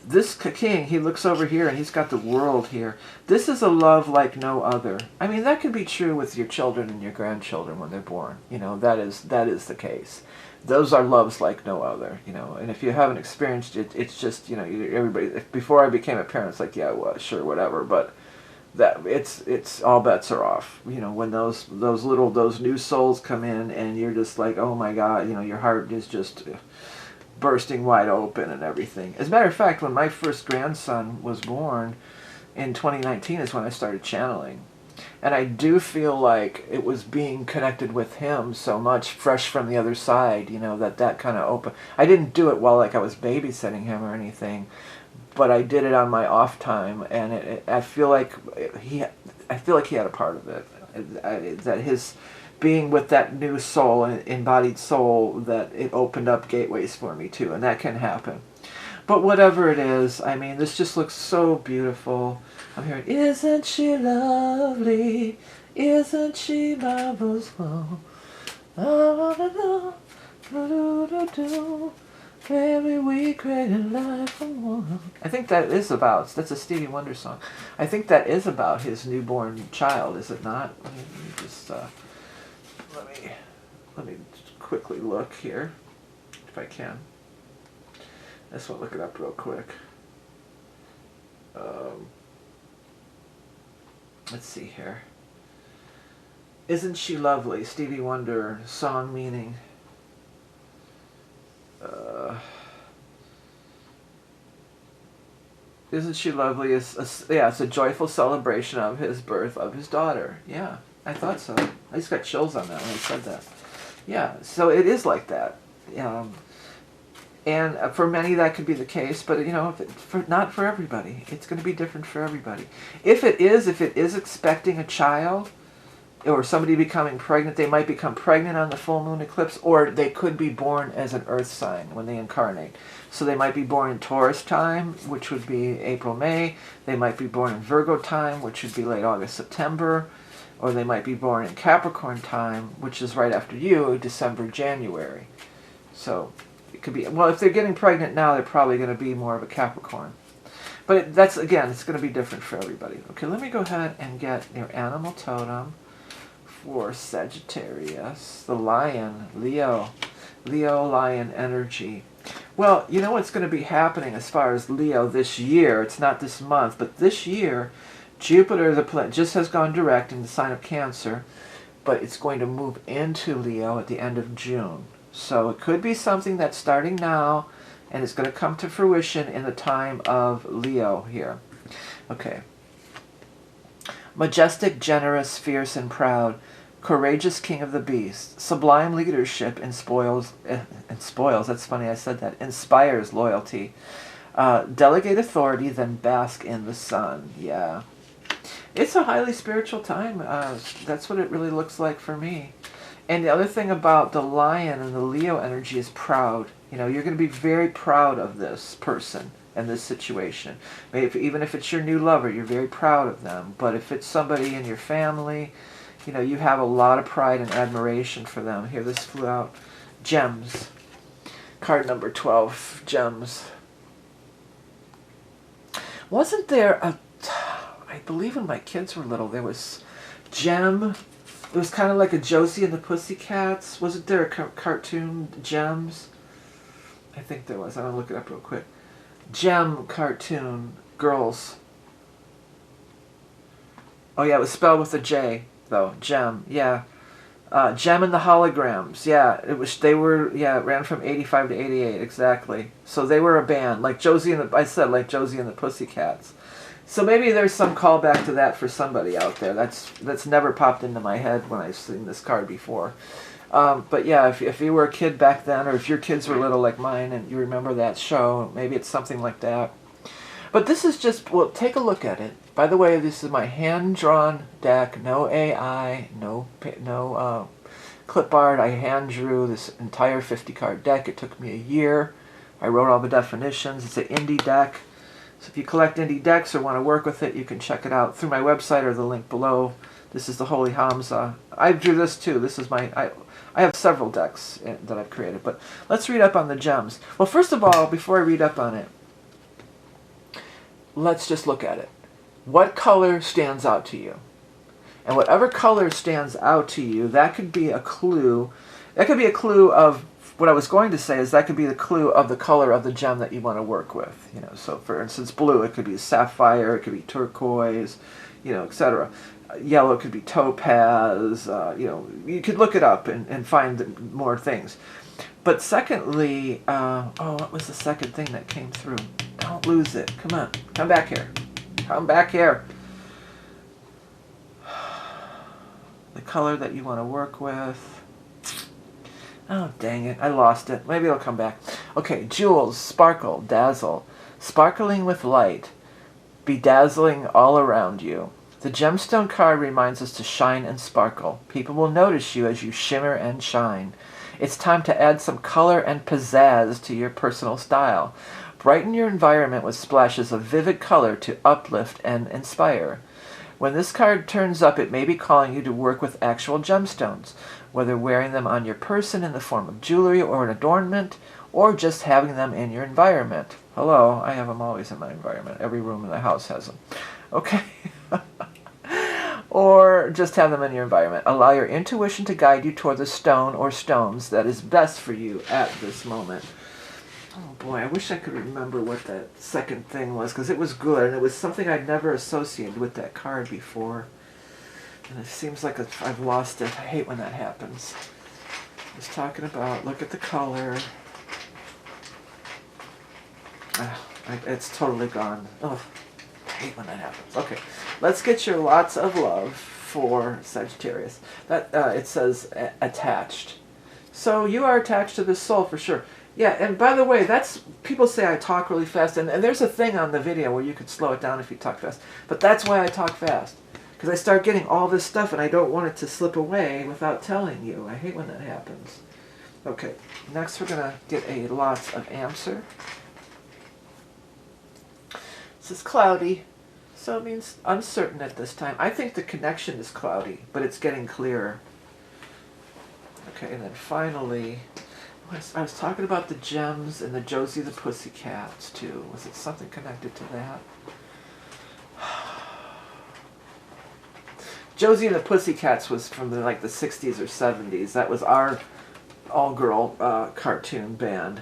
This king, he looks over here and he's got the world here. This is a love like no other. I mean, that could be true with your children and your grandchildren when they're born. You know, that is the case. Those are loves like no other, you know. And if you haven't experienced it, it's just, you know, everybody, before I became a parent, it's like, yeah, well, sure, whatever. But that it's all bets are off. You know, when those new souls come in and you're just like, oh my God, you know, your heart is just bursting wide open and everything. As a matter of fact, when my first grandson was born in 2019 is when I started channeling. And I do feel like it was being connected with him so much, fresh from the other side, you know, that kind of open. I didn't do it while like I was babysitting him or anything, but I did it on my off time, and I feel like he had a part of it. That his being with that new soul, embodied soul, that it opened up gateways for me too, and that can happen. But whatever it is, I mean, this just looks so beautiful. I'm hearing, isn't she lovely? Isn't she marvelous? Baby, we created life from one. I think that is about, that's a Stevie Wonder song. I think that is about his newborn child, is it not? Let me just, let me quickly look here, if I can. I just want to look it up real quick. Let's see here. Isn't she lovely? Stevie Wonder, song meaning. Isn't she lovely? Yeah, it's a joyful celebration of his birth of his daughter. Yeah, I thought so. I just got chills on that when I said that. Yeah, so it is like that. And for many that could be the case, but you know, not for everybody. It's going to be different for everybody. If it is expecting a child, or somebody becoming pregnant, they might become pregnant on the full moon eclipse, or they could be born as an earth sign when they incarnate. So they might be born in Taurus time, which would be April, May. They might be born in Virgo time, which would be late August, September. Or they might be born in Capricorn time, which is right after you, December, January. So it could be, well, if they're getting pregnant now, they're probably going to be more of a Capricorn. But that's, again, it's going to be different for everybody. Okay, let me go ahead and get your animal totem for Sagittarius, the lion, Leo lion energy. Well, you know what's going to be happening as far as Leo this year. It's not this month, but this year, Jupiter, the planet, just has gone direct in the sign of Cancer, but it's going to move into Leo at the end of June. So it could be something that's starting now, and it's going to come to fruition in the time of Leo here. Okay. Majestic, generous, fierce, and proud, courageous king of the beast, sublime leadership spoils, that's funny I said that, inspires loyalty. Delegate authority, then bask in the sun. Yeah. It's a highly spiritual time. That's what it really looks like for me. And the other thing about the lion and the Leo energy is proud. You know, you're going to be very proud of this person and this situation. Maybe even if it's your new lover, you're very proud of them. But if it's somebody in your family, you know, you have a lot of pride and admiration for them. Here, this flew out. Gems. Card number 12, gems. Wasn't there a... I believe when my kids were little, there was Gem. It was kind of like a Josie and the Pussycats. Wasn't there a cartoon, Gems? I think there was. I'm going to look it up real quick. Gem cartoon, girls. Oh yeah, it was spelled with a J, though. Gem, yeah. Gem and the Holograms, yeah. It was. They were, yeah. It ran from 85 to 88, exactly. So they were a band, like Josie and the. I said like Josie and the Pussycats. So maybe there's some callback to that for somebody out there. That's never popped into my head when I've seen this card before. But yeah, if you were a kid back then, or if your kids were little like mine and you remember that show, maybe it's something like that. But this is just, well, take a look at it. By the way, this is my hand-drawn deck, no AI, no clip art. I hand-drew this entire 50-card deck. It took me a year. I wrote all the definitions. It's an indie deck. So if you collect indie decks or want to work with it, you can check it out through my website or the link below. This is the Holy HAMSA. I drew this too. This is my... I have several decks that I've created, but let's read up on the gems. Well, first of all, before I read up on it, let's just look at it. What color stands out to you? And whatever color stands out to you, that could be a clue. That could be a clue of... What I was going to say is that could be the clue of the color of the gem that you want to work with. You know, so for instance, blue, it could be sapphire, it could be turquoise, you know, etc. Yellow could be topaz. You know, you could look it up and find more things. But secondly, oh, what was the second thing that came through? Don't lose it. Come on, come back here. Come back here. The color that you want to work with. Oh, dang it. I lost it. Maybe it'll come back. Okay, jewels, sparkle, dazzle. Sparkling with light. Bedazzling all around you. The gemstone card reminds us to shine and sparkle. People will notice you as you shimmer and shine. It's time to add some color and pizzazz to your personal style. Brighten your environment with splashes of vivid color to uplift and inspire. When this card turns up, it may be calling you to work with actual gemstones, whether wearing them on your person in the form of jewelry or an adornment, or just having them in your environment. Hello, I have them always in my environment. Every room in the house has them. Okay. Or just have them in your environment. Allow your intuition to guide you toward the stone or stones that is best for you at this moment. Oh boy, I wish I could remember what that second thing was, because it was good, and it was something I'd never associated with that card before. And it seems like I've lost it. I hate when that happens. I was talking about, look at the color. It's totally gone. Oh, I hate when that happens. Okay, let's get your lots of love for Sagittarius. That it says attached. So you are attached to this soul for sure. Yeah, and by the way, that's, people say I talk really fast, and there's a thing on the video where you could slow it down if you talk fast. But that's why I talk fast. Because I start getting all this stuff and I don't want it to slip away without telling you. I hate when that happens. Okay, next we're going to get a lots of answer. This is cloudy, so it means uncertain at this time. I think the connection is cloudy, but it's getting clearer. Okay, and then finally, I was talking about the gems and the Josie the Pussycats too. Was it something connected to that? Josie and the Pussycats was from the 60s or 70s. That was our all-girl cartoon band.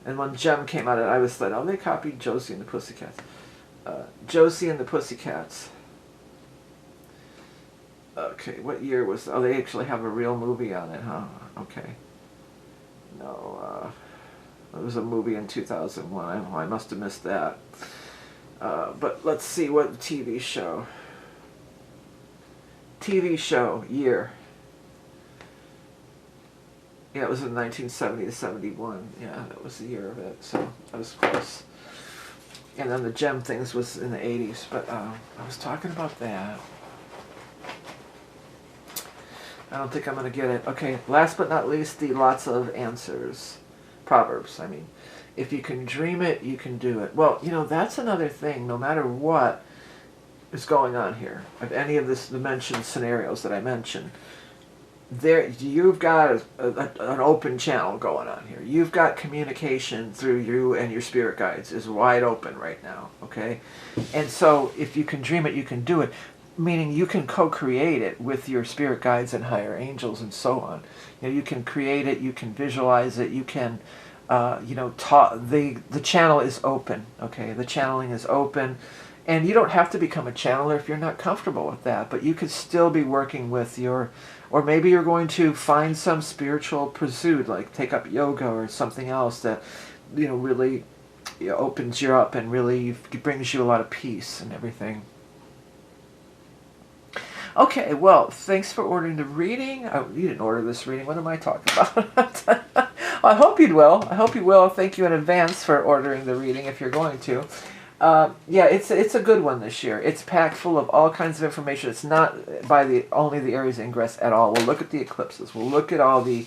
And when Gem came out, I was like, oh, they copied Josie and the Pussycats. Josie and the Pussycats. Okay, what year was... Oh, they actually have a real movie on it, huh? Okay. No, it was a movie in 2001. I must have missed that. But let's see, what TV show. TV show, year. Yeah, it was in 1970 to 71. Yeah, that was the year of it, so I was close. And then the gem things was in the 80s, but I was talking about that. I don't think I'm going to get it. Okay, last but not least, the lots of answers. Proverbs, I mean. If you can dream it, you can do it. Well, you know, that's another thing. No matter what is going on here, of any of the mentioned scenarios that I mentioned, you've got an open channel going on here. You've got communication through you and your spirit guides is wide open right now, okay? And so if you can dream it, you can do it, meaning you can co-create it with your spirit guides and higher angels and so on. You know, you can create it, you can visualize it, you can, you know, the channel is open, okay? The channeling is open. And you don't have to become a channeler if you're not comfortable with that, but you could still be working with your, or maybe you're going to find some spiritual pursuit, like take up yoga or something else that, you know, really opens you up and really brings you a lot of peace and everything. Okay, well, thanks for ordering the reading. Oh, you didn't order this reading. What am I talking about? Well, I hope you will. I hope you will. Thank you in advance for ordering the reading if you're going to. Yeah, it's a good one this year. It's packed full of all kinds of information. It's not by only the Aries ingress at all. We'll look at the eclipses. We'll look at all the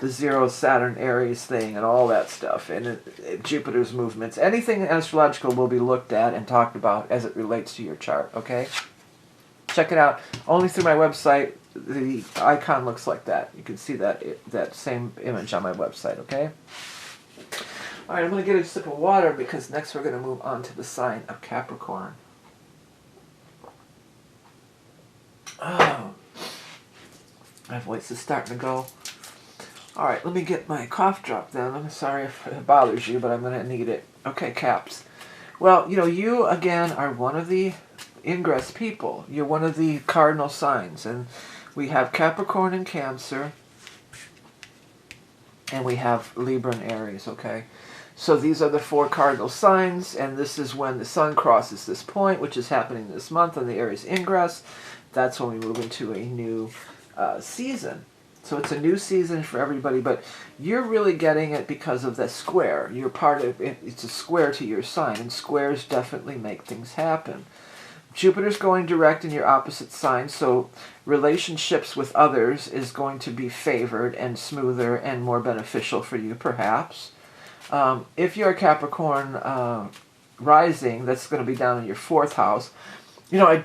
zero Saturn Aries thing and all that stuff, and Jupiter's movements. Anything astrological will be looked at and talked about as it relates to your chart, okay? Check it out. Only through my website. The icon looks like that. You can see that same image on my website, okay? All right, I'm going to get a sip of water because next we're going to move on to the sign of Capricorn. Oh, my voice is starting to go. All right, let me get my cough drop then. I'm sorry if it bothers you, but I'm going to need it. Okay, Caps. Well, you know, you, again, are one of the ingress people. You're one of the cardinal signs. And we have Capricorn and Cancer. And we have Libra and Aries, okay? So these are the 4 cardinal signs, and this is when the sun crosses this point, which is happening this month on the Aries ingress. That's when we move into a new season. So it's a new season for everybody, but you're really getting it because of the square. You're part of it. It's a square to your sign, and squares definitely make things happen. Jupiter's going direct in your opposite sign, so relationships with others is going to be favored and smoother and more beneficial for you, perhaps. If you're a Capricorn rising, that's going to be down in your 4th house. You know, I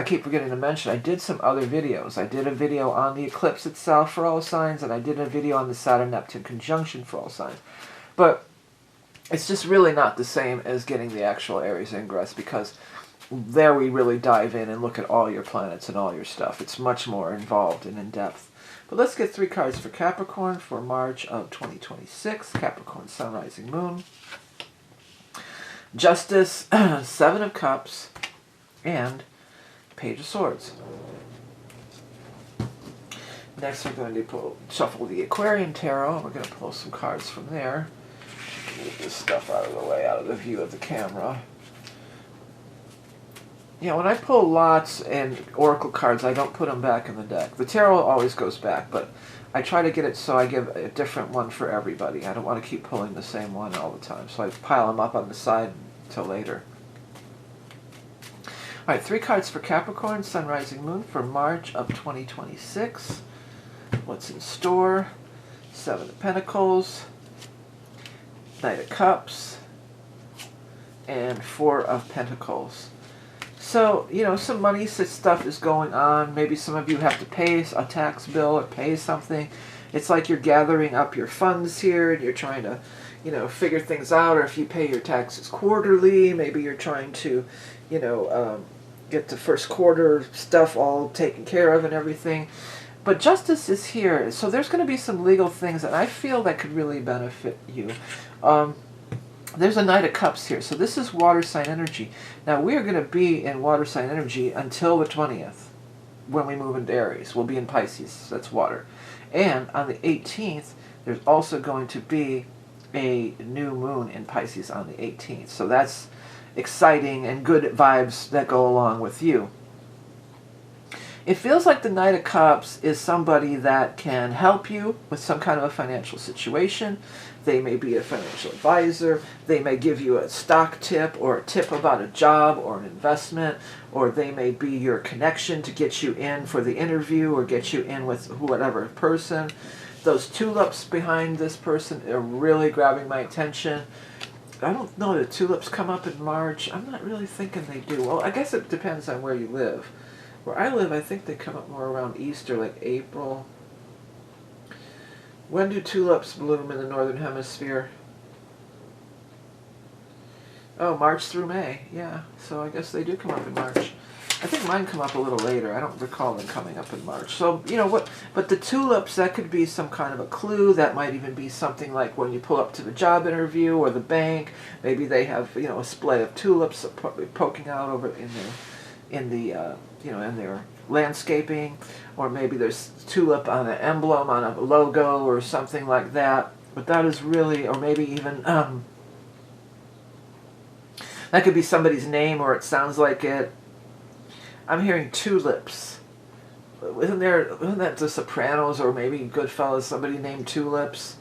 keep forgetting to mention, I did some other videos. I did a video on the eclipse itself for all signs, and I did a video on the Saturn-Neptune conjunction for all signs. But it's just really not the same as getting the actual Aries ingress, because there we really dive in and look at all your planets and all your stuff. It's much more involved and in-depth. But let's get 3 cards for Capricorn for March of 2026. Capricorn, Sun, Rising, Moon. Justice, 7 of Cups, and Page of Swords. Next we're going to shuffle the Aquarian Tarot. We're going to pull some cards from there. Move this stuff out of the way, out of the view of the camera. Yeah, when I pull lots and oracle cards, I don't put them back in the deck. The tarot always goes back, but I try to get it so I give a different one for everybody. I don't want to keep pulling the same one all the time. So I pile them up on the side until later. All right, 3 cards for Capricorn, Sun, Rising, Moon for March of 2026. What's in store? 7 of Pentacles, Knight of Cups, and 4 of Pentacles. So, you know, some money stuff is going on. Maybe some of you have to pay a tax bill or pay something. It's like you're gathering up your funds here and you're trying to, you know, figure things out. Or if you pay your taxes quarterly, maybe you're trying to, you know, get the first quarter stuff all taken care of and everything. But justice is here. So there's going to be some legal things that I feel that could really benefit you. There's a Knight of Cups here. So this is water sign energy. Now we are going to be in water sign energy until the 20th when we move into Aries. We'll be in Pisces. That's water. And on the 18th, there's also going to be a new moon in Pisces on the 18th. So that's exciting and good vibes that go along with you. It feels like the Knight of Cups is somebody that can help you with some kind of a financial situation. They may be a financial advisor. They may give you a stock tip or a tip about a job or an investment, or they may be your connection to get you in for the interview or get you in with whatever person. Those tulips behind this person are really grabbing my attention. I don't know that tulips come up in March. I'm not really thinking they do. Well, I guess it depends on where you live. Where I live, I think they come up more around Easter, like April. When do tulips bloom in the Northern Hemisphere? Oh, March through May. Yeah, so I guess they do come up in March. I think mine come up a little later. I don't recall them coming up in March. So, you know what? But the tulips, that could be some kind of a clue. That might even be something like when you pull up to the job interview or the bank. Maybe they have, you know, a splay of tulips poking out over in their landscaping, or maybe there's tulip on an emblem, on a logo, or something like that. But that is really, or maybe even that could be somebody's name, or it sounds like it. I'm hearing tulips. Isn't that The Sopranos, or maybe Goodfellas, somebody named Tulips?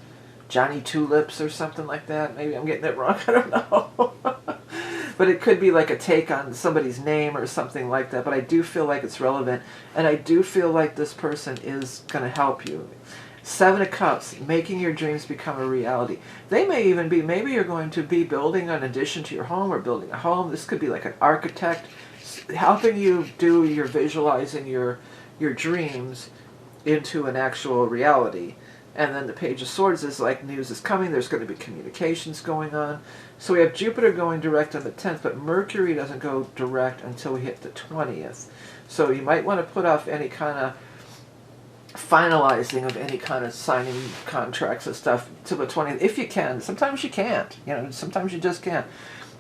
Johnny Tulips or something like that. Maybe I'm getting it wrong, I don't know. But it could be like a take on somebody's name or something like that. But I do feel like it's relevant. And I do feel like this person is going to help you. 7 of Cups, making your dreams become a reality. They may even be, maybe you're going to be building an addition to your home or building a home. This could be like an architect helping you do your visualizing your dreams into an actual reality. And then the Page of Swords is like news is coming. There's going to be communications going on. So we have Jupiter going direct on the 10th, but Mercury doesn't go direct until we hit the 20th. So you might want to put off any kind of finalizing of any kind of signing contracts and stuff till the 20th, if you can. Sometimes you can't. You know, sometimes you just can't.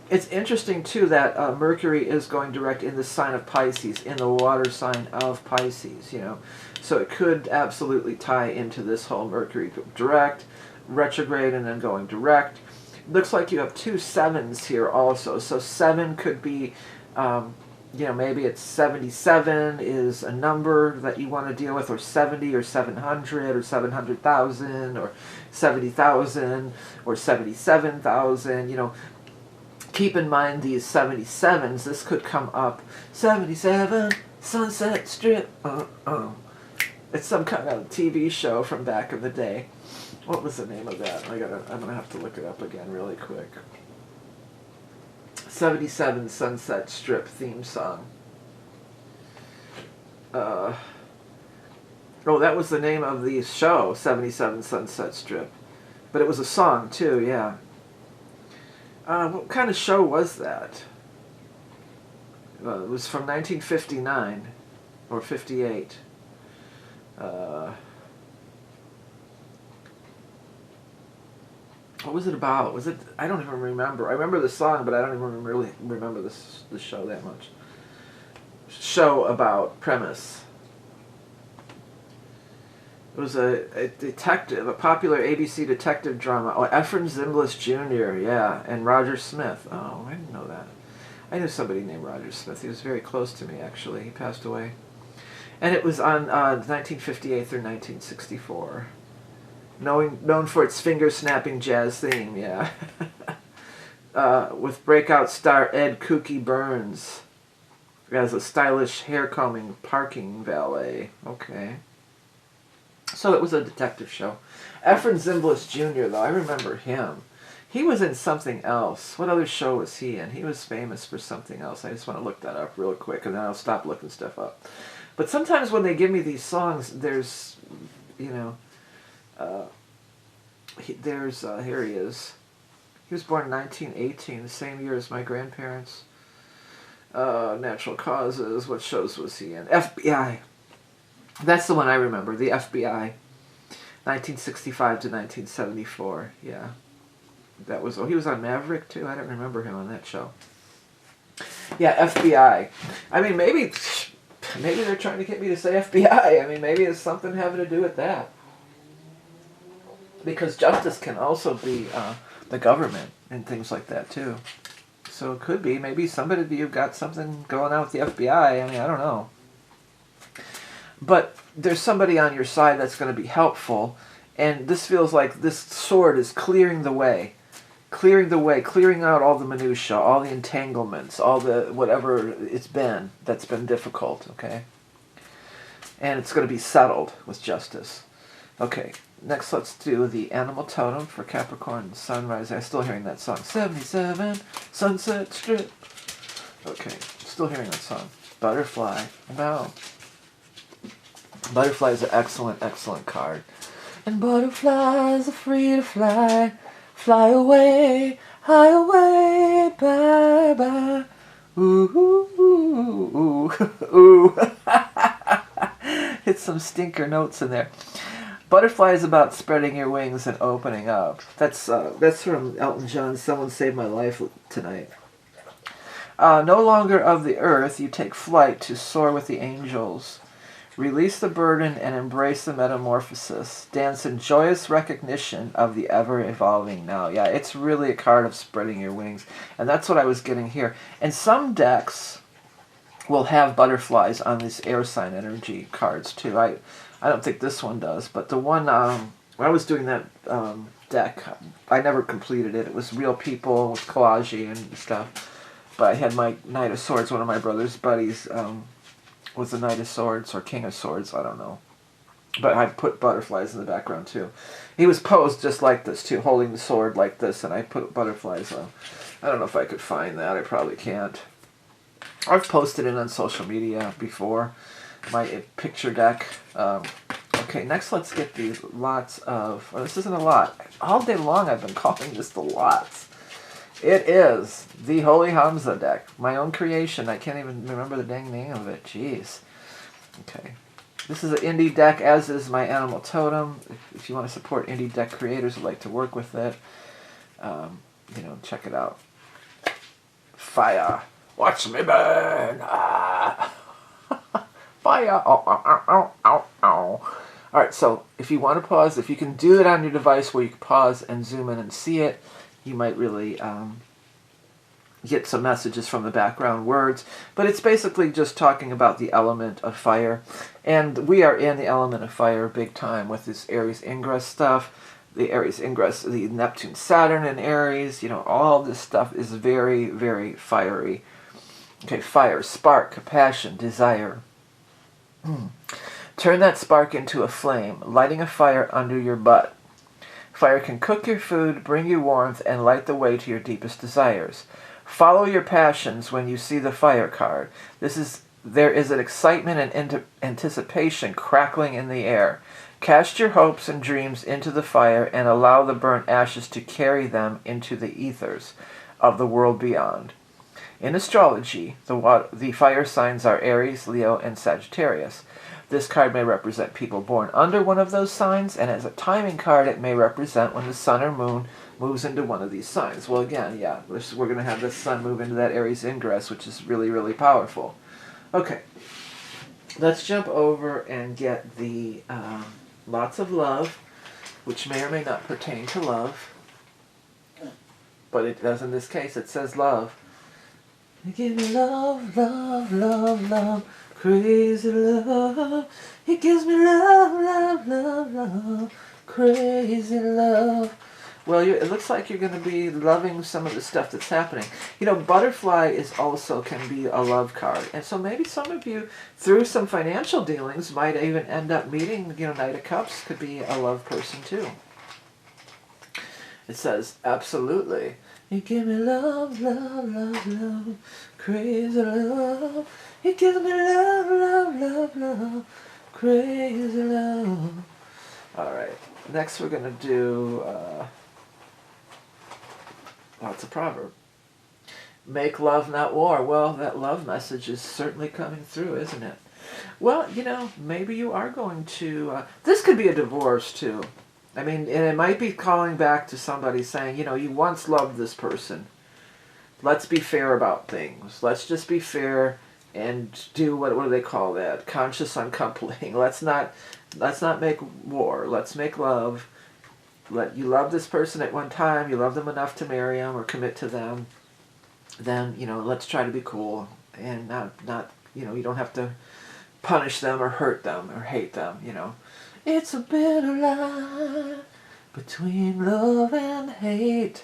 It's interesting, too, that Mercury is going direct in the sign of Pisces, in the water sign of Pisces, you know. So it could absolutely tie into this whole Mercury direct, retrograde, and then going direct. Looks like you have 2 7s here also. So 7 could be, you know, maybe it's 77 is a number that you want to deal with, or 70 or 700 or 700,000 or 70,000 or 77,000, you know. Keep in mind these 77s. This could come up. 77 Sunset Strip. It's some kind of TV show from back in the day. What was the name of that? I'm gonna have to look it up again really quick. 77 Sunset Strip theme song. Oh, that was the name of the show, 77 Sunset Strip. But it was a song too, yeah. What kind of show was that? It was from 1959 or 58. What was it about? Was it? I don't even remember. I remember the song, but I don't even really remember the show that much. Show about premise. It was a detective, a popular ABC detective drama. Oh, Efren Zimbalist Jr., yeah, and Roger Smith. Oh, I didn't know that. I knew somebody named Roger Smith. He was very close to me, actually. He passed away. And it was on 1958 through 1964. Known for its finger-snapping jazz theme, yeah. With breakout star Ed Kooky Burns as a stylish hair-combing parking valet. Okay. So it was a detective show. Efren Zimbalist Jr., though, I remember him. He was in something else. What other show was he in? He was famous for something else. I just want to look that up real quick, and then I'll stop looking stuff up. But sometimes when they give me these songs, there's, you know, here he is. He was born in 1918, the same year as my grandparents. Natural Causes, what shows was he in? FBI. That's the one I remember, the FBI. 1965 to 1974, yeah. That was, oh, he was on Maverick too? I don't remember him on that show. Yeah, FBI. I mean, maybe they're trying to get me to say FBI. I mean, maybe it's something having to do with that. Because justice can also be the government and things like that too. So it could be, maybe somebody of you got something going on with the FBI. I mean, I don't know. But there's somebody on your side that's going to be helpful. And this feels like this sword is clearing the way. Clearing out all the minutiae, all the entanglements, all the whatever it's been that's been difficult, okay? And it's going to be settled with justice. Okay, next let's do the animal totem for Capricorn sunrise. I'm still hearing that song. 77, Sunset Strip. Okay, still hearing that song. Butterfly. Wow. Butterfly is an excellent, excellent card. And butterflies are free to fly. Fly away, high away, bye-bye. Ooh, ooh, ooh, ooh. Hit some stinker notes in there. Butterfly is about spreading your wings and opening up. That's from Elton John's Someone Saved My Life Tonight. No longer of the earth, you take flight to soar with the angels. Release the burden and embrace the metamorphosis. Dance in joyous recognition of the ever-evolving now. Yeah, it's really a card of spreading your wings. And that's what I was getting here. And some decks will have butterflies on these air sign energy cards, too. I don't think this one does. But the one, when I was doing that deck, I never completed it. It was real people with collage and stuff. But I had my Knight of Swords, one of my brother's buddies, was the Knight of Swords or King of Swords, I don't know. But I put butterflies in the background too. He was posed just like this too, holding the sword like this, and I put butterflies on. I don't know if I could find that. I probably can't. I've posted it on social media before, my picture deck. Okay, next let's get these lots of, well, this isn't a lot. All day long I've been calling this the lots. It is the Holy HAMSA deck. My own creation. I can't even remember the dang name of it. Jeez. Okay. This is an indie deck, as is my animal totem. If you want to support indie deck creators who like to work with it, you know, check it out. Fire. Watch me burn. Ah. Fire. Ow, ow, ow, ow, ow, ow. Alright, so if you want to pause, if you can do it on your device where you can pause and zoom in and see it, you might really get some messages from the background words. But it's basically just talking about the element of fire. And we are in the element of fire big time with this Aries ingress stuff. The Aries ingress, the Neptune Saturn in Aries, you know, all this stuff is very, very fiery. Okay, fire, spark, passion, desire. Turn that spark into a flame, lighting a fire under your butt. Fire can cook your food, bring you warmth, and light the way to your deepest desires. Follow your passions when you see the fire card. There is an excitement and anticipation crackling in the air. Cast your hopes and dreams into the fire and allow the burnt ashes to carry them into the ethers of the world beyond. In astrology, the fire signs are Aries, Leo, and Sagittarius. This card may represent people born under one of those signs, and as a timing card, it may represent when the sun or moon moves into one of these signs. Well, again, yeah, we're going to have the sun move into that Aries ingress, which is really, really powerful. Okay, let's jump over and get the lots of love, which may or may not pertain to love, but it does in this case. It says love. Give me love, love, love, love. Crazy love, it gives me love, love, love, love. Crazy love. Well, it looks like you're going to be loving some of the stuff that's happening. You know, butterfly is also can be a love card. And so maybe some of you, through some financial dealings, might even end up meeting, you know, Knight of Cups could be a love person too. It says, absolutely. You give me love, love, love, love. Crazy love. You give me love, love, love, love. Crazy love. All right. Next we're going to do... it's a proverb. Make love, not war. Well, that love message is certainly coming through, isn't it? Well, you know, maybe you are going to... this could be a divorce, too. I mean, and it might be calling back to somebody saying, you know, you once loved this person. Let's be fair about things. Let's just be fair and do, what do they call that? Conscious uncoupling. Let's not make war. Let's make love. You love this person at one time, you love them enough to marry them or commit to them, then, you know, let's try to be cool and not you know, you don't have to punish them or hurt them or hate them, you know. It's a bitter line between love and hate.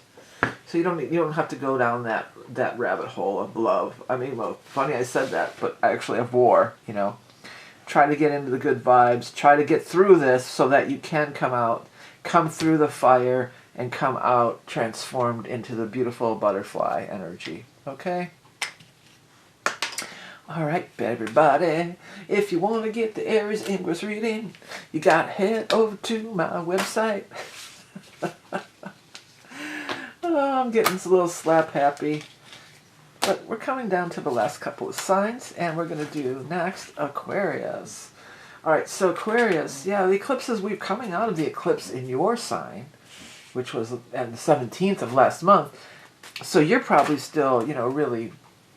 So you don't have to go down that rabbit hole of love. I mean, well, funny I said that, but actually of war, you know. Try to get into the good vibes, try to get through this so that you can come through the fire and come out transformed into the beautiful butterfly energy. Okay? All right, everybody. If you want to get the Aries Ingress reading, you got to head over to my website. Oh, I'm getting a little slap happy. But we're coming down to the last couple of signs, and we're going to do next Aquarius. All right, so Aquarius, yeah, the eclipses, we're coming out of the eclipse in your sign, which was on the 17th of last month. So you're probably still, you know, really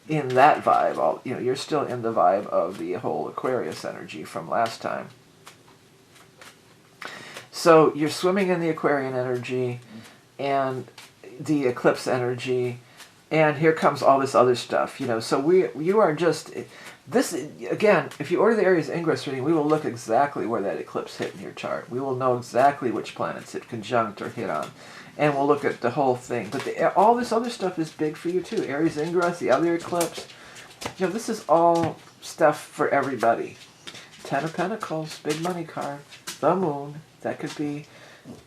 in that vibe. You know, you're still in the vibe of the whole Aquarius energy from last time. So you're swimming in the Aquarian energy and the eclipse energy, and here comes all this other stuff, you know. So you are just... This, again, if you order the Aries Ingress reading, we will look exactly where that eclipse hit in your chart. We will know exactly which planets it conjunct or hit on. And we'll look at the whole thing. But all this other stuff is big for you, too. Aries Ingress, the other eclipse. You know, this is all stuff for everybody. Ten of Pentacles, big money card. The Moon, that could be...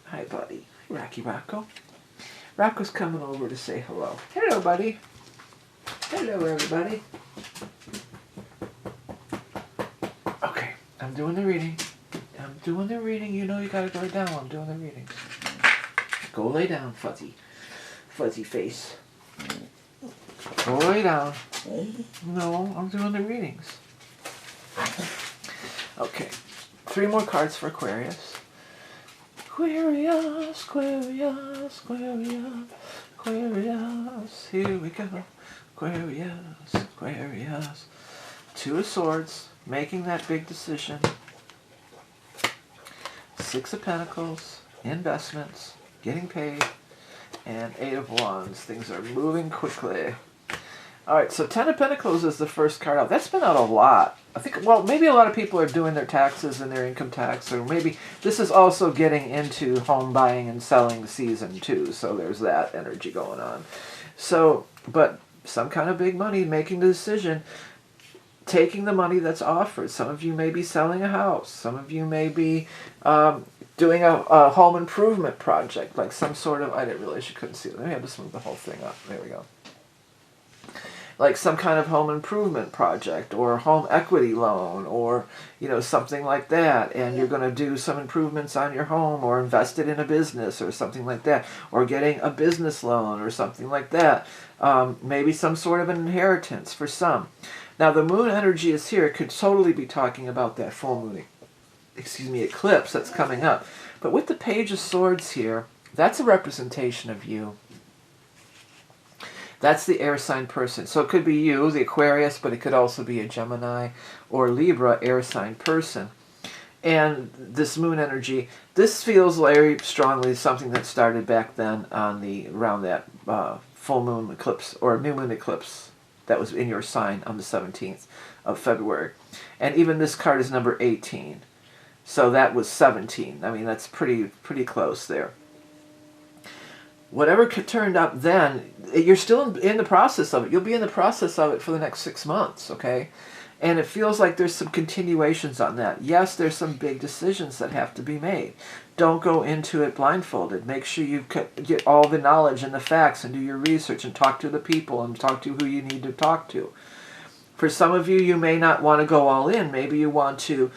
Hi, buddy. Rocky Rocco. Rocco's coming over to say hello. Hello, buddy. Hello, everybody. Okay, I'm doing the reading. I'm doing the reading. You know you gotta go down while I'm doing the reading. Go lay down, fuzzy. Fuzzy face. Go lay down. No, I'm doing the readings. Okay, 3 more cards for Aquarius. Aquarius, Aquarius, Aquarius, Aquarius. Here we go. Aquarius, Aquarius. 2 of Swords, making that big decision. 6 of Pentacles, investments, getting paid, and 8 of Wands. Things are moving quickly. All right, so 10 of Pentacles is the first card out. That's been out a lot. I think, well, maybe a lot of people are doing their taxes and their income tax, or maybe this is also getting into home buying and selling season too, so there's that energy going on. So, but some kind of big money, making the decision, taking the money that's offered. Some of you may be selling a house. Some of you may be doing a home improvement project, like some sort of, I didn't realize you couldn't see it. Let me have to move the whole thing up. There we go. Like some kind of home improvement project or home equity loan or, you know, something like that. And you're going to do some improvements on your home or invest it in a business or something like that. Or getting a business loan or something like that. Maybe some sort of an inheritance for some. Now the moon energy is here. It could totally be talking about that full moon, eclipse that's coming up. But with the Page of Swords here, that's a representation of you. That's the air sign person. So it could be you, the Aquarius, but it could also be a Gemini or Libra air sign person. And this moon energy, this feels very strongly something that started back then on around that full moon eclipse or new moon eclipse that was in your sign on the 17th of February. And even this card is number 18. So that was 17. I mean, that's pretty close there. Whatever turned up then, you're still in the process of it. You'll be in the process of it for the next 6 months, okay? And it feels like there's some continuations on that. Yes, there's some big decisions that have to be made. Don't go into it blindfolded. Make sure you get all the knowledge and the facts and do your research and talk to the people and talk to who you need to talk to. For some of you, you may not want to go all in. Maybe you want to,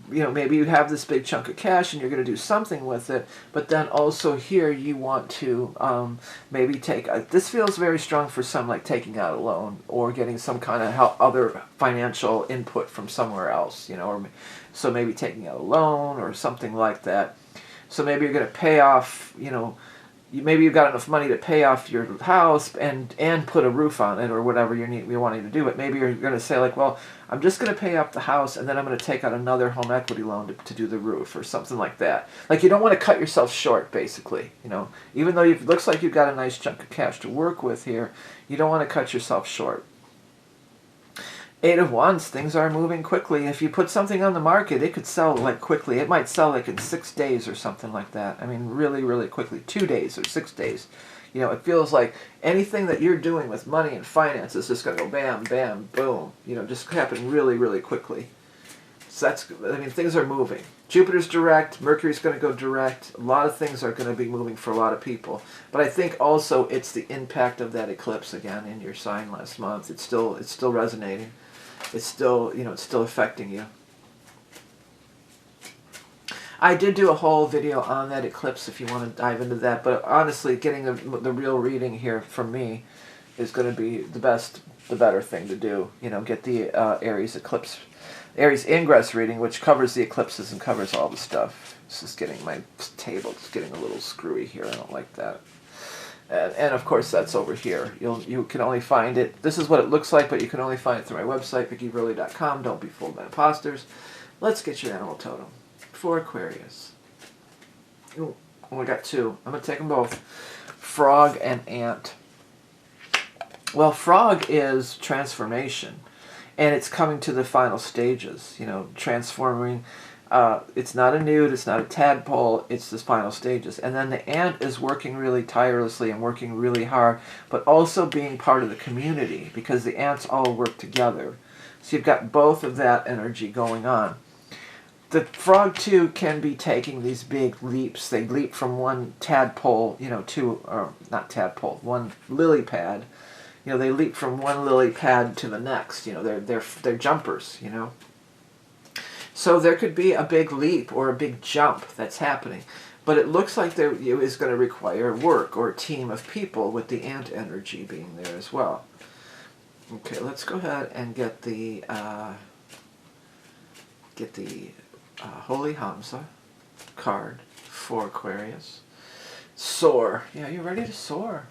maybe you have this big chunk of cash and you're going to do something with it. But then also here you want to maybe take, this feels very strong for some, like taking out a loan or getting some kind of other financial input from somewhere else, or so maybe taking out a loan or something like that. So maybe you're going to pay off, maybe you've got enough money to pay off your house and put a roof on it or whatever you're wanting to do. But maybe you're going to say like, well, I'm just going to pay off the house and then I'm going to take out another home equity loan to do the roof or something like that. Like you don't want to cut yourself short, basically. Even though it looks like you've got a nice chunk of cash to work with here, you don't want to cut yourself short. 8 of Wands, things are moving quickly. If you put something on the market, it could sell like quickly. It might sell like in 6 days or something like that. I mean, really, really quickly. 2 days or 6 days. It feels like anything that you're doing with money and finance is just going to go bam, bam, boom. Just happen really, really quickly. So things are moving. Jupiter's direct. Mercury's going to go direct. A lot of things are going to be moving for a lot of people. But I think also it's the impact of that eclipse again in your sign last month. It's still resonating. It's still, it's still affecting you. I did do a whole video on that eclipse if you want to dive into that, but honestly, getting the real reading here from me is going to be the better thing to do. Get the Aries eclipse, Aries ingress reading, which covers the eclipses and covers all the stuff. This is getting my table, it's getting a little screwy here. I don't like that. And of course that's over here. You can only find it. This is what it looks like, but you can only find it through my website, vickieverlie.com. Don't be fooled by imposters. Let's get your animal totem for Aquarius. Ooh, we got 2. I'm going to take them both. Frog and ant. Well, frog is transformation, and it's coming to the final stages. Transforming. It's not a newt, it's not a tadpole, it's the final stages. And then the ant is working really tirelessly and working really hard, but also being part of the community, because the ants all work together. So you've got both of that energy going on. The frog, too, can be taking these big leaps. They leap from one tadpole, not tadpole, one lily pad. They leap from one lily pad to the next. They're jumpers, So there could be a big leap or a big jump that's happening. But it looks like there is going to require work or a team of people with the ant energy being there as well. Okay, let's go ahead and get the Holy HAMSA card for Aquarius. Soar. Yeah, you ready to soar?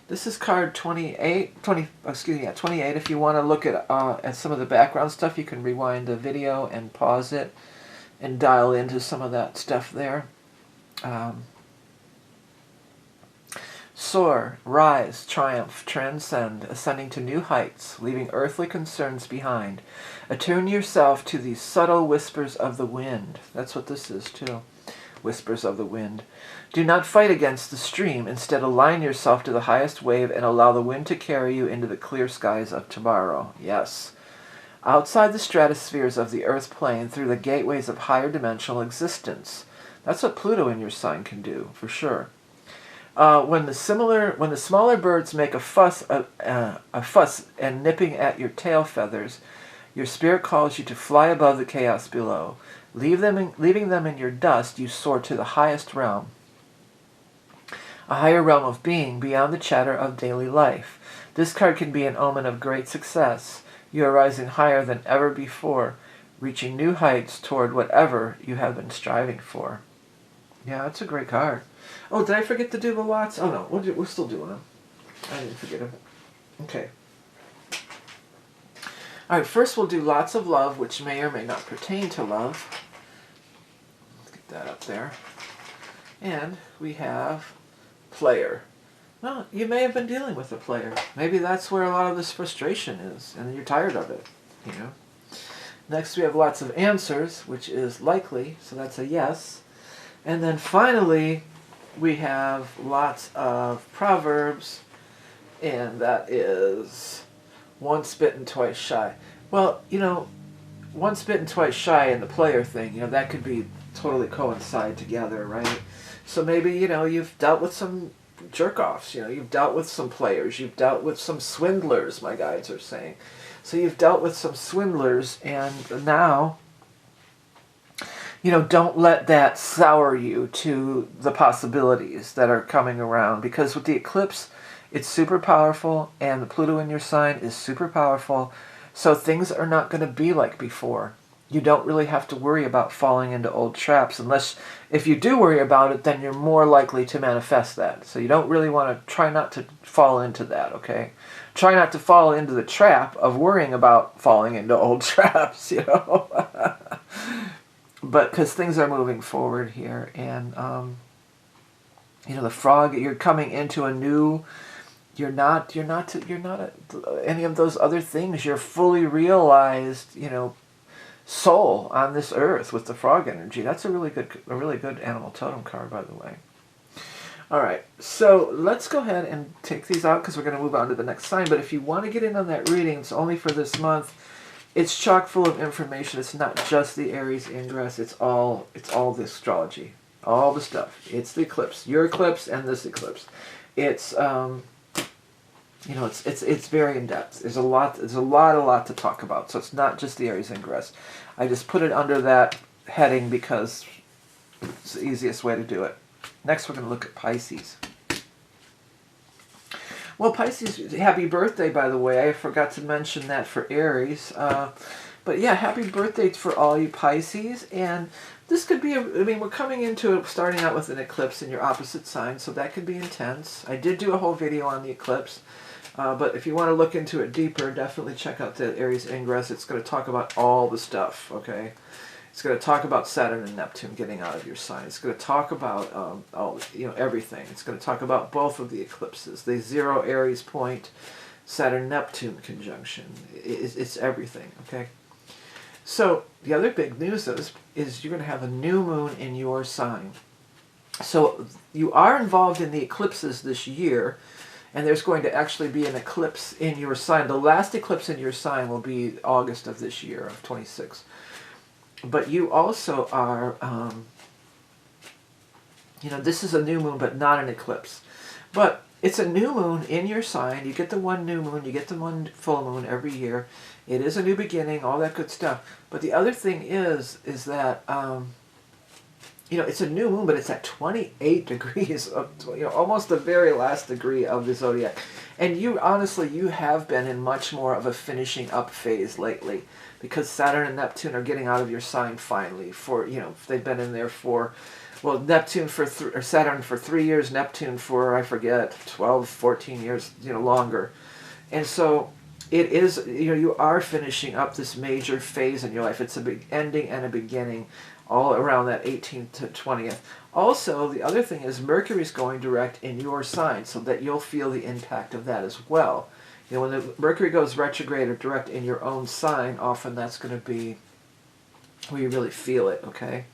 This is card 28. If you want to look at some of the background stuff, you can rewind the video and pause it and dial into some of that stuff there. Soar, rise, triumph, transcend, ascending to new heights, leaving earthly concerns behind. Attune yourself to the subtle whispers of the wind. That's what this is too. Whispers of the wind. Do not fight against the stream. Instead, align yourself to the highest wave and allow the wind to carry you into the clear skies of tomorrow. Yes. Outside the stratospheres of the earth plane, through the gateways of higher dimensional existence. That's what Pluto in your sign can do, for sure. When the smaller birds make a fuss and nipping at your tail feathers, your spirit calls you to fly above the chaos below. Leaving them in your dust, you soar to the highest realm. A higher realm of being, beyond the chatter of daily life. This card can be an omen of great success. You are rising higher than ever before, reaching new heights toward whatever you have been striving for. Yeah, that's a great card. Oh, did I forget to do the lots? Oh no, we're still doing them. I didn't forget them. Okay. Alright, first we'll do lots of love, which may or may not pertain to love. Let's get that up there. And we have player. Well, you may have been dealing with a player. Maybe that's where a lot of this frustration is, and you're tired of it. you know. Next we have lots of answers, which is likely, so that's a yes. And then finally we have lots of proverbs, and that is once bitten, twice shy. Well, you know, once bitten, twice shy and the player thing, you know, that could be totally coincide together, right? So maybe, you know, you've dealt with some jerk-offs, you know, you've dealt with some players, you've dealt with some swindlers, my guides are saying. So you've dealt with some swindlers, and now, you know, don't let that sour you to the possibilities that are coming around. Because with the eclipse, it's super powerful, and the Pluto in your sign is super powerful. So things are not going to be like before. You don't really have to worry about falling into old traps, unless if you do worry about it, then you're more likely to manifest that. So you don't really want to try not to fall into that, okay? Try not to fall into the trap of worrying about falling into old traps, you know? But because things are moving forward here, and you know, the frog, you're coming into a new, you're not any of those other things. You're fully realized, you know, soul on this earth with the frog energy. That's a really good animal totem card, by the way. All right, so let's go ahead and take these out because we're going to move on to the next sign. But if you want to get in on that reading, it's only for this month. It's chock full of information. It's not just the Aries ingress. It's all the astrology, all the stuff. It's the eclipse, your eclipse, and this eclipse. It's you know, it's very in depth. There's a lot to talk about. So it's not just the Aries ingress. I just put it under that heading because it's the easiest way to do it. Next, we're going to look at Pisces. Well, Pisces, happy birthday, by the way. I forgot to mention that for Aries. But yeah, happy birthday for all you Pisces. And this could be, I mean, we're coming into starting out with an eclipse in your opposite sign, so that could be intense. I did do a whole video on the eclipse. But if you want to look into it deeper, definitely check out the Aries ingress. It's going to talk about all the stuff, okay? It's going to talk about Saturn and Neptune getting out of your sign. It's going to talk about all, you know, everything. It's going to talk about both of the eclipses, the 0 Aries point, Saturn-Neptune conjunction. It's everything, okay? So the other big news is you're going to have a new moon in your sign. So you are involved in the eclipses this year, and there's going to actually be an eclipse in your sign. The last eclipse in your sign will be August of this year, of 26. But you also are, you know, this is a new moon, but not an eclipse. But it's a new moon in your sign. You get the one new moon, you get the one full moon every year. It is a new beginning, all that good stuff. But the other thing is that, you know, it's a new moon, but it's at 28 degrees, of, you know, almost the very last degree of the zodiac. And you, honestly, you have been in much more of a finishing up phase lately, because Saturn and Neptune are getting out of your sign finally. For, you know, they've been in there for, well, Neptune for or Saturn for 3 years, Neptune for, I forget, 12, 14 years, you know, longer. And so it is, you know, you are finishing up this major phase in your life. It's a big ending and a beginning, all around that 18th to 20th. Also, the other thing is Mercury's going direct in your sign, so that you'll feel the impact of that as well. You know, when the Mercury goes retrograde or direct in your own sign, often that's going to be where you really feel it, okay?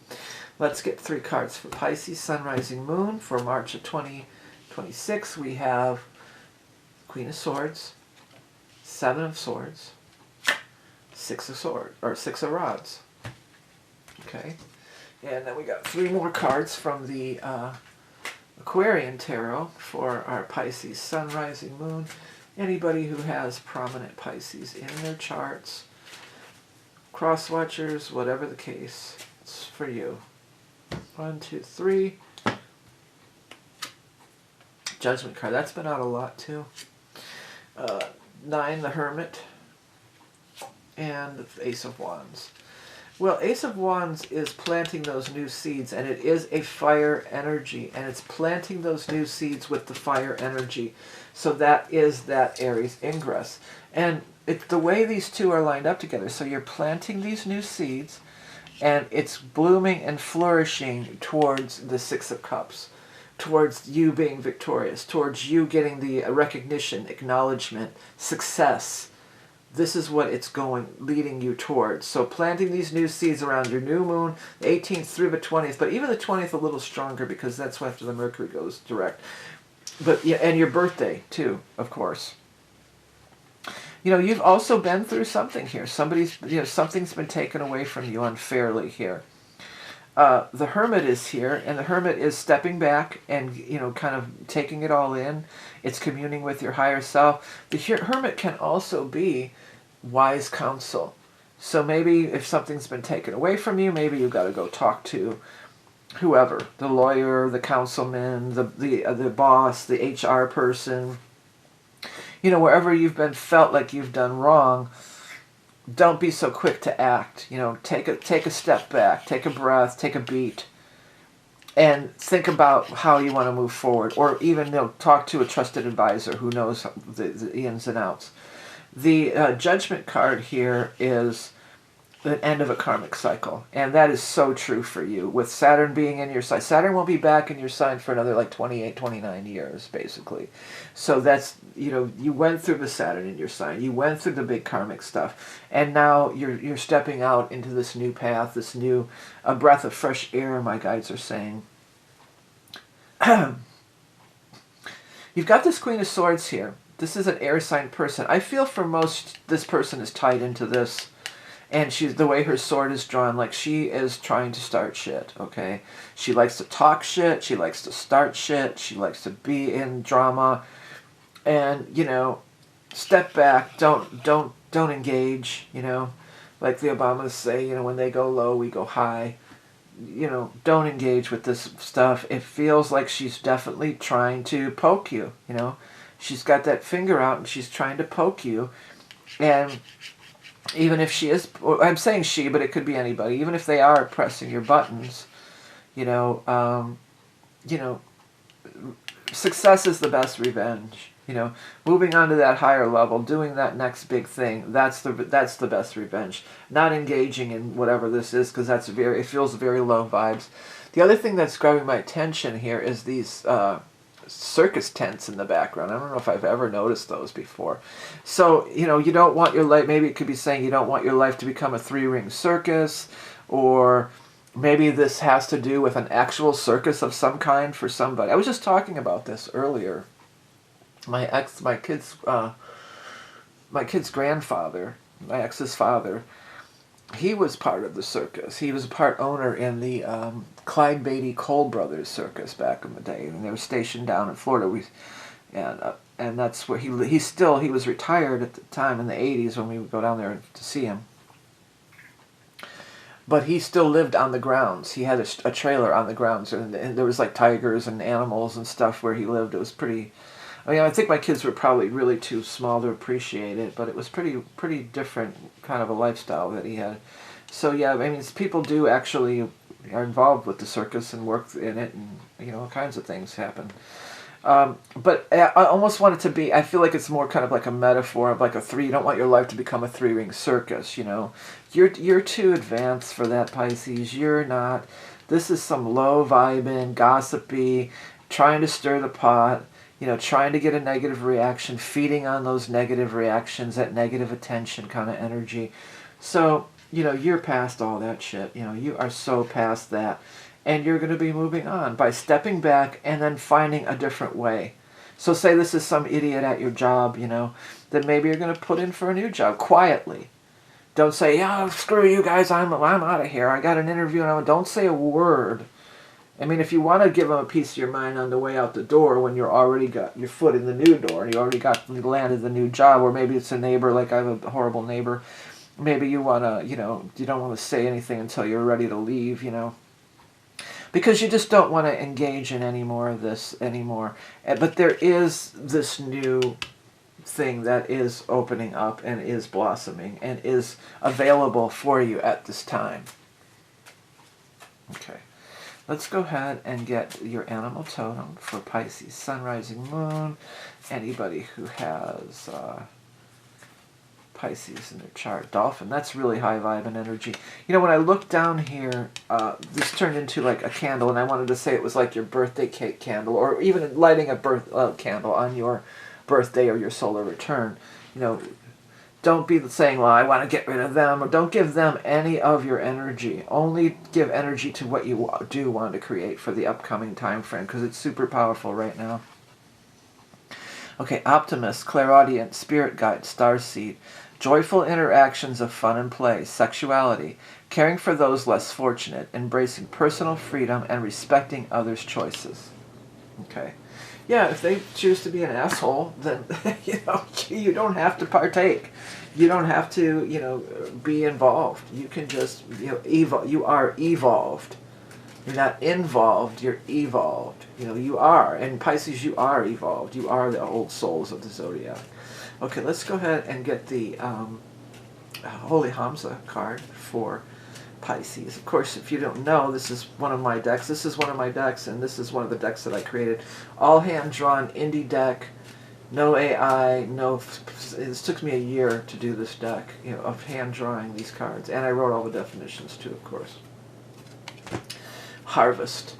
Let's get 3 cards for Pisces, Sun, Rising, Moon. For March of 2026, we have Queen of Swords, 7 of Swords, 6 of Swords, or 6 of Rods. Okay, and then we got 3 more cards from the Aquarian Tarot for our Pisces, Sun, Rising, Moon. Anybody who has prominent Pisces in their charts, cross-watchers, whatever the case, it's for you. 1, 2, 3. Judgment card, that's been out a lot too. 9, the Hermit, and the Ace of Wands. Well, Ace of Wands is planting those new seeds, and it is a fire energy, and it's planting those new seeds with the fire energy. So that is that Aries ingress. And the way these two are lined up together, so you're planting these new seeds, and it's blooming and flourishing towards the 6 of Cups, towards you being victorious, towards you getting the recognition, acknowledgement, success, this is what it's leading you towards. So planting these new seeds around your new moon, the 18th through the 20th, but even the 20th a little stronger because that's after the Mercury goes direct. But yeah, and your birthday too, of course. You know, you've also been through something here. Something's been taken away from you unfairly here. The Hermit is here, and the Hermit is stepping back and, kind of taking it all in. It's communing with your higher self. The Hermit can also be wise counsel. So maybe if something's been taken away from you, maybe you've got to go talk to whoever, the lawyer, the councilman, the boss, the HR person. Wherever you've felt like you've done wrong, don't be so quick to act. Take a step back, take a breath, take a beat, and think about how you want to move forward. Or even talk to a trusted advisor who knows the ins and outs. The Judgment card here is the end of a karmic cycle, and that is so true for you. With Saturn being in your sign, Saturn won't be back in your sign for another 28, 29 years, basically. So that's, you went through the Saturn in your sign, you went through the big karmic stuff, and now you're stepping out into this new path, this new a breath of fresh air, my guides are saying. You've got this Queen of Swords here. This is an air sign person. I feel for most, this person is tied into this. And the way her sword is drawn, like she is trying to start shit, okay? She likes to talk shit, she likes to start shit, she likes to be in drama. And, step back, don't engage, like the Obamas say, when they go low, we go high. Don't engage with this stuff. It feels like she's definitely trying to poke you, She's got that finger out and she's trying to poke you. And even if she is, I'm saying she, but it could be anybody, even if they are pressing your buttons, success is the best revenge. Moving on to that higher level, doing that next big thing, that's the best revenge. Not engaging in whatever this is, because it feels very low vibes. The other thing that's grabbing my attention here is these circus tents in the background. I don't know if I've ever noticed those before. So, you don't want your life, maybe it could be saying you don't want your life to become a three-ring circus, or maybe this has to do with an actual circus of some kind for somebody. I was just talking about this earlier. My kid's grandfather, my ex's father, he was part of the circus. He was a part owner in the Clyde Beatty Cole Brothers Circus back in the day, and they were stationed down in Florida. And that's where he was retired at the time in the 80s when we would go down there to see him. But he still lived on the grounds. He had a trailer on the grounds, and there was like tigers and animals and stuff where he lived. It was pretty. I think my kids were probably really too small to appreciate it, but it was pretty different kind of a lifestyle that he had. So yeah, people do actually are involved with the circus and work in it, and all kinds of things happen. But I almost want it to be, I feel like it's more kind of like a metaphor of like you don't want your life to become a three-ring circus, You're too advanced for that, Pisces. You're not. This is some low vibing, gossipy, trying to stir the pot, trying to get a negative reaction, feeding on those negative reactions, that negative attention kind of energy. So, you're past all that shit. You are so past that. And you're going to be moving on by stepping back and then finding a different way. So say this is some idiot at your job, then maybe you're going to put in for a new job quietly. Don't say, yeah, screw you guys, I'm out of here. I got an interview, and don't say a word. If you want to give them a piece of your mind on the way out the door when you're already got your foot in the new door and you already landed the new job, or maybe it's a neighbor, like I have a horrible neighbor. Maybe you want to, you don't want to say anything until you're ready to leave, because you just don't want to engage in any more of this anymore. But there is this new thing that is opening up and is blossoming and is available for you at this time. Okay. Let's go ahead and get your animal totem for Pisces, Sun, Rising, Moon. Anybody who has Pisces in their chart. Dolphin, that's really high vibe and energy. When I look down here, this turned into like a candle, and I wanted to say it was like your birthday cake candle, or even lighting a candle on your birthday or your solar return. Don't don't be saying, well, I want to get rid of them, or don't give them any of your energy. Only give energy to what you do want to create for the upcoming time frame, because it's super powerful right now. Okay, optimist, clairaudient, spirit guide, starseed, joyful interactions of fun and play, sexuality, caring for those less fortunate, embracing personal freedom, and respecting others' choices. Okay. Yeah, if they choose to be an asshole, then, you don't have to partake. You don't have to, be involved. You can just, you are evolved. You're not involved, you're evolved. You are. And Pisces, you are evolved. You are the old souls of the zodiac. Okay, let's go ahead and get the Holy HAMSA card for Pisces. Of course, if you don't know, this is one of my decks. This is one of my decks, and this is one of the decks that I created. All hand-drawn indie deck, no AI, no... This took me a year to do this deck, of hand-drawing these cards. And I wrote all the definitions, too, of course. Harvest.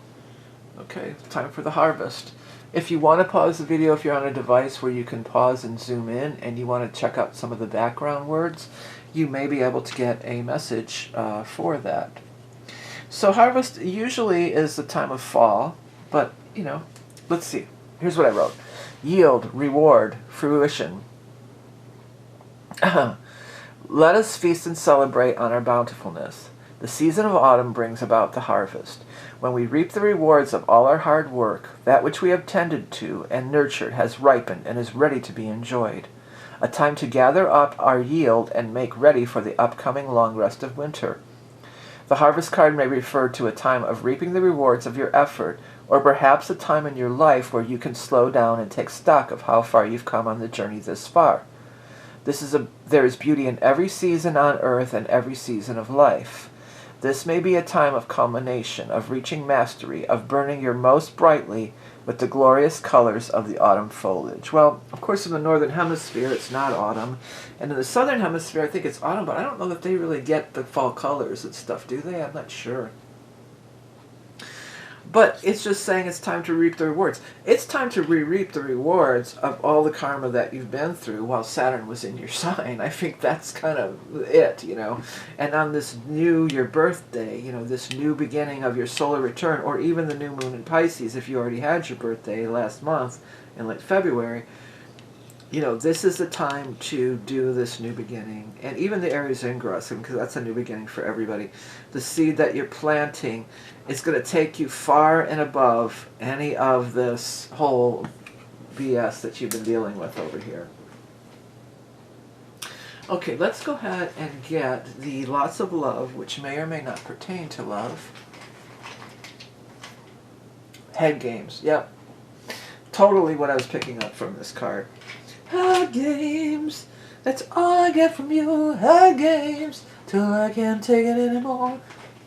Okay, time for the harvest. If you want to pause the video, if you're on a device where you can pause and zoom in, and you want to check out some of the background words, you may be able to get a message for that. So harvest usually is the time of fall, but, let's see. Here's what I wrote. Yield, reward, fruition. Let us feast and celebrate on our bountifulness. The season of autumn brings about the harvest. When we reap the rewards of all our hard work, that which we have tended to and nurtured has ripened and is ready to be enjoyed. A time to gather up our yield and make ready for the upcoming long rest of winter. The harvest card may refer to a time of reaping the rewards of your effort, or perhaps a time in your life where you can slow down and take stock of how far you've come on the journey this far. There is beauty in every season on earth and every season of life. This may be a time of culmination, of reaching mastery, of burning your most brightly with the glorious colors of the autumn foliage. Well, of course, in the northern hemisphere, it's not autumn. And in the southern hemisphere, I think it's autumn, but I don't know that they really get the fall colors and stuff, do they? I'm not sure. But it's just saying it's time to reap the rewards. It's time to reap the rewards of all the karma that you've been through while Saturn was in your sign. I think that's kind of it, And on this your birthday, this new beginning of your solar return, or even the new moon in Pisces, if you already had your birthday last month in late February, this is the time to do this new beginning. And even the Aries INGRESS, because that's a new beginning for everybody. The seed that you're planting is going to take you far and above any of this whole BS that you've been dealing with over here. Okay, let's go ahead and get the lots of love, which may or may not pertain to love. Head games, yep. Totally what I was picking up from this card. Head games, that's all I get from you. Head games, till I can't take it anymore.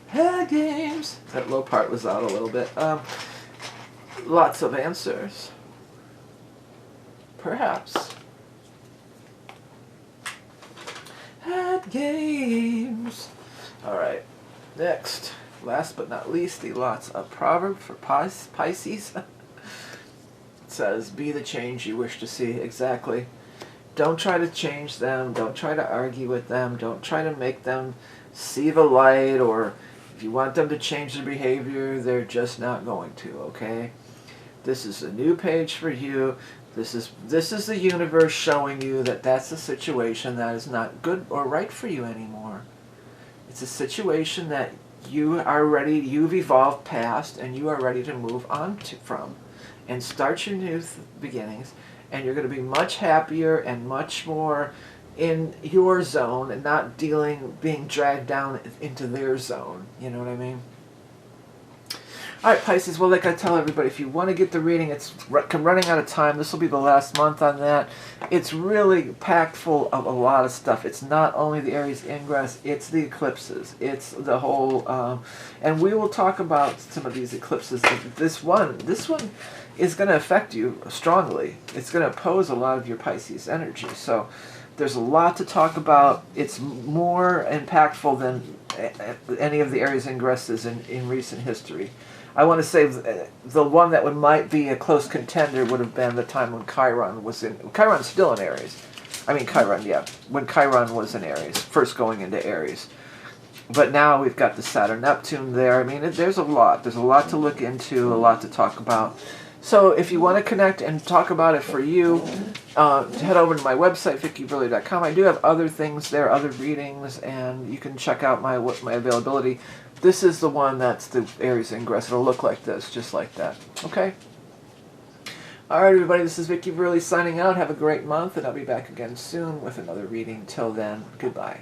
Head games. That low part was out a little bit. Lots of answers. Perhaps. Head games. Alright, next. Last but not least, the lots of proverb for Pisces. It says, be the change you wish to see. Exactly. Don't try to change them. Don't try to argue with them. Don't try to make them see the light, or if you want them to change their behavior, they're just not going to, okay? This is a new page for you. This is the universe showing you that that's a situation that is not good or right for you anymore. It's a situation that you've evolved past, and you are ready to move on from and start your new beginnings, and you're going to be much happier and much more in your zone and not being dragged down into their zone. You know what I mean? Alright, Pisces, well, like I tell everybody, if you want to get the reading, it's running out of time. This will be the last month on that. It's really packed full of a lot of stuff. It's not only the Aries ingress, it's the eclipses. It's the whole, and we will talk about some of these eclipses. This one is going to affect you strongly. It's going to oppose a lot of your Pisces energy. So there's a lot to talk about. It's more impactful than any of the Aries ingresses in recent history. I want to say the one that might be a close contender would have been the time when Chiron was in. Chiron's still in Aries. I mean Chiron, yeah, when Chiron was in Aries, first going into Aries. But now we've got the Saturn-Neptune there. I mean, there's a lot. There's a lot to look into, a lot to talk about. So if you want to connect and talk about it for you, head over to my website, vickieverlie.com. I do have other things there, other readings, and you can check out my availability. This is the one that's the Aries ingress. It'll look like this, just like that. Okay? All right, everybody, this is Vickie Verlie signing out. Have a great month, and I'll be back again soon with another reading. Till then, goodbye.